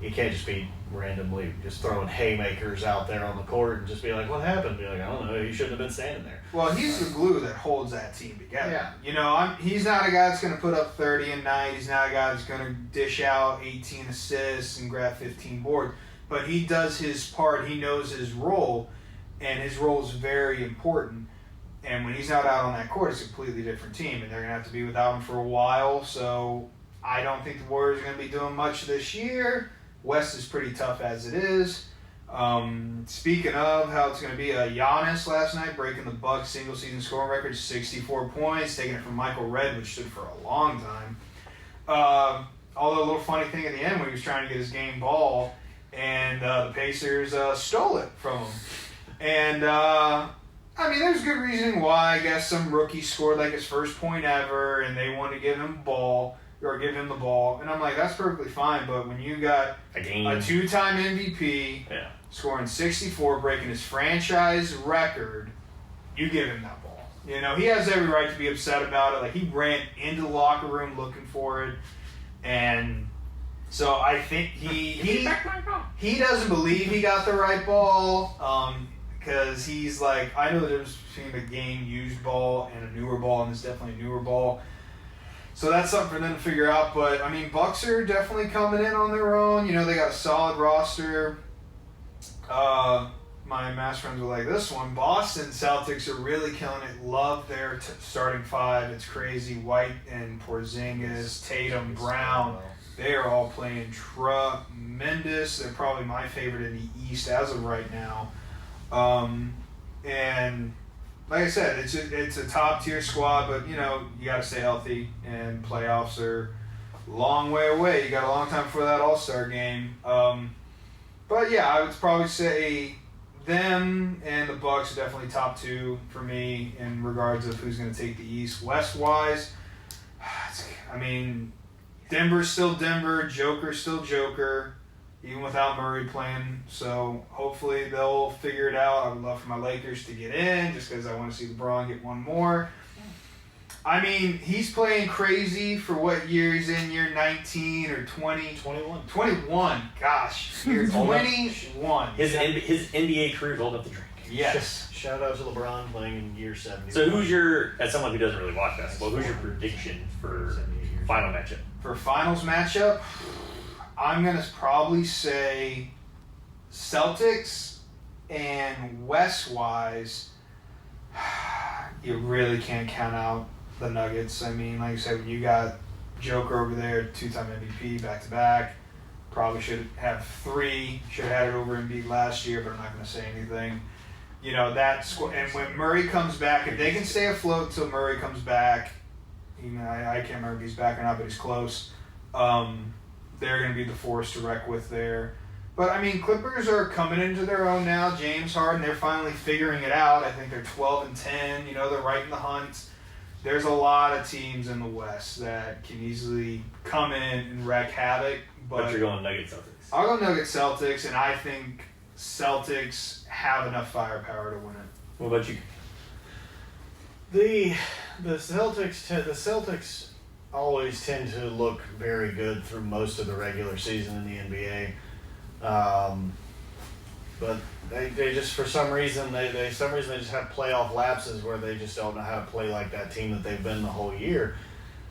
just be randomly just throwing haymakers out there on the court and just be like, what happened? Be like, I don't know, you shouldn't have been standing there. Well, he's the glue that holds that team together. Yeah. He's not a guy that's going to put up 30 a night. He's not a guy that's going to dish out 18 assists and grab 15 boards. But he does his part. He knows his role, and his role is very important. And when he's not out on that court, it's a completely different team, and they're going to have to be without him for a while. So I don't think the Warriors are going to be doing much this year. West is pretty tough as it is. Speaking of how it's going to be, Giannis last night breaking the Bucks single-season scoring record, 64 points, taking it from Michael Redd, which stood for a long time. Although a little funny thing at the end when he was trying to get his game ball, and the Pacers stole it from him. And, there's good reasoning why. I guess some rookie scored like his first point ever, and they wanted to give him the ball. And I'm like, that's perfectly fine, but when you got a 2-time MVP, scoring 64, breaking his franchise record, you give him that ball. You know, he has every right to be upset about it. Like, he ran into the locker room looking for it. And so I think he doesn't believe he got the right ball because he's like, I know the difference between a game-used ball and a newer ball, and it's definitely a newer ball. So that's something for them to figure out. But, I mean, Bucks are definitely coming in on their own. You know, they got a solid roster. My mass friends were like, this one, Boston Celtics are really killing it. Love their starting five. It's crazy. White and Porzingis, Tatum, Brown. They are all playing tremendous. They're probably my favorite in the East as of right now. And like I said, it's a top-tier squad, but, you know, you got to stay healthy, and playoffs are a long way away. You got a long time before that All-Star game. But, yeah, I would probably say them and the Bucks are definitely top two for me in regards of who's going to take the East. West-wise, I mean, Denver's still Denver, Joker's still Joker, even without Murray playing. So hopefully they'll figure it out. I would love for my Lakers to get in just because I want to see LeBron get one more. I mean, he's playing crazy for what year he's in, year 19 or 20? 21. 21, gosh. Year 21. His NBA career is old enough to drink. Yes. Shout out to LeBron playing in year 70. So who's your, as someone who doesn't really watch basketball, who's your prediction for final matchup? For finals matchup, I'm going to probably say Celtics, and West-wise, you really can't count out the Nuggets. I mean, like I said, when you got Joker over there, two-time MVP, back-to-back, probably should have 3. Should have had it over Embiid last year, but I'm not going to say anything. You know, and when Murray comes back, if they can stay afloat until Murray comes back, you know, I can't remember if he's back or not, but he's close. They're going to be the force to reck with there. But, I mean, Clippers are coming into their own now. James Harden, they're finally figuring it out. I think they're 12-10. You know, they're right in the hunt. There's a lot of teams in the West that can easily come in and wreak havoc. But you're going Nuggets Celtics. I'll go Nuggets Celtics, and I think Celtics have enough firepower to win it. What about you? The Celtics always tend to look very good through most of the regular season in the NBA. But they just, for some reason, they just have playoff lapses where they just don't know how to play like that team that they've been the whole year.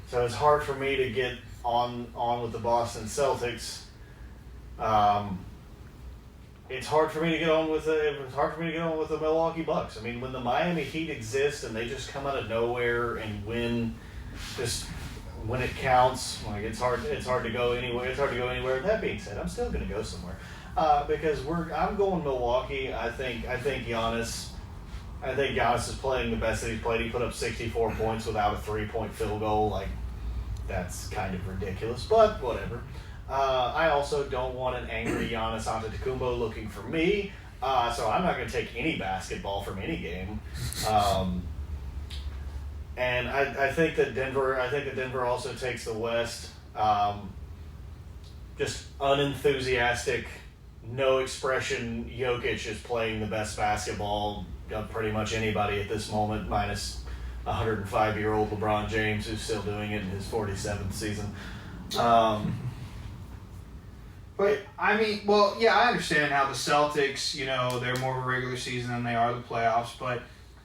So it's hard for me to get on with the Boston Celtics. It's hard for me to get on with the Milwaukee Bucks. I mean, when the Miami Heat exist and they just come out of nowhere and win, just when it counts, like it's hard to go anywhere. It's hard to go anywhere. That being said, I'm still going to go somewhere because I'm going Milwaukee. I think Giannis is playing the best that he's played. He put up 64 points without a 3-point field goal. Like, that's kind of ridiculous, but whatever. I also don't want an angry Giannis Antetokounmpo looking for me, so I'm not going to take any basketball from any game. And I think that Denver also takes the West. Just unenthusiastic, no expression. Jokic is playing the best basketball of pretty much anybody at this moment, minus 105-year-old LeBron James, who's still doing it in his 47th season. But, I mean, well, yeah, I understand how the Celtics, you know, they're more of a regular season than they are the playoffs, but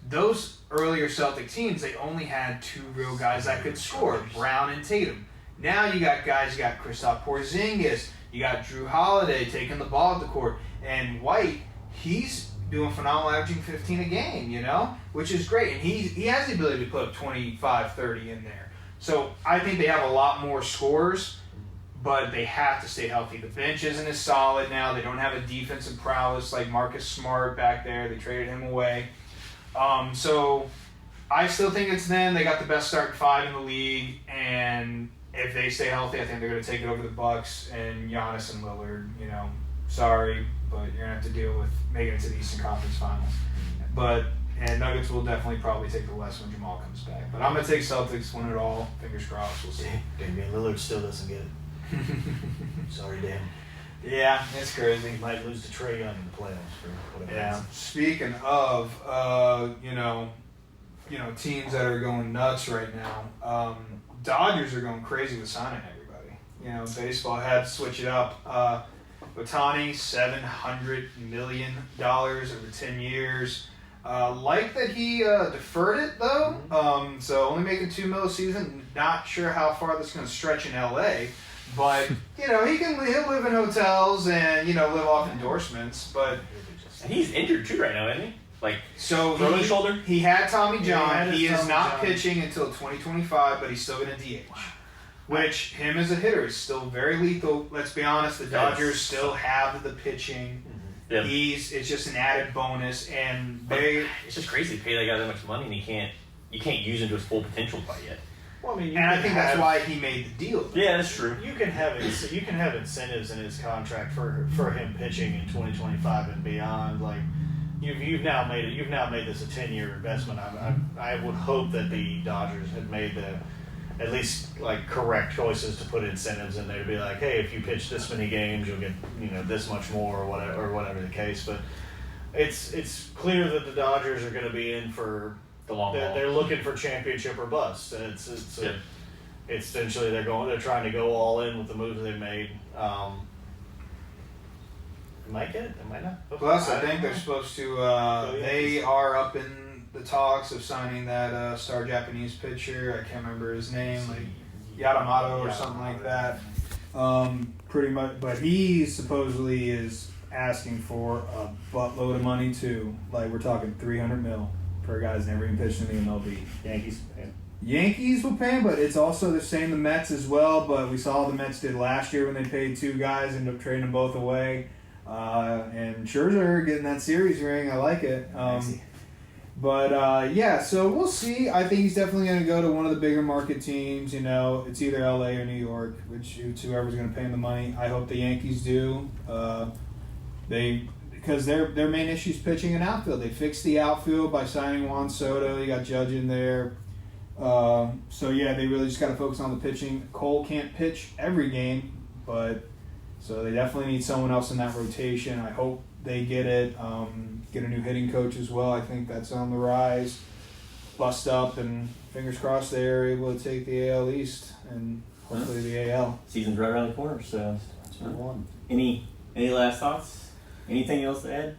those earlier Celtic teams, they only had 2 real guys that could score, Brown and Tatum. Now you got Kristaps Porzingis, you got Drew Holiday taking the ball at the court, and White, he's doing phenomenal, averaging 15 a game, you know, which is great, and he has the ability to put up 25, 30 in there. So I think they have a lot more scores, but they have to stay healthy. The bench isn't as solid now. They don't have a defensive prowess like Marcus Smart back there. They traded him away. So I still think it's them. They got the best starting 5 in the league, and if they stay healthy, I think they're going to take it over the Bucks and Giannis and Lillard. You know, sorry, but you're going to have to deal with making it to the Eastern Conference Finals. And Nuggets will definitely probably take the West when Jamal comes back. But I'm going to take Celtics, win it all. Fingers crossed. We'll see. Damian Lillard still doesn't get it. Sorry, Dan. Yeah, it's crazy. He might lose to Trae Young in the playoffs for whatever. Yeah. Speaking of, teams that are going nuts right now, Dodgers are going crazy with signing everybody. Baseball had to switch it up. Ohtani, $700 million over 10 years. Like that he deferred it though, so only making $2 million a season. Not sure how far this is going to stretch in LA, but he'll live in hotels and live off endorsements. But he's injured too right now, isn't he? So shoulder. He had Tommy John. He is Tommy not John. pitching until 2025, but he's still going to DH. Which him as a hitter is still very lethal. Let's be honest, the Dodgers still have the pitching. Yeah. It's just an added bonus, and it's just crazy to pay that guy that much money and you can't use him to his full potential quite yet. Well, I mean, I think that's why he made the deal. Yeah, that's true. You can have incentives in his contract for him pitching in 2025 and beyond. Like you've now made this a 10-year investment. I would hope that the Dodgers had made at least correct choices to put incentives in there to be like, hey, if you pitch this many games, you'll get this much more or whatever the case. But it's clear that the Dodgers are going to be in for the long haul. They're looking for championship or bust, and it's essentially they're trying to go all in with the moves they made. They might get it, they might not. Plus, I think they're supposed to. They are up in the talks of signing that star Japanese pitcher. I can't remember his name, Yamamoto or something like that. Pretty much, but he supposedly is asking for a buttload of money too. We're talking $300 million for a guy who's never even pitched in the MLB. Yankees will pay him, but it's also the same the Mets as well. But we saw the Mets did last year when they paid two guys, ended up trading them both away. And Scherzer getting that series ring, I like it. So we'll see. I think he's definitely going to go to one of the bigger market teams. It's either LA or New York, it's whoever's going to pay him the money. I hope the Yankees do. Because their main issue is pitching and outfield. They fixed the outfield by signing Juan Soto. You got Judge in there. They really just got to focus on the pitching. Cole can't pitch every game, so they definitely need someone else in that rotation. I hope they get it. Get a new hitting coach as well. I think that's on the rise. Bust up, and fingers crossed they're able to take the AL East and hopefully the AL. Season's right around the corner, so that's what I want. Any last thoughts? Anything else to add?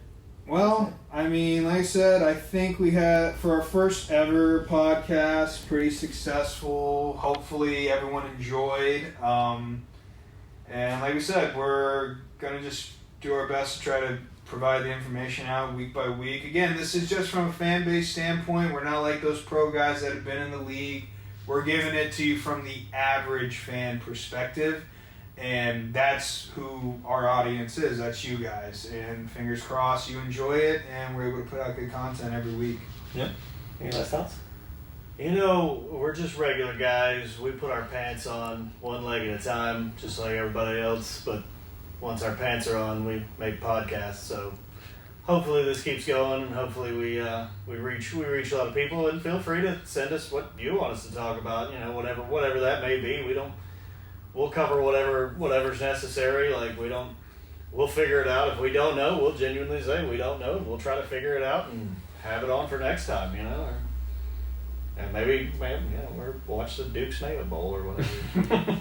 Well, like I said, I think we had, for our first ever podcast, pretty successful. Hopefully everyone enjoyed. And like we said, we're going to just do our best to try to provide the information out week by week. Again, this is just from a fan base standpoint. We're not like those pro guys that have been in the league. We're giving it to you from the average fan perspective. And that's who our audience is. That's you guys. And fingers crossed you enjoy it, and we're able to put out good content every week. Yeah. Any last thoughts? We're just regular guys. We put our pants on one leg at a time, just like everybody else. But once our pants are on, we make podcasts. So hopefully this keeps going, and hopefully we reach a lot of people. And feel free to send us what you want us to talk about. Whatever that may be. We'll cover whatever's necessary. We'll figure it out. If we don't know, we'll genuinely say we don't know. We'll try to figure it out and have it on for next time, and maybe we'll watch the Duke's Nail Bowl or whatever.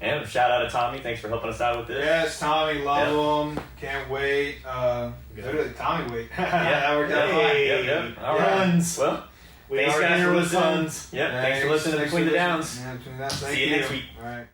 And shout out to Tommy. Thanks for helping us out with this. Yes, Tommy, love him. Can't wait. Tommy, wait. Yeah, we're done. Yep. All right. Well, We thanks are guys here for with listening. Suns. Thanks for listening to Between the Downs. Yeah, Between the Downs. Thank See you next week. All right.